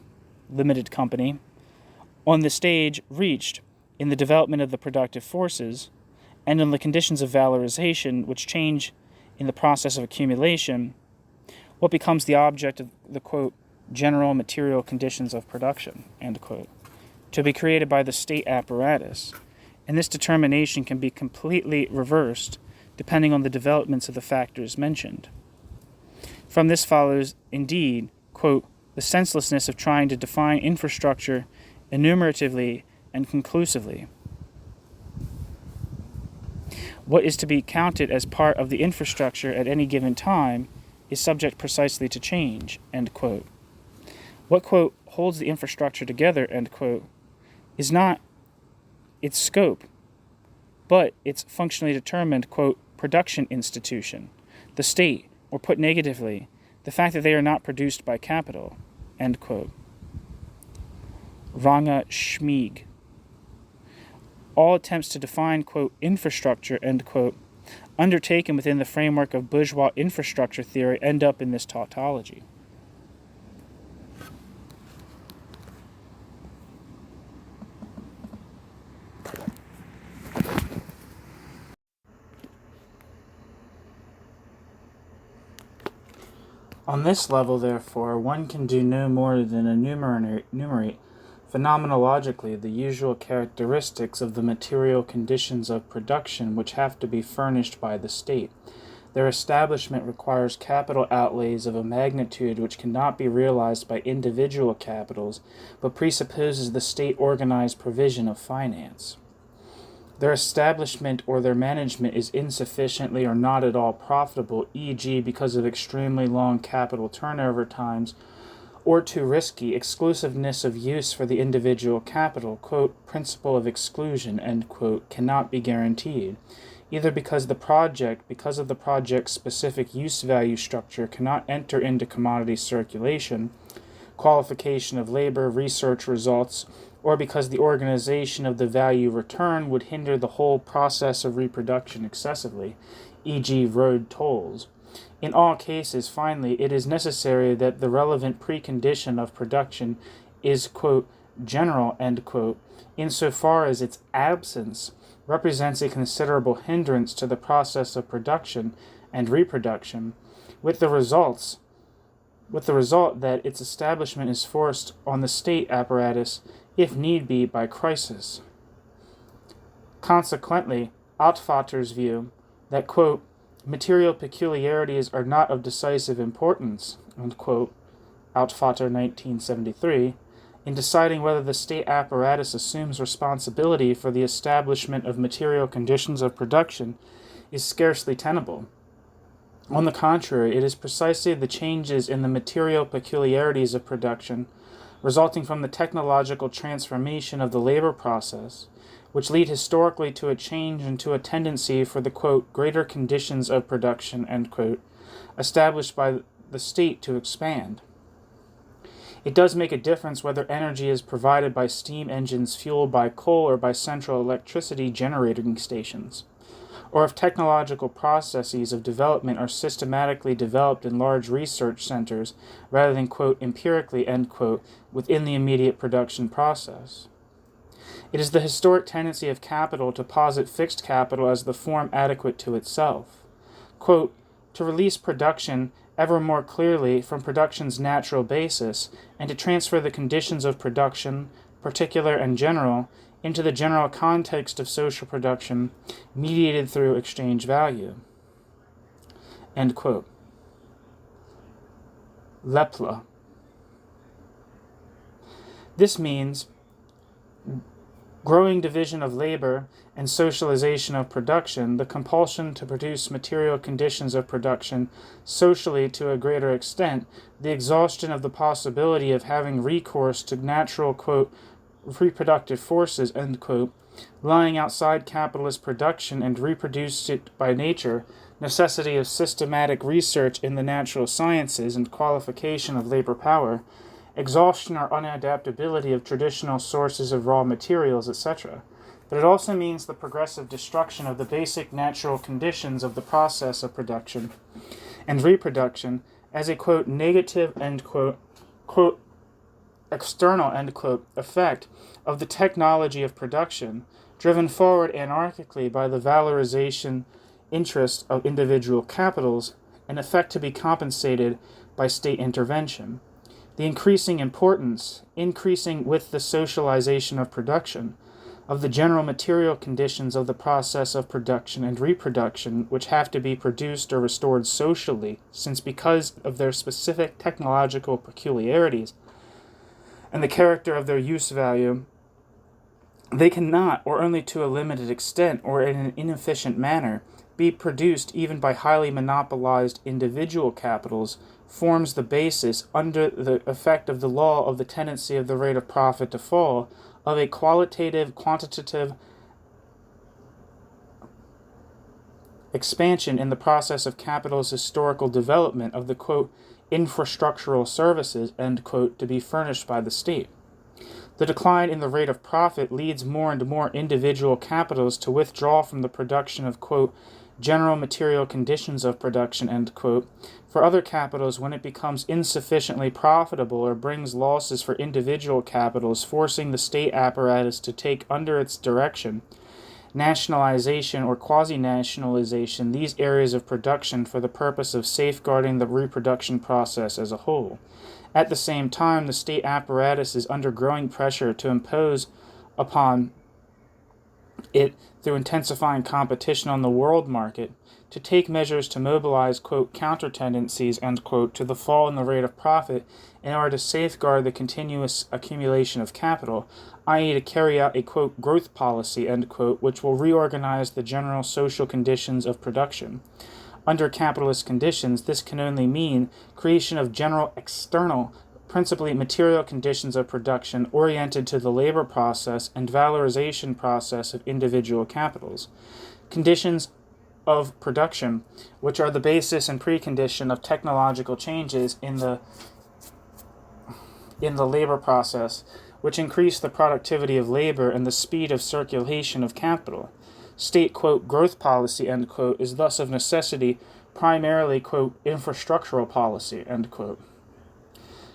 Speaker 1: limited company, on the stage reached in the development of the productive forces, and on the conditions of valorization which change in the process of accumulation, what becomes the object of the, quote, general material conditions of production, end quote, to be created by the state apparatus, and this determination can be completely reversed depending on the developments of the factors mentioned. From this follows, indeed, quote, the senselessness of trying to define infrastructure enumeratively and conclusively. What is to be counted as part of the infrastructure at any given time is subject precisely to change, end quote. What, quote, holds the infrastructure together, end quote, is not its scope, but its functionally determined, quote, production institution, the state, or put negatively, the fact that they are not produced by capital, end quote. Ranga Schmieg. All attempts to define, quote, infrastructure, end quote, undertaken within the framework of bourgeois infrastructure theory end up in this tautology. On this level, therefore, one can do no more than enumerate phenomenologically the usual characteristics of the material conditions of production which have to be furnished by the state. Their establishment requires capital outlays of a magnitude which cannot be realized by individual capitals, but presupposes the state-organized provision of finance. Their establishment or their management is insufficiently or not at all profitable, e.g. because of extremely long capital turnover times, or too risky, exclusiveness of use for the individual capital, quote, principle of exclusion, end quote, cannot be guaranteed, either because of the project's specific use value structure cannot enter into commodity circulation, qualification of labor, research results, or because the organization of the value return would hinder the whole process of reproduction excessively, e.g. road tolls. In all cases, finally, it is necessary that the relevant precondition of production is, quote, general, end quote, insofar as its absence represents a considerable hindrance to the process of production and reproduction, with the result that its establishment is forced on the state apparatus, if need be, by crisis. Consequently, Altvatter's view that, quote, material peculiarities are not of decisive importance, end quote, Altvatter 1973, in deciding whether the state apparatus assumes responsibility for the establishment of material conditions of production is scarcely tenable. On the contrary, it is precisely the changes in the material peculiarities of production, resulting from the technological transformation of the labor process, which lead historically to a change and to a tendency for the, quote, greater conditions of production, end quote, established by the state to expand. It does make a difference whether energy is provided by steam engines fueled by coal or by central electricity generating stations, or if technological processes of development are systematically developed in large research centers rather than, quote, empirically, end quote, within the immediate production process. It is the historic tendency of capital to posit fixed capital as the form adequate to itself, quote, to release production ever more clearly from production's natural basis, and to transfer the conditions of production, particular and general, into the general context of social production, mediated through exchange value. End quote. Lepla. This means growing division of labor and socialization of production, the compulsion to produce material conditions of production socially to a greater extent, the exhaustion of the possibility of having recourse to natural, quote, reproductive forces, end quote, lying outside capitalist production and reproduced it by nature, necessity of systematic research in the natural sciences and qualification of labor power, exhaustion or unadaptability of traditional sources of raw materials, etc. But it also means the progressive destruction of the basic natural conditions of the process of production and reproduction as a, quote, negative, end quote, quote, external, end quote, effect of the technology of production, driven forward anarchically by the valorization interest of individual capitals, an effect to be compensated by state intervention. The increasing importance, increasing with the socialization of production, of the general material conditions of the process of production and reproduction, which have to be produced or restored socially, since because of their specific technological peculiarities and the character of their use value, they cannot, or only to a limited extent, or in an inefficient manner, be produced even by highly monopolized individual capitals, forms the basis, under the effect of the law of the tendency of the rate of profit to fall, of a qualitative, quantitative expansion in the process of capital's historical development of the, quote, infrastructural services, end quote, to be furnished by the state. The decline in the rate of profit leads more and more individual capitals to withdraw from the production of, quote, general material conditions of production, end quote, for other capitals when it becomes insufficiently profitable or brings losses for individual capitals, forcing the state apparatus to take under its direction nationalization or quasi-nationalization these areas of production for the purpose of safeguarding the reproduction process as a whole. At the same time, the state apparatus is under growing pressure to impose upon it, through intensifying competition on the world market, to take measures to mobilize, quote, counter-tendencies, end quote, to the fall in the rate of profit in order to safeguard the continuous accumulation of capital, i.e. to carry out a, quote, growth policy, end quote, which will reorganize the general social conditions of production. Under capitalist conditions, this can only mean creation of general external, principally material conditions of production oriented to the labor process and valorization process of individual capitals. Conditions of production, which are the basis and precondition of technological changes in the labor process, which increase the productivity of labor and the speed of circulation of capital. State, quote, growth policy, end quote, is thus of necessity primarily, quote, infrastructural policy, end quote.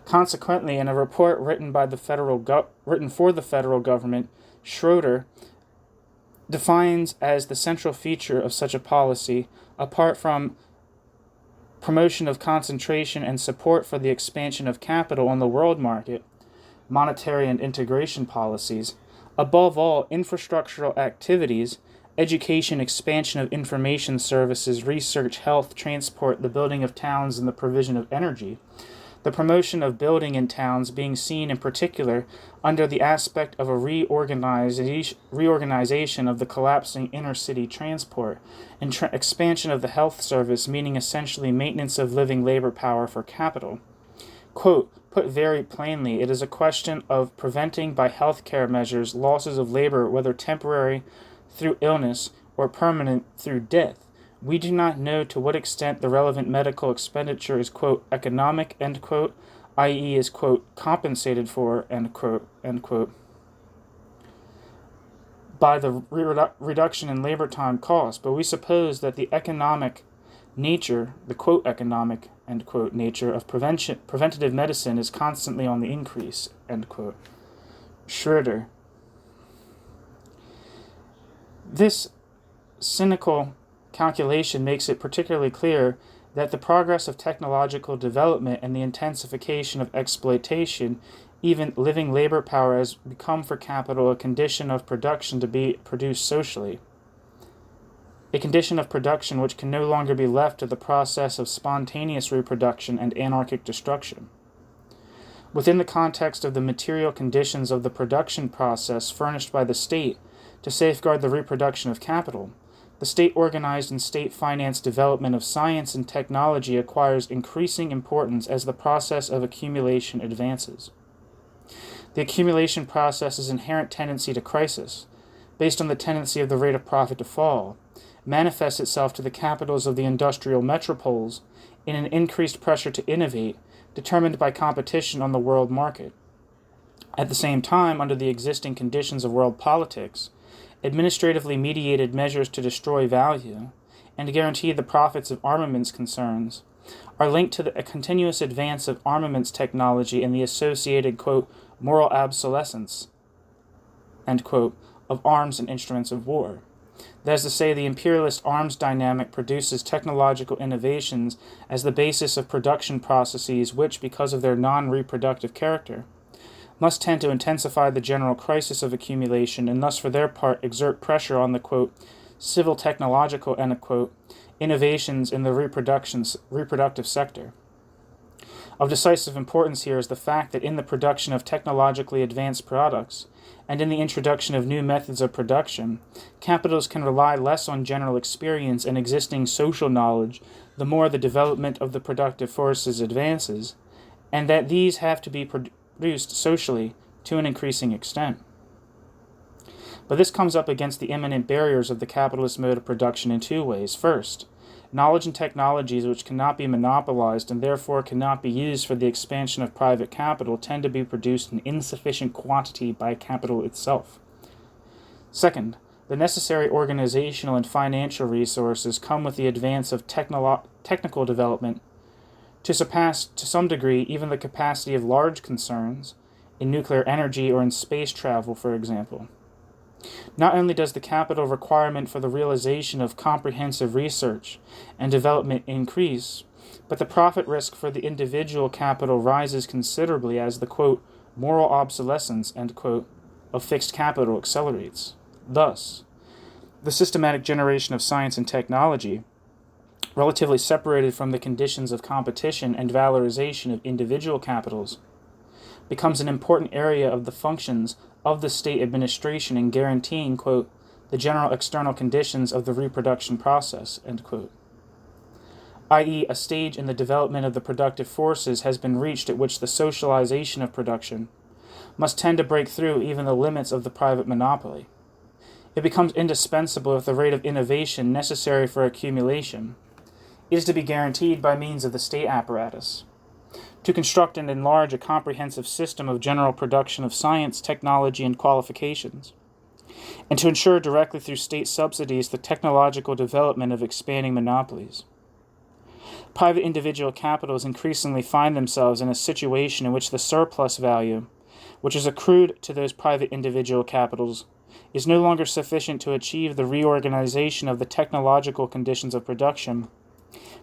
Speaker 1: Consequently, in a report written for the federal government, Schroeder defines as the central feature of such a policy, apart from promotion of concentration and support for the expansion of capital on the world market, monetary and integration policies, above all, infrastructural activities, education, expansion of information services, research, health, transport, the building of towns, and the provision of energy. The promotion of building in towns being seen in particular under the aspect of a reorganization of the collapsing inner-city transport, and expansion of the health service, meaning essentially maintenance of living labor power for capital. Quote, put very plainly, it is a question of preventing by health care measures losses of labor, whether temporary through illness or permanent through death. We do not know to what extent the relevant medical expenditure is, quote, economic, end quote, i.e. is, quote, compensated for, end quote, by the reduction in labor time cost, but we suppose that the economic nature, the, quote, economic, end quote, nature of preventative medicine is constantly on the increase, end quote. Schroeder. This cynical calculation makes it particularly clear that the progress of technological development and the intensification of exploitation, even living labor power, has become for capital a condition of production to be produced socially, a condition of production which can no longer be left to the process of spontaneous reproduction and anarchic destruction. within the context of the material conditions of the production process furnished by the state to safeguard the reproduction of capital, the state-organized and state-financed development of science and technology acquires increasing importance as the process of accumulation advances. The accumulation process's inherent tendency to crisis, based on the tendency of the rate of profit to fall, manifests itself to the capitals of the industrial metropoles in an increased pressure to innovate, determined by competition on the world market. At the same time, under the existing conditions of world politics, administratively mediated measures to destroy value and to guarantee the profits of armaments concerns are linked to a continuous advance of armaments technology and the associated, quote, moral obsolescence, end quote, of arms and instruments of war. That is to say, the imperialist arms dynamic produces technological innovations as the basis of production processes which, because of their non-reproductive character, must tend to intensify the general crisis of accumulation and thus for their part exert pressure on the, quote, civil technological, end quote, innovations in the reproductive sector. Of decisive importance here is the fact that in the production of technologically advanced products and in the introduction of new methods of production, capitals can rely less on general experience and existing social knowledge the more the development of the productive forces advances, and that these have to be produced socially to an increasing extent. But this comes up against the imminent barriers of the capitalist mode of production in two ways. First, knowledge and technologies which cannot be monopolized and therefore cannot be used for the expansion of private capital tend to be produced in insufficient quantity by capital itself. Second, the necessary organizational and financial resources come with the advance of technical development to surpass, to some degree, even the capacity of large concerns in nuclear energy or in space travel, for example. Not only does the capital requirement for the realization of comprehensive research and development increase, but the profit risk for the individual capital rises considerably as the, quote, moral obsolescence, end quote, of fixed capital accelerates. Thus, the systematic generation of science and technology, relatively separated from the conditions of competition and valorization of individual capitals, becomes an important area of the functions of the state administration in guaranteeing, quote, the general external conditions of the reproduction process, end quote. I.e., a stage in the development of the productive forces has been reached at which the socialization of production must tend to break through even the limits of the private monopoly. It becomes indispensable if the rate of innovation necessary for accumulation is to be guaranteed by means of the state apparatus. To construct and enlarge a comprehensive system of general production of science, technology, and qualifications, and to ensure directly through state subsidies the technological development of expanding monopolies. Private individual capitals increasingly find themselves in a situation in which the surplus value, which is accrued to those private individual capitals, is no longer sufficient to achieve the reorganization of the technological conditions of production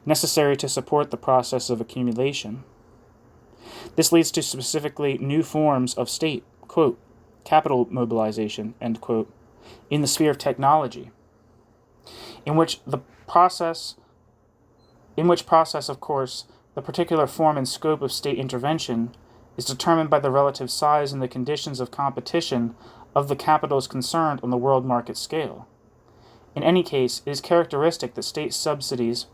Speaker 1: necessary to support the process of accumulation. This leads to specifically new forms of state, quote, capital mobilization, end quote, in the sphere of technology, in which process, of course, the particular form and scope of state intervention is determined by the relative size and the conditions of competition of the capitals concerned on the world market scale. In any case, it is characteristic that state subsidies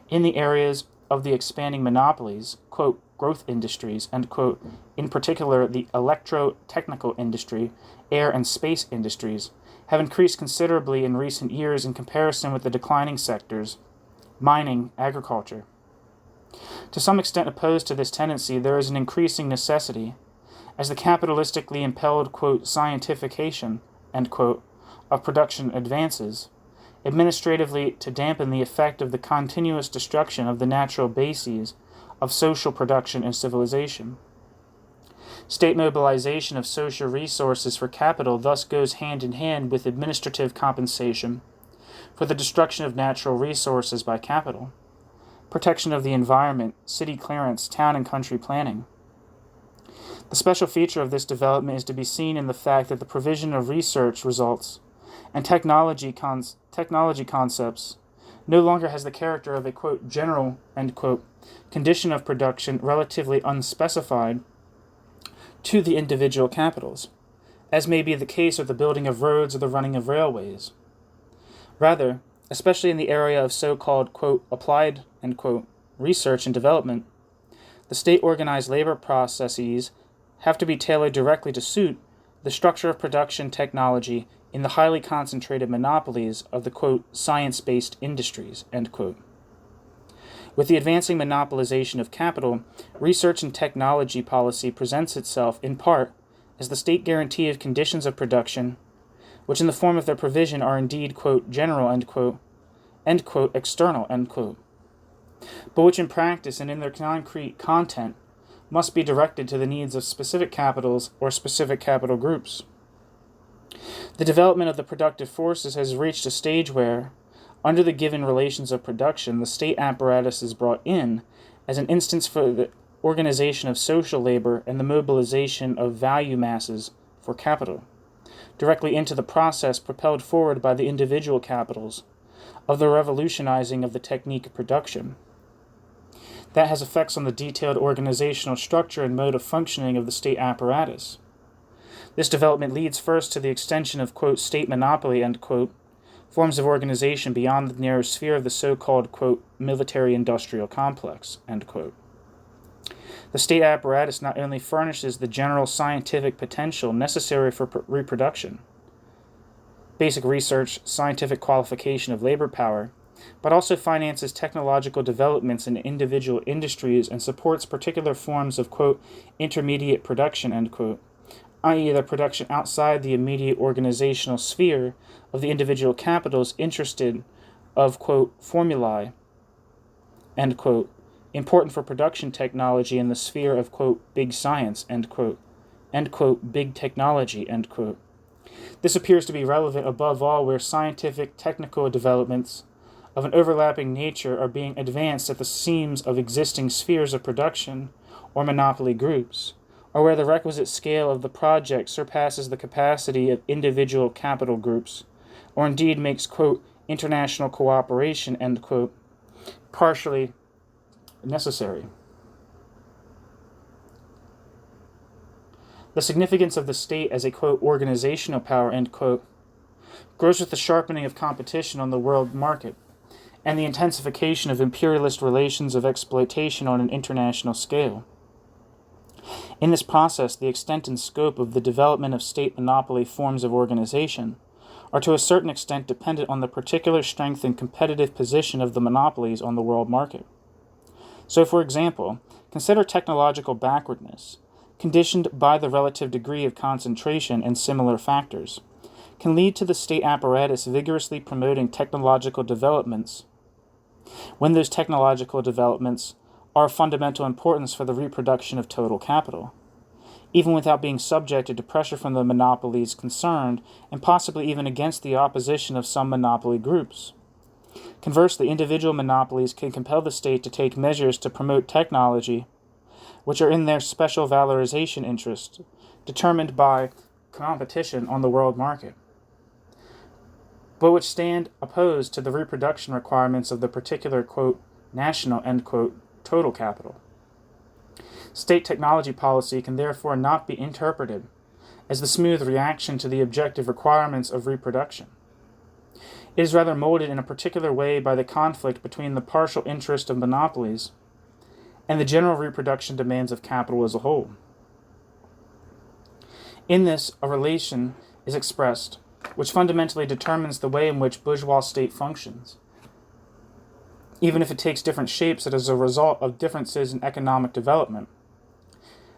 Speaker 1: in the areas of the expanding monopolies, quote, growth industries, end quote, in particular the electro-technical industry, air and space industries, have increased considerably in recent years in comparison with the declining sectors, mining, agriculture. To some extent opposed to this tendency, there is an increasing necessity, as the capitalistically impelled, quote, scientification, end quote, of production advances, administratively to dampen the effect of the continuous destruction of the natural bases of social production and civilization. State mobilization of social resources for capital thus goes hand in hand with administrative compensation for the destruction of natural resources by capital, protection of the environment, city clearance, town and country planning. The special feature of this development is to be seen in the fact that the provision of research results and technology concepts no longer has the character of a, quote, general, end quote, condition of production relatively unspecified to the individual capitals, as may be the case with the building of roads or the running of railways. Rather, especially in the area of so-called, quote, applied, end quote, research and development, the state-organized labor processes have to be tailored directly to suit the structure of production technology in the highly concentrated monopolies of the, quote, science-based industries, end quote. With the advancing monopolization of capital, research and technology policy presents itself, in part, as the state guarantee of conditions of production, which in the form of their provision are indeed, quote, general, end quote, external, end quote, but which in practice and in their concrete content must be directed to the needs of specific capitals or specific capital groups. The development of the productive forces has reached a stage where, under the given relations of production, the state apparatus is brought in as an instance for the organization of social labor and the mobilization of value masses for capital, directly into the process propelled forward by the individual capitals of the revolutionizing of the technique of production. That has effects on the detailed organizational structure and mode of functioning of the state apparatus. This development leads first to the extension of, quote, state monopoly, end quote, forms of organization beyond the narrow sphere of the so-called, quote, military-industrial complex, end quote. The state apparatus not only furnishes the general scientific potential necessary for reproduction, basic research, scientific qualification of labor power, but also finances technological developments in individual industries and supports particular forms of, quote, intermediate production, end quote, i.e. the production outside the immediate organizational sphere of the individual capitals interested of, quote, formulae, end quote, important for production technology in the sphere of, quote, big science, end quote, big technology, end quote. This appears to be relevant above all where scientific technical developments of an overlapping nature are being advanced at the seams of existing spheres of production or monopoly groups, or where the requisite scale of the project surpasses the capacity of individual capital groups, or indeed makes, quote, international cooperation, end quote, partially necessary. The significance of the state as a, quote, organizational power, end quote, grows with the sharpening of competition on the world market and the intensification of imperialist relations of exploitation on an international scale. In this process, the extent and scope of the development of state monopoly forms of organization are to a certain extent dependent on the particular strength and competitive position of the monopolies on the world market. So, for example, consider technological backwardness, conditioned by the relative degree of concentration and similar factors, can lead to the state apparatus vigorously promoting technological developments when those technological developments are of fundamental importance for the reproduction of total capital, even without being subjected to pressure from the monopolies concerned and possibly even against the opposition of some monopoly groups. Conversely, individual monopolies can compel the state to take measures to promote technology which are in their special valorization interest, determined by competition on the world market, but which stand opposed to the reproduction requirements of the particular, quote, national, end quote, total capital. State technology policy can therefore not be interpreted as the smooth reaction to the objective requirements of reproduction. It is rather molded in a particular way by the conflict between the partial interest of monopolies and the general reproduction demands of capital as a whole. In this, a relation is expressed which fundamentally determines the way in which bourgeois state functions, even if it takes different shapes as a result of differences in economic development.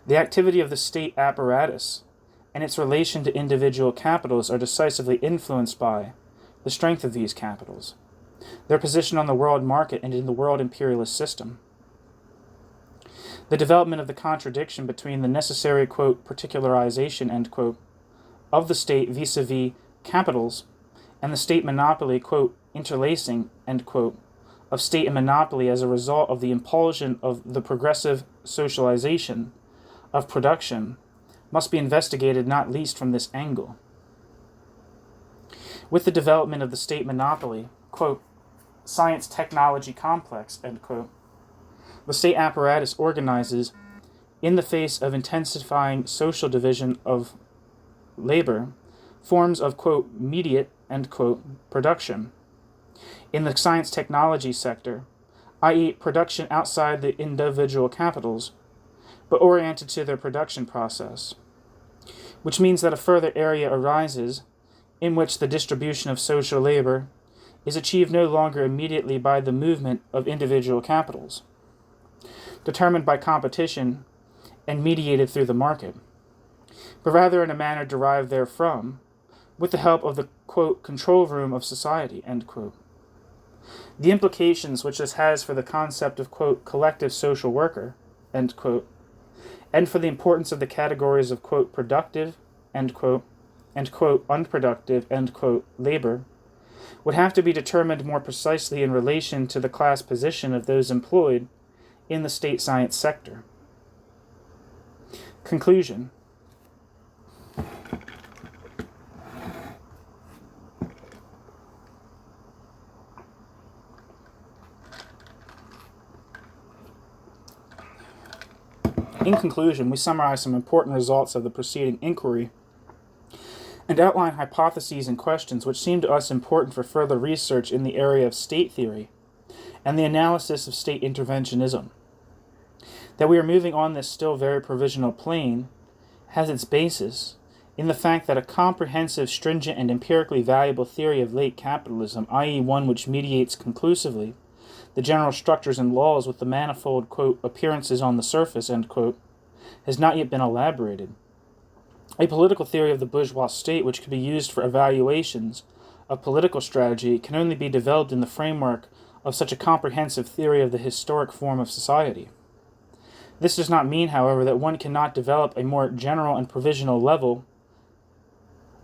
Speaker 1: The activity of the state apparatus and its relation to individual capitals are decisively influenced by the strength of these capitals, their position on the world market and in the world imperialist system. The development of the contradiction between the necessary, quote, particularization, end quote, of the state vis-a-vis capitals and the state monopoly, quote, interlacing, end quote, of state and monopoly as a result of the impulsion of the progressive socialization of production must be investigated not least from this angle. With the development of the state monopoly, quote, science-technology complex, end quote, the state apparatus organizes in the face of intensifying social division of labor, forms of, quote, mediate, end quote, production in the science technology sector, i.e., production outside the individual capitals, but oriented to their production process, which means that a further area arises in which the distribution of social labor is achieved no longer immediately by the movement of individual capitals, determined by competition and mediated through the market, but rather in a manner derived therefrom, with the help of the, quote, control room of society, end quote. The implications which this has for the concept of, quote, collective social worker, end quote, and for the importance of the categories of, quote, productive, end quote, and, quote, unproductive, end quote, labor, would have to be determined more precisely in relation to the class position of those employed in the state science sector. Conclusion. In conclusion, we summarize some important results of the preceding inquiry and outline hypotheses and questions which seem to us important for further research in the area of state theory and the analysis of state interventionism. That we are moving on this still very provisional plane has its basis in the fact that a comprehensive, stringent, and empirically valuable theory of late capitalism, i.e. one which mediates conclusively the general structures and laws with the manifold, quote, appearances on the surface, end quote, has not yet been elaborated. A political theory of the bourgeois state which could be used for evaluations of political strategy can only be developed in the framework of such a comprehensive theory of the historic form of society. This does not mean, however, that one cannot develop on a more general and provisional level,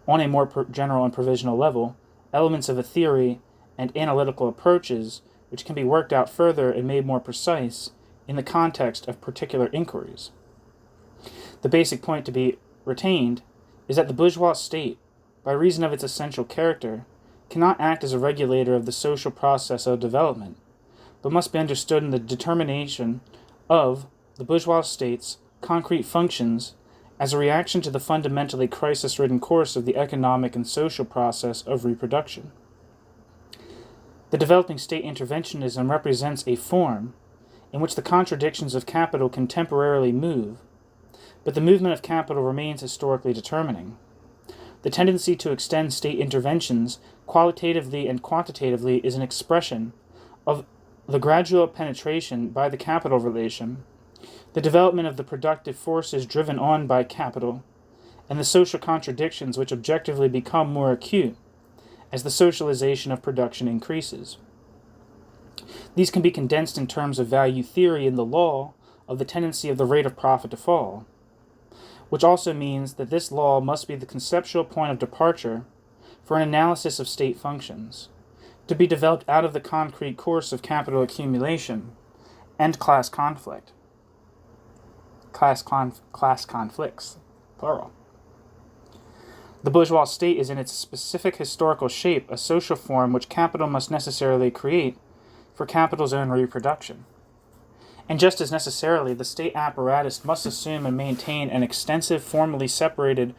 Speaker 1: elements of a theory and analytical approaches which can be worked out further and made more precise in the context of particular inquiries. The basic point to be retained is that the bourgeois state, by reason of its essential character, cannot act as a regulator of the social process of development, but must be understood in the determination of the bourgeois state's concrete functions as a reaction to the fundamentally crisis-ridden course of the economic and social process of reproduction. The developing state interventionism represents a form in which the contradictions of capital can temporarily move, but the movement of capital remains historically determining. The tendency to extend state interventions qualitatively and quantitatively is an expression of the gradual penetration by the capital relation, the development of the productive forces driven on by capital, and the social contradictions which objectively become more acute as the socialization of production increases. These can be condensed in terms of value theory in the law of the tendency of the rate of profit to fall, which also means that this law must be the conceptual point of departure for an analysis of state functions, to be developed out of the concrete course of capital accumulation and class conflict. Class conflicts, plural. The bourgeois state is in its specific historical shape a social form which capital must necessarily create for capital's own reproduction. And just as necessarily, the state apparatus must assume and maintain an existence formally separated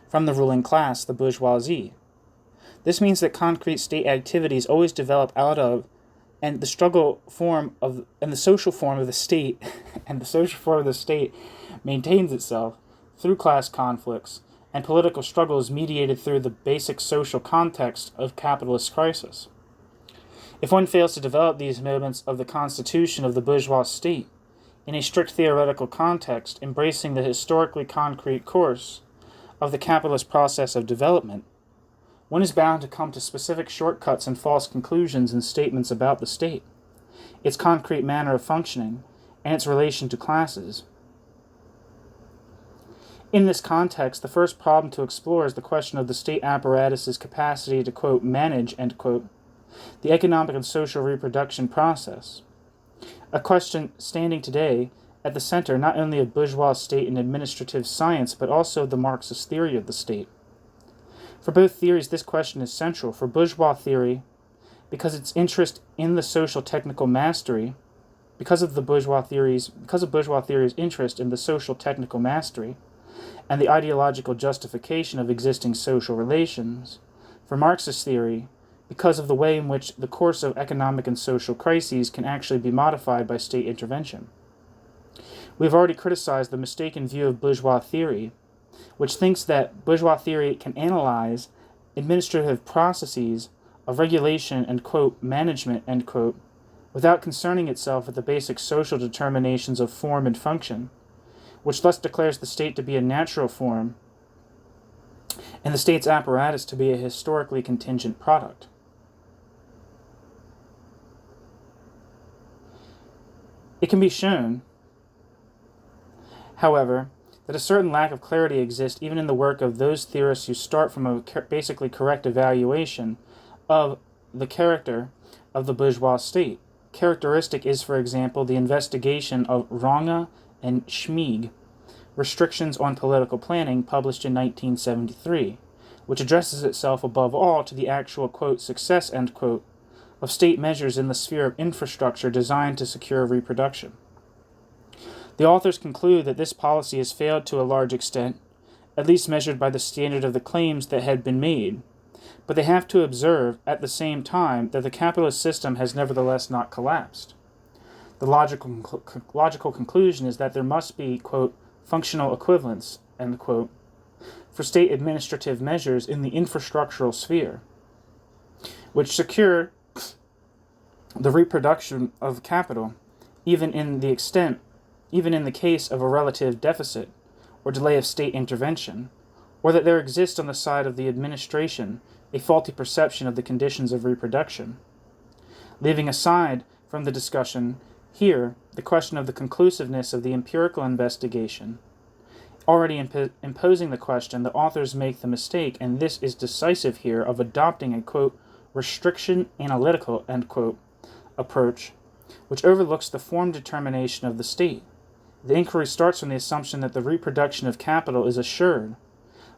Speaker 1: from the ruling class, the bourgeoisie. This means that concrete state activities always develop out of and the social form of the state maintains itself through class conflicts and political struggles mediated through the basic social context of capitalist crisis. If one fails to develop these moments of the constitution of the bourgeois state in a strict theoretical context embracing the historically concrete course of the capitalist process of development, one is bound to come to specific shortcuts and false conclusions in statements about the state, its concrete manner of functioning, and its relation to classes. In this context, the first problem to explore is the question of the state apparatus's capacity to, quote, manage, end quote, the economic and social reproduction process, a question standing today at the center not only of bourgeois state and administrative science, but also the Marxist theory of the state. For both theories, this question is central. For bourgeois theory, because its interest in the social technical mastery, because of bourgeois theory's interest in the social technical mastery and the ideological justification of existing social relations, for Marxist theory, because of the way in which the course of economic and social crises can actually be modified by state intervention. We have already criticized the mistaken view of bourgeois theory, which thinks that bourgeois theory can analyze administrative processes of regulation and, quote, management, end quote, without concerning itself with the basic social determinations of form and function, which thus declares the state to be a natural form and the state's apparatus to be a historically contingent product. It can be shown, however, that a certain lack of clarity exists even in the work of those theorists who start from a basically correct evaluation of the character of the bourgeois state. Characteristic is, for example, the investigation of Runge and Schmieg, Restrictions on Political Planning, published in 1973, which addresses itself above all to the actual, quote, success, end quote, of state measures in the sphere of infrastructure designed to secure reproduction. The authors conclude that this policy has failed to a large extent, at least measured by the standard of the claims that had been made, but they have to observe at the same time that the capitalist system has nevertheless not collapsed. The logical conclusion is that there must be, quote, functional equivalence, end quote, for state administrative measures in the infrastructural sphere, which secure the reproduction of capital, even in the case of a relative deficit or delay of state intervention, or that there exists on the side of the administration a faulty perception of the conditions of reproduction. Leaving aside from the discussion here the question of the conclusiveness of the empirical investigation, already imposing the question, the authors make the mistake, and this is decisive here, of adopting a, quote, restriction analytical, end quote, approach, which overlooks the form determination of the state. The inquiry starts from the assumption that the reproduction of capital is assured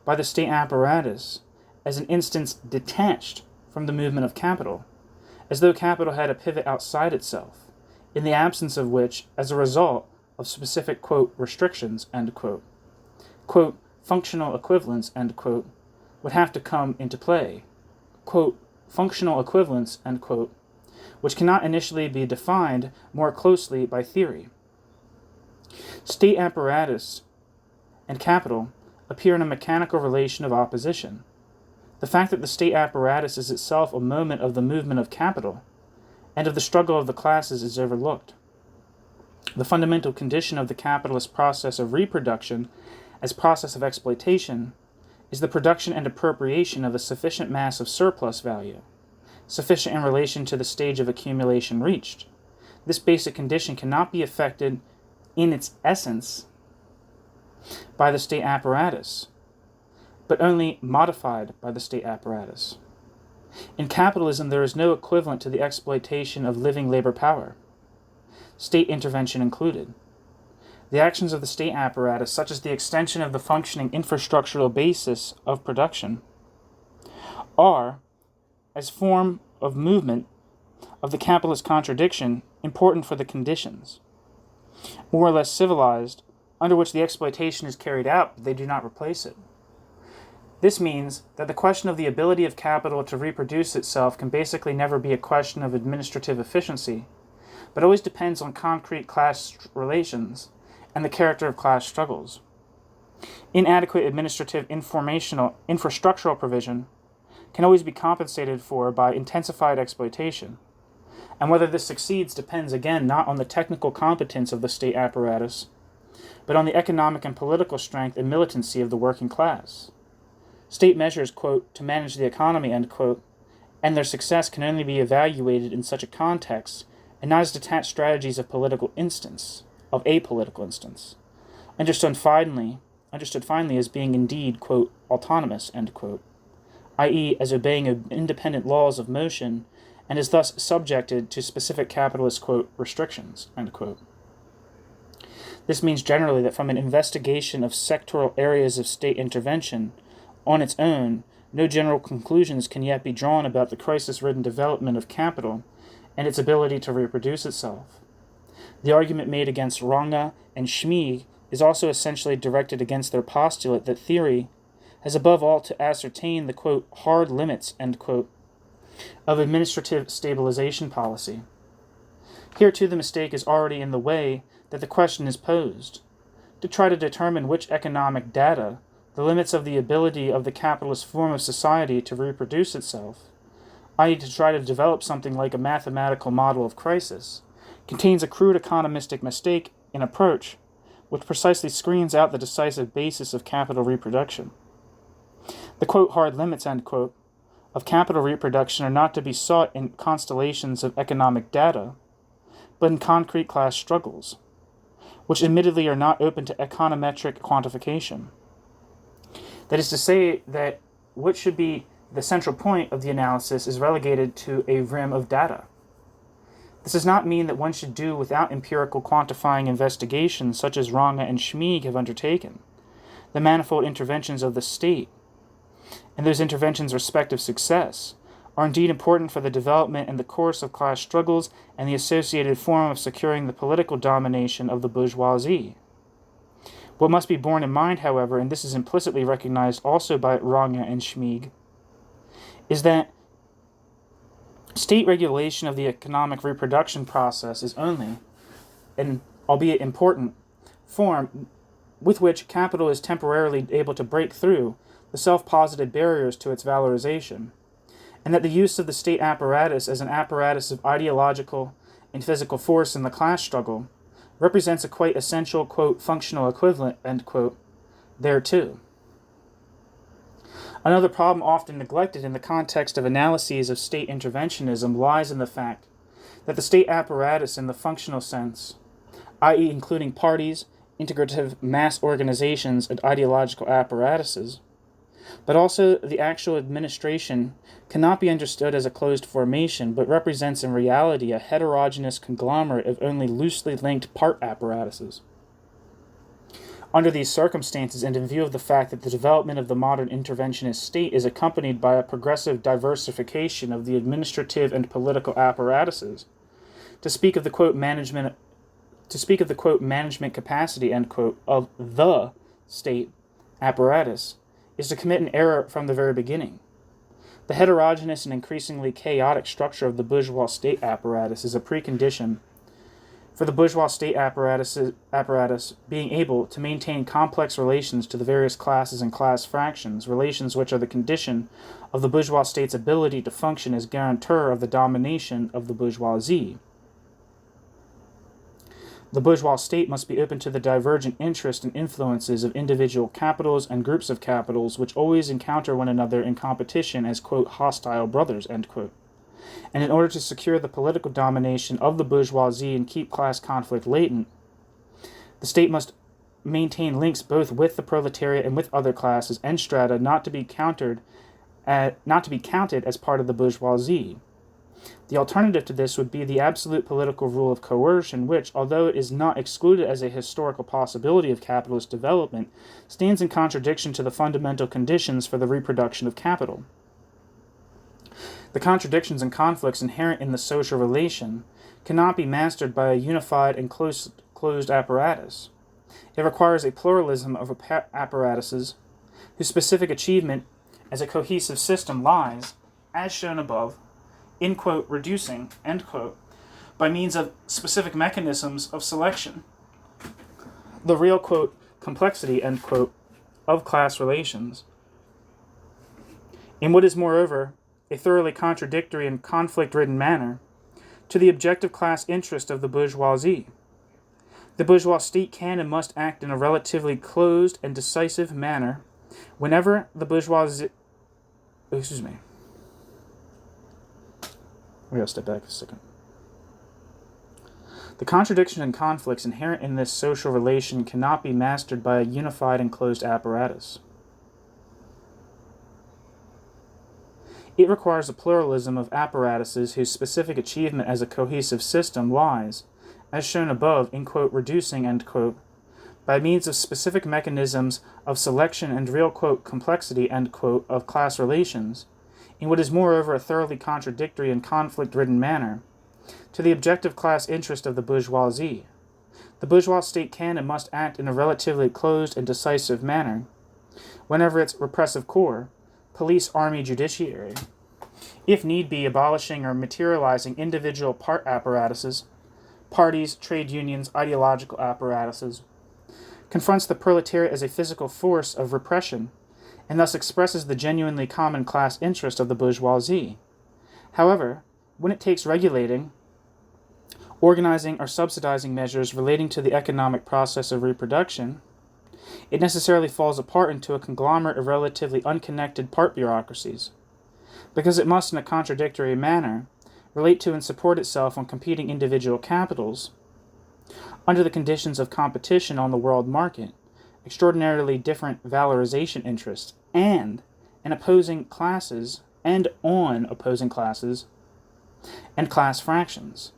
Speaker 1: by the state apparatus as an instance detached from the movement of capital, as though capital had a pivot outside itself, in the absence of which, as a result of specific, quote, restrictions, end quote, quote, functional equivalence, end quote, would have to come into play, quote, functional equivalence, end quote, which cannot initially be defined more closely by theory. State apparatus and capital appear in a mechanical relation of opposition. The fact that the state apparatus is itself a moment of the movement of capital and of the struggle of the classes is overlooked. The fundamental condition of the capitalist process of reproduction as process of exploitation is the production and appropriation of a sufficient mass of surplus value, sufficient in relation to the stage of accumulation reached. This basic condition cannot be affected in its essence by the state apparatus, but only modified by the state apparatus. In capitalism, there is no equivalent to the exploitation of living labor power, state intervention included. The actions of the state apparatus, such as the extension of the functioning infrastructural basis of production, are, as form of movement of the capitalist contradiction, important for the conditions, more or less civilized, under which the exploitation is carried out, but they do not replace it. This means that the question of the ability of capital to reproduce itself can basically never be a question of administrative efficiency, but always depends on concrete class relations and the character of class struggles. Inadequate administrative infrastructural provision can always be compensated for by intensified exploitation, and whether this succeeds depends again not on the technical competence of the state apparatus, but on the economic and political strength and militancy of the working class. State measures, quote, to manage the economy, end quote, and their success can only be evaluated in such a context and not as detached strategies of apolitical instance, understood finally as being indeed, quote, autonomous, end quote, i.e. as obeying independent laws of motion and is thus subjected to specific capitalist, quote, restrictions, end quote. This means generally that from an investigation of sectoral areas of state intervention on its own, no general conclusions can yet be drawn about the crisis-ridden development of capital and its ability to reproduce itself. The argument made against Runge and Schmieg is also essentially directed against their postulate that theory has above all to ascertain the, quote, hard limits, end quote, of administrative stabilization policy. Here, too, the mistake is already in the way that the question is posed. To try to determine which economic data, the limits of the ability of the capitalist form of society to reproduce itself, i.e. to try to develop something like a mathematical model of crisis, contains a crude economistic mistake in approach, which precisely screens out the decisive basis of capital reproduction. The, quote, hard limits, end quote, of capital reproduction are not to be sought in constellations of economic data, but in concrete class struggles, which admittedly are not open to econometric quantification. That is to say that what should be the central point of the analysis is relegated to a rim of data. This does not mean that one should do without empirical quantifying investigations such as Runge and Schmieg have undertaken, the manifold interventions of the state, and those interventions' respective success, are indeed important for the development and the course of class struggles and the associated form of securing the political domination of the bourgeoisie. What must be borne in mind, however, and this is implicitly recognized also by Runge and Schmieg, is that state regulation of the economic reproduction process is only, an albeit important, form with which capital is temporarily able to break through the self-posited barriers to its valorization, and that the use of the state apparatus as an apparatus of ideological and physical force in the class struggle represents a quite essential, quote, functional equivalent, end quote, thereto. Another problem often neglected in the context of analyses of state interventionism lies in the fact that the state apparatus in the functional sense, i.e. including parties, integrative mass organizations, and ideological apparatuses, but also the actual administration, cannot be understood as a closed formation, but represents in reality a heterogeneous conglomerate of only loosely linked part apparatuses. Under these circumstances, and in view of the fact that the development of the modern interventionist state is accompanied by a progressive diversification of the administrative and political apparatuses, to speak of the quote management capacity, end quote, of the state apparatus is to commit an error from the very beginning. The heterogeneous and increasingly chaotic structure of the bourgeois state apparatus is a precondition for the bourgeois state apparatus being able to maintain complex relations to the various classes and class fractions, relations which are the condition of the bourgeois state's ability to function as guarantor of the domination of the bourgeoisie. The bourgeois state must be open to the divergent interests and influences of individual capitals and groups of capitals which always encounter one another in competition as, quote, hostile brothers, end quote. And in order to secure the political domination of the bourgeoisie and keep class conflict latent, the state must maintain links both with the proletariat and with other classes and strata not to be counted as part of the bourgeoisie. The alternative to this would be the absolute political rule of coercion, which, although it is not excluded as a historical possibility of capitalist development, stands in contradiction to the fundamental conditions for the reproduction of capital. The contradictions and conflicts inherent in the social relation cannot be mastered by a unified and closed apparatus. It requires a pluralism of apparatuses whose specific achievement as a cohesive system lies, as shown above, in, quote, reducing, end quote, by means of specific mechanisms of selection, the real, quote, complexity, end quote, of class relations, in what is, moreover, a thoroughly contradictory and conflict-ridden manner, to the objective class interest of the bourgeoisie. The bourgeois state can and must act in a relatively closed and decisive manner whenever the bourgeoisie... We gotta step back a second. The contradiction and conflicts inherent in this social relation cannot be mastered by a unified and closed apparatus. It requires a pluralism of apparatuses whose specific achievement as a cohesive system lies, as shown above, in, quote, reducing, end quote, by means of specific mechanisms of selection and real, quote, complexity, end quote, of class relations, in what is moreover a thoroughly contradictory and conflict-ridden manner, to the objective class interest of the bourgeoisie. The bourgeois state can and must act in a relatively closed and decisive manner, whenever its repressive core, police, army, judiciary, if need be, abolishing or materializing individual part apparatuses, parties, trade unions, ideological apparatuses, confronts the proletariat as a physical force of repression, and thus expresses the genuinely common class interest of the bourgeoisie. However, when it takes regulating, organizing, or subsidizing measures relating to the economic process of reproduction, it necessarily falls apart into a conglomerate of relatively unconnected part bureaucracies, because it must, in a contradictory manner, relate to and support itself on competing individual capitals, under the conditions of competition on the world market, extraordinarily different valorization interests, and in opposing classes, and on opposing classes, and class fractions,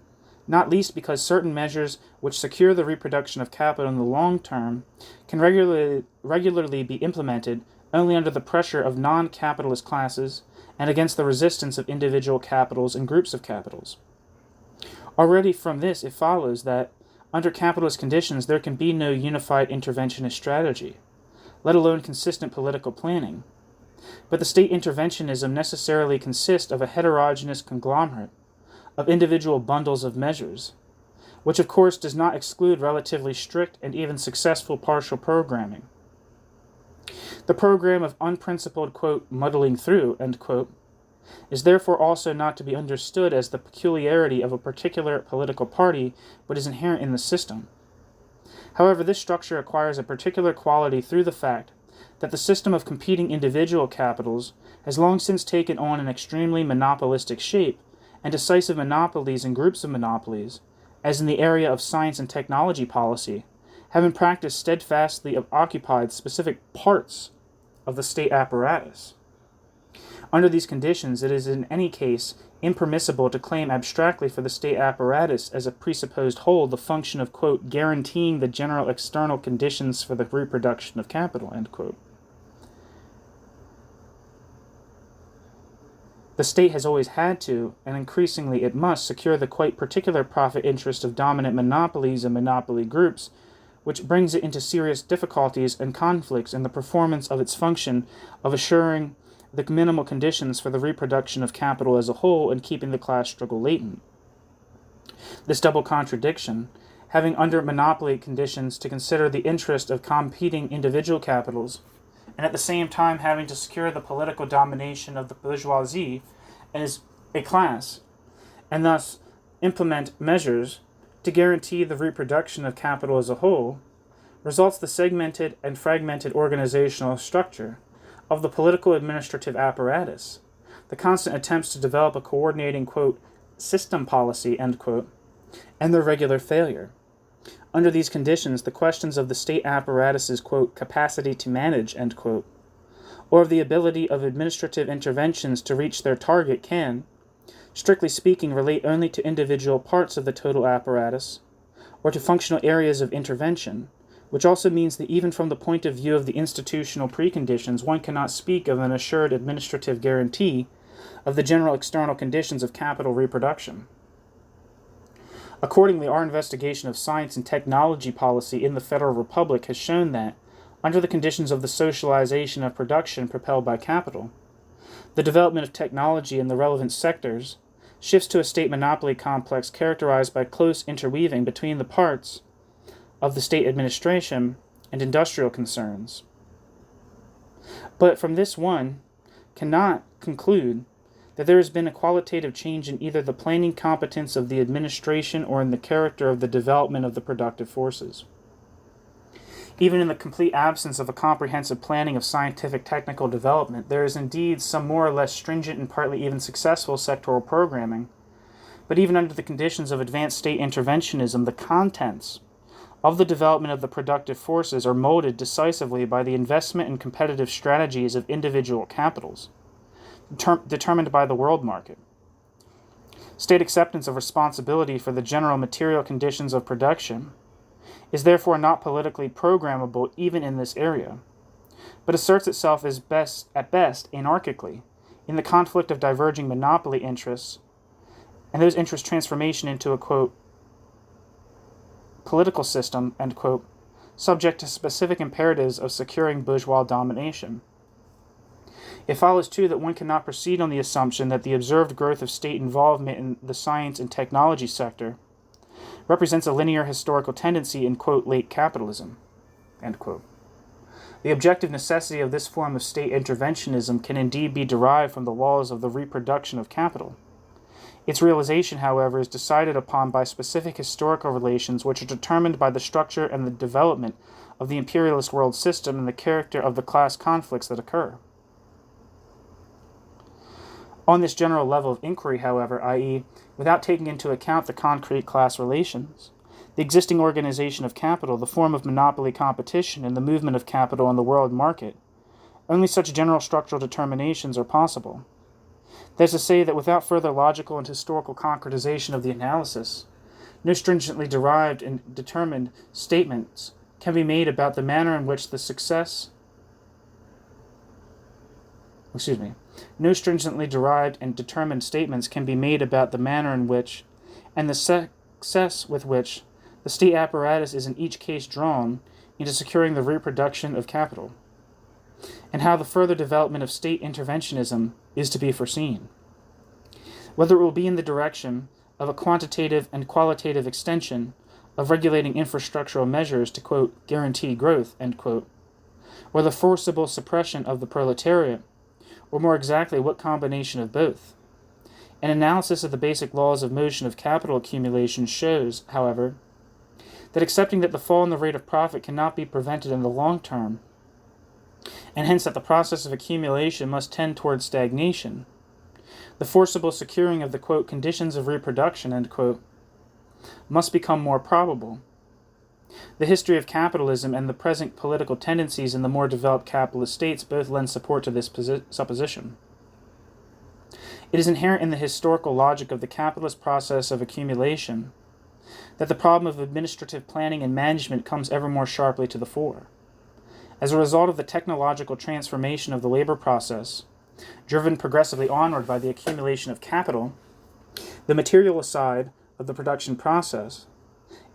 Speaker 1: not least because certain measures which secure the reproduction of capital in the long term can regularly be implemented only under the pressure of non-capitalist classes and against the resistance of individual capitals and groups of capitals. Already from this it follows that, under capitalist conditions, there can be no unified interventionist strategy, let alone consistent political planning. But the state interventionism necessarily consists of a heterogeneous conglomerate of individual bundles of measures, which of course does not exclude relatively strict and even successful partial programming. The program of unprincipled, quote, muddling through, end quote, is therefore also not to be understood as the peculiarity of a particular political party, but is inherent in the system. However, this structure acquires a particular quality through the fact that the system of competing individual capitals has long since taken on an extremely monopolistic shape, and decisive monopolies and groups of monopolies, as in the area of science and technology policy, have in practice steadfastly occupied specific parts of the state apparatus. Under these conditions, it is in any case impermissible to claim abstractly for the state apparatus as a presupposed whole the function of, quote, guaranteeing the general external conditions for the reproduction of capital, end quote. The state has always had to, and increasingly it must, secure the quite particular profit interest of dominant monopolies and monopoly groups, which brings it into serious difficulties and conflicts in the performance of its function of assuring the minimal conditions for the reproduction of capital as a whole and keeping the class struggle latent. This double contradiction, having under monopoly conditions to consider the interest of competing individual capitals, and at the same time having to secure the political domination of the bourgeoisie as a class, and thus implement measures to guarantee the reproduction of capital as a whole, results the segmented and fragmented organizational structure of the political administrative apparatus, the constant attempts to develop a coordinating, quote, system policy, end quote, and their regular failure. Under these conditions, the questions of the state apparatus's, quote, capacity to manage, end quote, or of the ability of administrative interventions to reach their target can, strictly speaking, relate only to individual parts of the total apparatus, or to functional areas of intervention, which also means that even from the point of view of the institutional preconditions, one cannot speak of an assured administrative guarantee of the general external conditions of capital reproduction. Accordingly, our investigation of science and technology policy in the Federal Republic has shown that, under the conditions of the socialization of production propelled by capital, the development of technology in the relevant sectors shifts to a state monopoly complex characterized by close interweaving between the parts of the state administration and industrial concerns. But from this one cannot conclude that there has been a qualitative change in either the planning competence of the administration or in the character of the development of the productive forces. Even in the complete absence of a comprehensive planning of scientific technical development, there is indeed some more or less stringent and partly even successful sectoral programming. But even under the conditions of advanced state interventionism, the contents of the development of the productive forces are molded decisively by the investment and competitive strategies of individual capitals, determined by the world market. State acceptance of responsibility for the general material conditions of production, is therefore not politically programmable even in this area, but asserts itself as at best anarchically, in the conflict of diverging monopoly interests, and those interests' transformation into a, quote, political system, end quote, subject to specific imperatives of securing bourgeois domination. It follows, too, that one cannot proceed on the assumption that the observed growth of state involvement in the science and technology sector represents a linear historical tendency in, quote, late capitalism, end quote. The objective necessity of this form of state interventionism can indeed be derived from the laws of the reproduction of capital. Its realization, however, is decided upon by specific historical relations which are determined by the structure and the development of the imperialist world system and the character of the class conflicts that occur. On this general level of inquiry, however, i.e., without taking into account the concrete class relations, the existing organization of capital, the form of monopoly competition, and the movement of capital on the world market, only such general structural determinations are possible. That is to say that without further logical and historical concretization of the analysis, no stringently derived and determined statements can be made about the manner in which the No stringently derived and determined statements can be made about the manner in which, and the success with which, the state apparatus is in each case drawn into securing the reproduction of capital, and how the further development of state interventionism is to be foreseen. Whether it will be in the direction of a quantitative and qualitative extension of regulating infrastructural measures to, quote, guarantee growth, end quote, or the forcible suppression of the proletariat, or more exactly, what combination of both. An analysis of the basic laws of motion of capital accumulation shows, however, that accepting that the fall in the rate of profit cannot be prevented in the long term, and hence that the process of accumulation must tend towards stagnation, the forcible securing of the, quote, conditions of reproduction, end quote, must become more probable. The history of capitalism and the present political tendencies in the more developed capitalist states both lend support to this supposition. It is inherent in the historical logic of the capitalist process of accumulation that the problem of administrative planning and management comes ever more sharply to the fore. As a result of the technological transformation of the labor process, driven progressively onward by the accumulation of capital, the material side of the production process,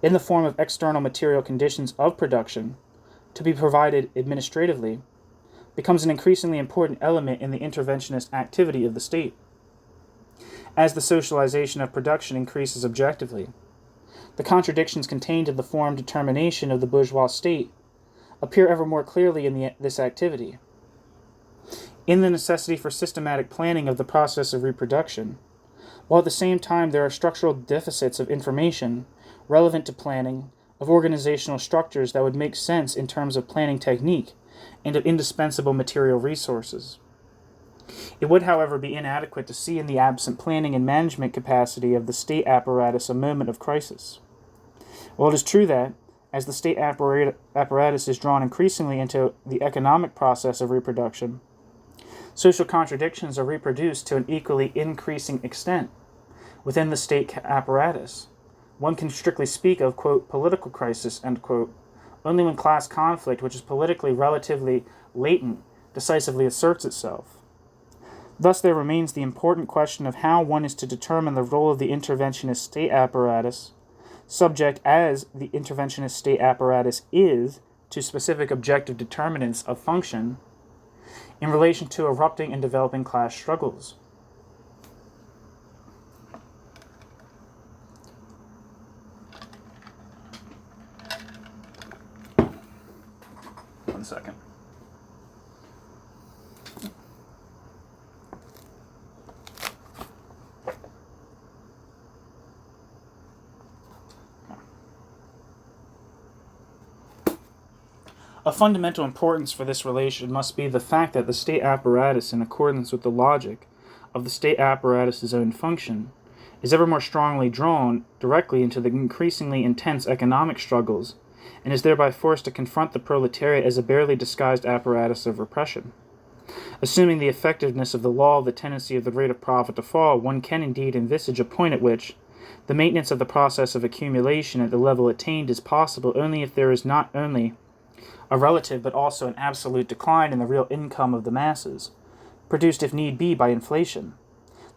Speaker 1: in the form of external material conditions of production, to be provided administratively, becomes an increasingly important element in the interventionist activity of the state. As the socialization of production increases objectively, the contradictions contained in the form determination of the bourgeois state appear ever more clearly in this activity. In the necessity for systematic planning of the process of reproduction, while at the same time there are structural deficits of information relevant to planning, of organizational structures that would make sense in terms of planning technique, and of indispensable material resources. It would, however, be inadequate to see in the absent planning and management capacity of the state apparatus a moment of crisis. While it is true that, as the state apparatus is drawn increasingly into the economic process of reproduction, social contradictions are reproduced to an equally increasing extent within the state apparatus. One can strictly speak of, quote, political crisis, end quote, only when class conflict, which is politically relatively latent, decisively asserts itself. Thus there remains the important question of how one is to determine the role of the interventionist state apparatus, subject as the interventionist state apparatus is to specific objective determinants of function in relation to erupting and developing class struggles. One second. Of fundamental importance for this relation must be the fact that the state apparatus, in accordance with the logic of the state apparatus's own function, is ever more strongly drawn directly into the increasingly intense economic struggles, and is thereby forced to confront the proletariat as a barely disguised apparatus of repression. Assuming the effectiveness of the law of the tendency of the rate of profit to fall, one can indeed envisage a point at which, The maintenance of the process of accumulation at the level attained is possible only if there is not only a relative but also an absolute decline in the real income of the masses, produced if need be by inflation.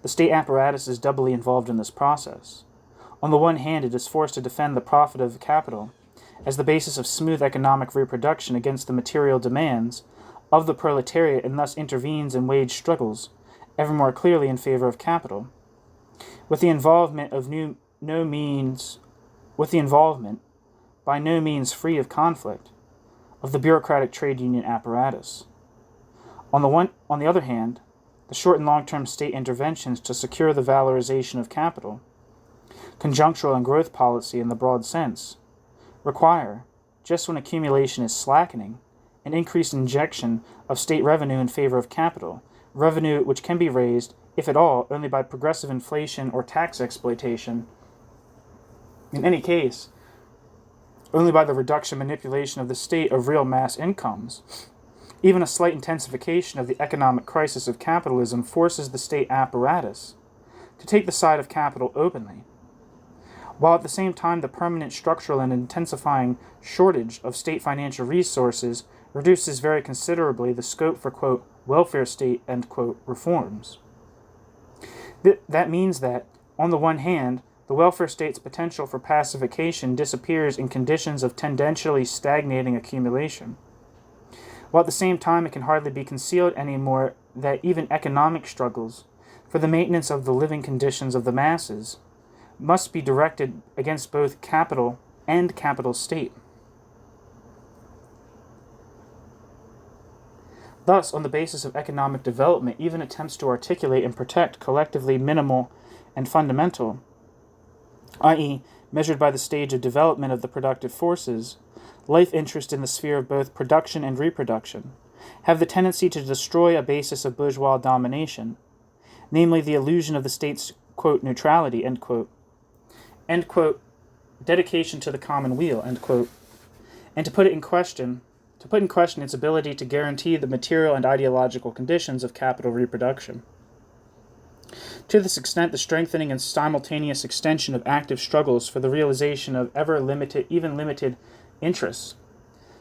Speaker 1: The state apparatus is doubly involved in this process. On the one hand, it is forced to defend the profit of capital as the basis of smooth economic reproduction against the material demands of the proletariat, and thus intervenes in wage struggles ever more clearly in favor of capital. With the involvement, by no means free of conflict, of the bureaucratic trade union apparatus. On the other hand, the short and long-term state interventions to secure the valorization of capital, conjunctural and growth policy in the broad sense, require, just when accumulation is slackening, an increased injection of state revenue in favor of capital, revenue which can be raised, if at all, only by progressive inflation or tax exploitation. In any case, only by the reduction manipulation of the state of real mass incomes. Even a slight intensification of the economic crisis of capitalism forces the state apparatus to take the side of capital openly, while at the same time the permanent structural and intensifying shortage of state financial resources reduces very considerably the scope for, quote, welfare state, end quote, reforms. That means that, on the one hand, the welfare state's potential for pacification disappears in conditions of tendentially stagnating accumulation, while at the same time it can hardly be concealed anymore that even economic struggles for the maintenance of the living conditions of the masses must be directed against both capital and capital state. Thus, on the basis of economic development, even attempts to articulate and protect collectively minimal and fundamental, i.e., measured by the stage of development of the productive forces, life interest in the sphere of both production and reproduction, have the tendency to destroy a basis of bourgeois domination, namely the illusion of the state's, quote, neutrality, end quote, dedication to the common weal, end quote, and to put in question its ability to guarantee the material and ideological conditions of capital reproduction. To this extent, the strengthening and simultaneous extension of active struggles for the realization of even limited interests,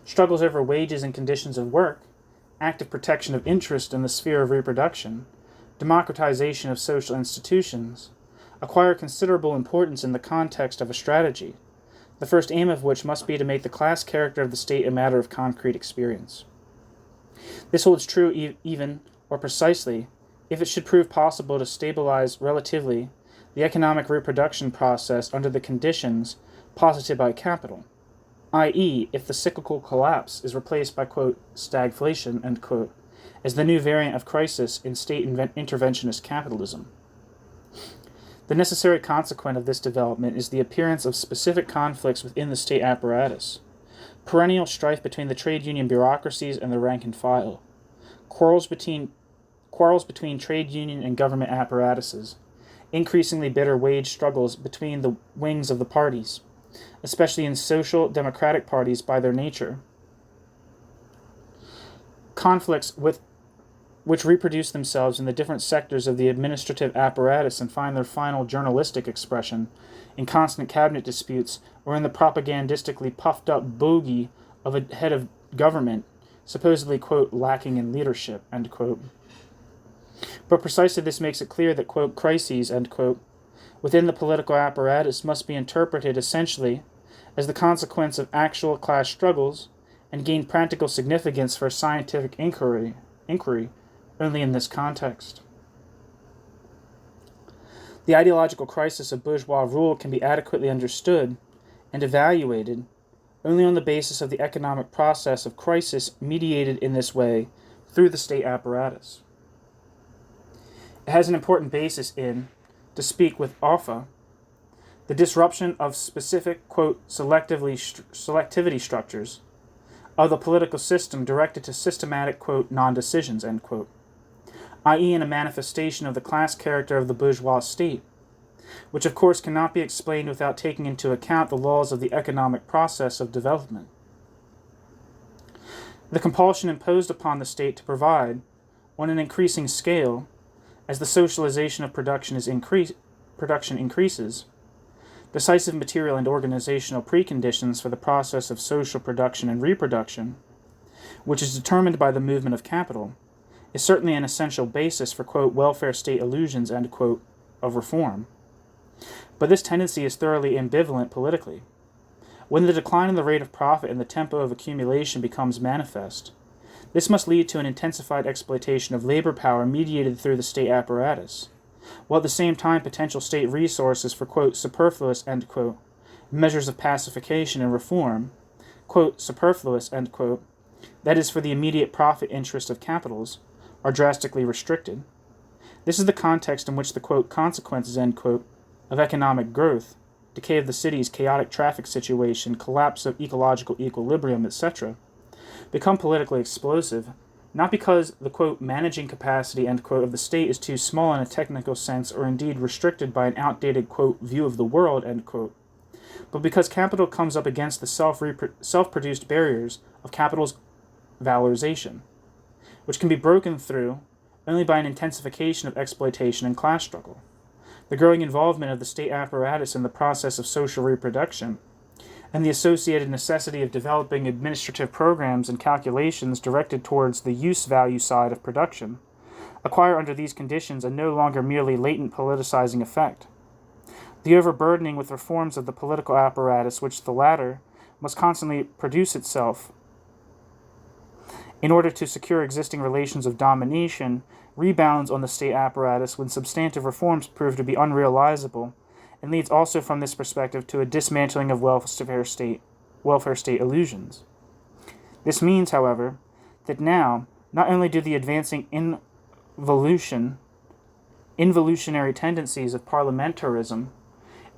Speaker 1: struggles over wages and conditions of work, active protection of interest in the sphere of reproduction, democratization of social institutions, acquire considerable importance in the context of a strategy, the first aim of which must be to make the class character of the state a matter of concrete experience. This holds true even, or precisely, if it should prove possible to stabilize relatively the economic reproduction process under the conditions posited by capital, i.e., if the cyclical collapse is replaced by, quote, stagflation, end quote, as the new variant of crisis in state interventionist capitalism. The necessary consequence of this development is the appearance of specific conflicts within the state apparatus, perennial strife between the trade union bureaucracies and the rank and file, quarrels between trade union and government apparatuses, increasingly bitter wage struggles between the wings of the parties, especially in social democratic parties by their nature, conflicts which reproduce themselves in the different sectors of the administrative apparatus and find their final journalistic expression in constant cabinet disputes or in the propagandistically puffed-up bogey of a head of government, supposedly, quote, lacking in leadership, end quote. But precisely this makes it clear that, quote, crises, end quote, within the political apparatus must be interpreted essentially as the consequence of actual class struggles and gain practical significance for scientific inquiry only in this context. The ideological crisis of bourgeois rule can be adequately understood and evaluated only on the basis of the economic process of crisis mediated in this way through the state apparatus. It has an important basis in, to speak with Offa, the disruption of specific, quote, selectivity structures of the political system directed to systematic, quote, non-decisions, end quote, i.e. in a manifestation of the class character of the bourgeois state, which of course cannot be explained without taking into account the laws of the economic process of development. The compulsion imposed upon the state to provide, on an increasing scale, as the socialization of production increases, decisive material and organizational preconditions for the process of social production and reproduction, which is determined by the movement of capital, is certainly an essential basis for, quote, welfare state illusions, end quote, of reform. But this tendency is thoroughly ambivalent politically. When the decline in the rate of profit and the tempo of accumulation becomes manifest, this must lead to an intensified exploitation of labor power mediated through the state apparatus, while at the same time potential state resources for, quote, superfluous, end quote, measures of pacification and reform, quote, superfluous, end quote, that is for the immediate profit interest of capitals, are drastically restricted. This is the context in which the, quote, consequences, end quote, of economic growth, decay of the city's chaotic traffic situation, collapse of ecological equilibrium, etc., become politically explosive, not because the, quote, managing capacity, end quote, of the state is too small in a technical sense or indeed restricted by an outdated, quote, view of the world, end quote, but because capital comes up against the self-produced barriers of capital's valorization, which can be broken through only by an intensification of exploitation and class struggle. The growing involvement of the state apparatus in the process of social reproduction, and the associated necessity of developing administrative programs and calculations directed towards the use value side of production, acquire under these conditions a no longer merely latent politicizing effect. The overburdening with reforms of the political apparatus, which the latter must constantly produce itself in order to secure existing relations of domination, rebounds on the state apparatus when substantive reforms prove to be unrealizable, and leads also from this perspective to a dismantling of welfare state illusions. This means, however, that now not only do the advancing involutionary tendencies of parliamentarism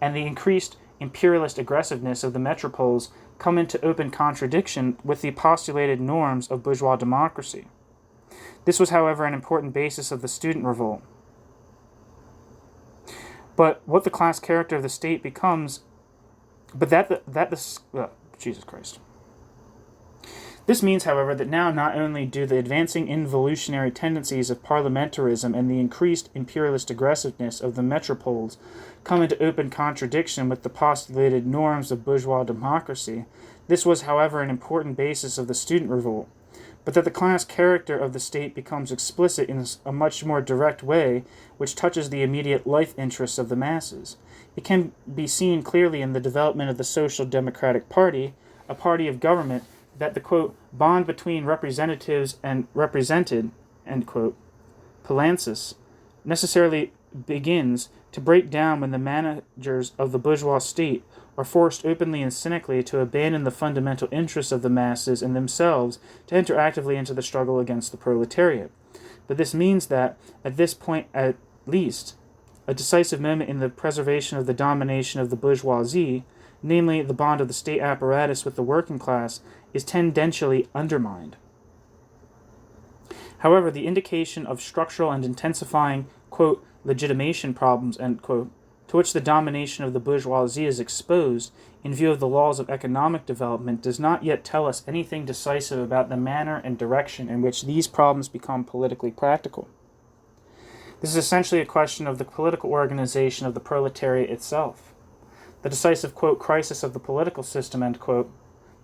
Speaker 1: and the increased imperialist aggressiveness of the metropoles come into open contradiction with the postulated norms of bourgeois democracy. This was, however, an important basis of the student revolt. But what the class character of the state becomes, Jesus Christ. This means, however, that now not only do the advancing involutionary tendencies of parliamentarism and the increased imperialist aggressiveness of the metropoles come into open contradiction with the postulated norms of bourgeois democracy. This was, however, an important basis of the student revolt, but that the class character of the state becomes explicit in a much more direct way, which touches the immediate life interests of the masses. It can be seen clearly in the development of the Social Democratic Party, a party of government that the, quote, bond between representatives and represented, end quote, Palancis, necessarily begins to break down when the managers of the bourgeois state are forced openly and cynically to abandon the fundamental interests of the masses and themselves to enter actively into the struggle against the proletariat. But this means that, at this point at least, a decisive moment in the preservation of the domination of the bourgeoisie, namely the bond of the state apparatus with the working class, is tendentially undermined. However, the indication of structural and intensifying, quote, legitimation problems, end quote, to which the domination of the bourgeoisie is exposed in view of the laws of economic development does not yet tell us anything decisive about the manner and direction in which these problems become politically practical. This is essentially a question of the political organization of the proletariat itself. The decisive, quote, crisis of the political system, end quote,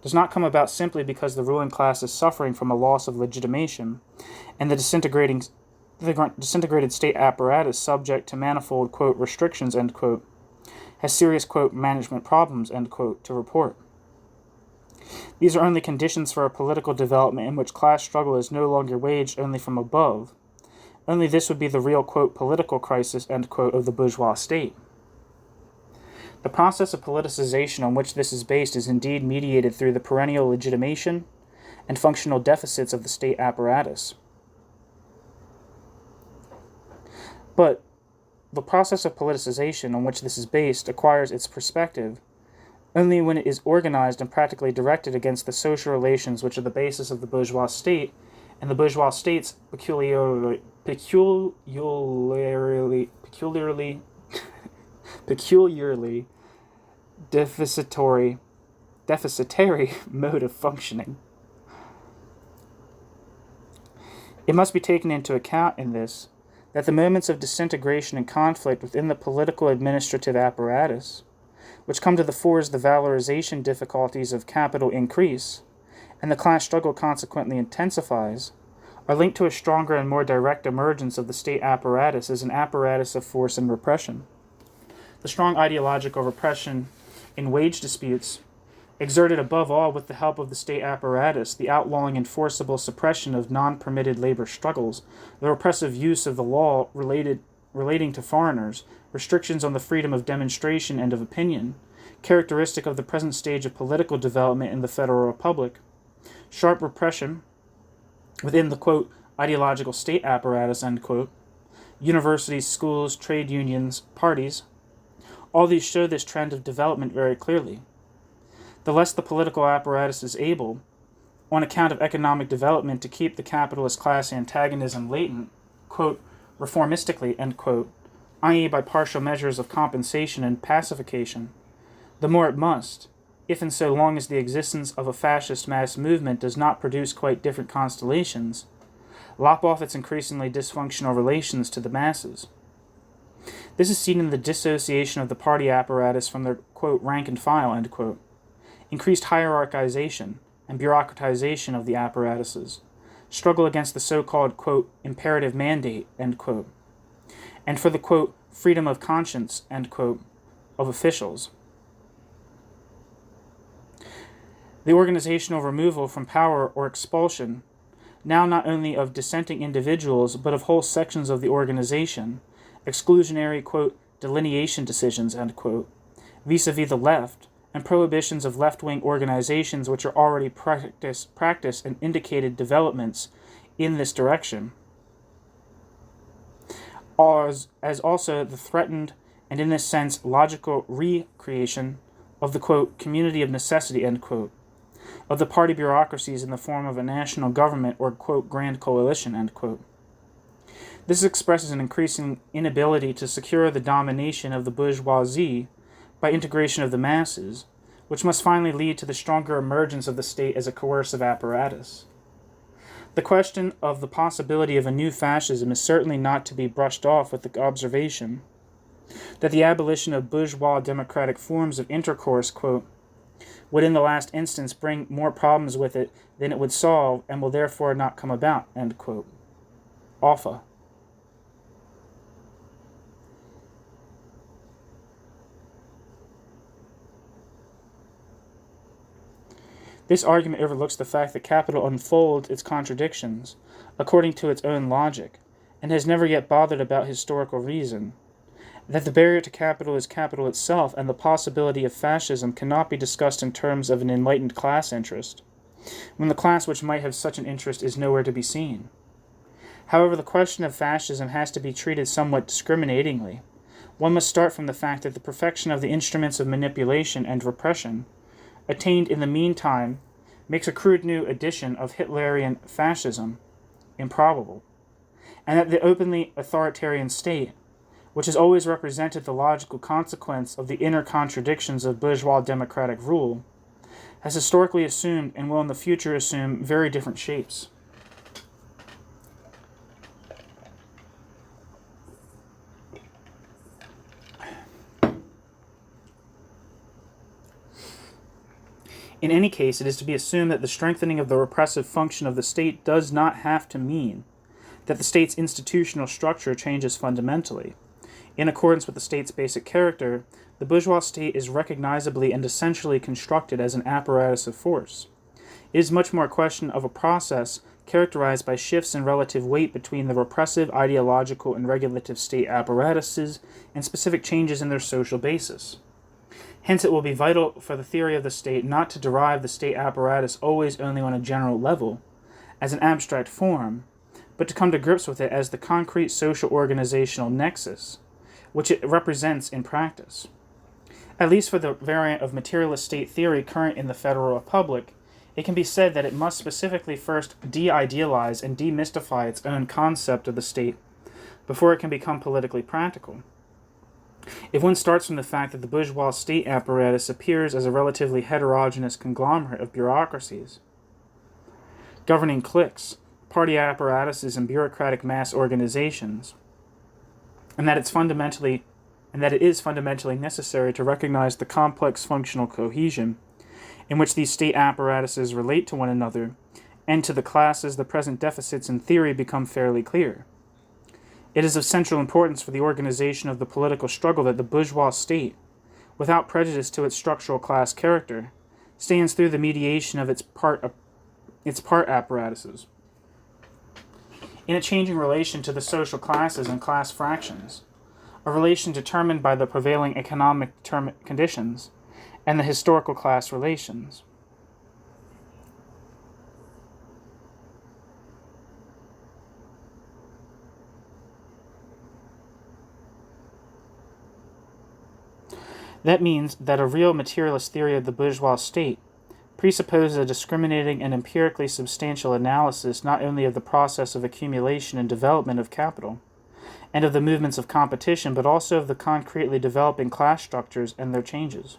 Speaker 1: does not come about simply because the ruling class is suffering from a loss of legitimation, and the disintegrated state apparatus subject to manifold, quote, restrictions, end quote, has serious, quote, management problems, end quote, to report. These are only conditions for a political development in which class struggle is no longer waged only from above. Only this would be the real, quote, political crisis, end quote, of the bourgeois state. The process of politicization on which this is based is indeed mediated through the perennial legitimation and functional deficits of the state apparatus. But the process of politicization on which this is based acquires its perspective only when it is organized and practically directed against the social relations which are the basis of the bourgeois state and the bourgeois state's peculiarly deficitary mode of functioning. It must be taken into account in this that the moments of disintegration and conflict within the political administrative apparatus, which come to the fore as the valorization difficulties of capital increase, and the class struggle consequently intensifies, are linked to a stronger and more direct emergence of the state apparatus as an apparatus of force and repression. The strong ideological repression in wage disputes exerted above all with the help of the state apparatus, the outlawing and forcible suppression of non-permitted labor struggles, the repressive use of the law relating to foreigners, restrictions on the freedom of demonstration and of opinion, characteristic of the present stage of political development in the Federal Republic, sharp repression within the, quote, ideological state apparatus, end quote, universities, schools, trade unions, parties, all these show this trend of development very clearly. The less the political apparatus is able, on account of economic development, to keep the capitalist class antagonism latent, quote, reformistically, end quote, i.e. by partial measures of compensation and pacification, the more it must, if and so long as the existence of a fascist mass movement does not produce quite different constellations, lop off its increasingly dysfunctional relations to the masses. This is seen in the dissociation of the party apparatus from their, quote, rank and file, end quote, increased hierarchization and bureaucratization of the apparatuses, struggle against the so-called, quote, imperative mandate, end quote, and for the, quote, freedom of conscience, end quote, of officials. The organizational removal from power or expulsion, now not only of dissenting individuals, but of whole sections of the organization, exclusionary, quote, delineation decisions, end quote, vis-a-vis the left, and prohibitions of left-wing organizations which are already practice and indicated developments in this direction, as also the threatened and in this sense logical recreation of the, quote, community of necessity, end quote, of the party bureaucracies in the form of a national government or, quote, grand coalition, end quote. This expresses an increasing inability to secure the domination of the bourgeoisie by integration of the masses, which must finally lead to the stronger emergence of the state as a coercive apparatus. The question of the possibility of a new fascism is certainly not to be brushed off with the observation that the abolition of bourgeois democratic forms of intercourse, quote, would in the last instance bring more problems with it than it would solve and will therefore not come about, end quote. Alpha. This argument overlooks the fact that capital unfolds its contradictions according to its own logic, and has never yet bothered about historical reason, that the barrier to capital is capital itself, and the possibility of fascism cannot be discussed in terms of an enlightened class interest, when the class which might have such an interest is nowhere to be seen. However, the question of fascism has to be treated somewhat discriminatingly. One must start from the fact that the perfection of the instruments of manipulation and repression attained in the meantime makes a crude new edition of Hitlerian fascism improbable, and that the openly authoritarian state, which has always represented the logical consequence of the inner contradictions of bourgeois democratic rule, has historically assumed and will in the future assume very different shapes. In any case, it is to be assumed that the strengthening of the repressive function of the state does not have to mean that the state's institutional structure changes fundamentally. In accordance with the state's basic character, the bourgeois state is recognizably and essentially constructed as an apparatus of force. It is much more a question of a process characterized by shifts in relative weight between the repressive, ideological, and regulative state apparatuses and specific changes in their social basis. Hence, it will be vital for the theory of the state not to derive the state apparatus always only on a general level, as an abstract form, but to come to grips with it as the concrete social organizational nexus, which it represents in practice. At least for the variant of materialist state theory current in the Federal Republic, it can be said that it must specifically first de-idealize and demystify its own concept of the state before it can become politically practical. If one starts from the fact that the bourgeois state apparatus appears as a relatively heterogeneous conglomerate of bureaucracies, governing cliques, party apparatuses, and bureaucratic mass organizations, and that it's fundamentally and that it is fundamentally necessary to recognize the complex functional cohesion in which these state apparatuses relate to one another, and to the classes the present deficits in theory become fairly clear. It is of central importance for the organization of the political struggle that the bourgeois state, without prejudice to its structural class character, stands through the mediation of its part apparatuses. In a changing relation to the social classes and class fractions, a relation determined by the prevailing economic conditions and the historical class relations. That means that a real materialist theory of the bourgeois state presupposes a discriminating and empirically substantial analysis not only of the process of accumulation and development of capital, and of the movements of competition, but also of the concretely developing class structures and their changes.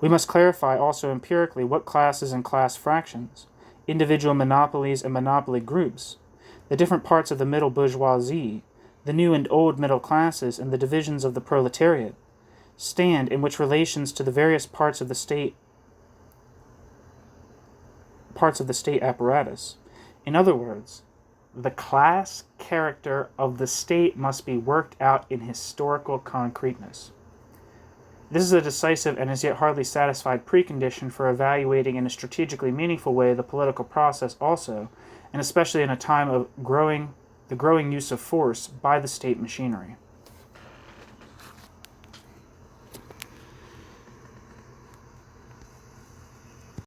Speaker 1: We must clarify also empirically what classes and class fractions, individual monopolies and monopoly groups, the different parts of the middle bourgeoisie, the new and old middle classes, and the divisions of the proletariat, stand in which relations to the various parts of the state apparatus. In other words, the class character of the state must be worked out in historical concreteness. This is a decisive and as yet hardly satisfied precondition for evaluating in a strategically meaningful way the political process also, and especially in a time of the growing use of force by the state machinery.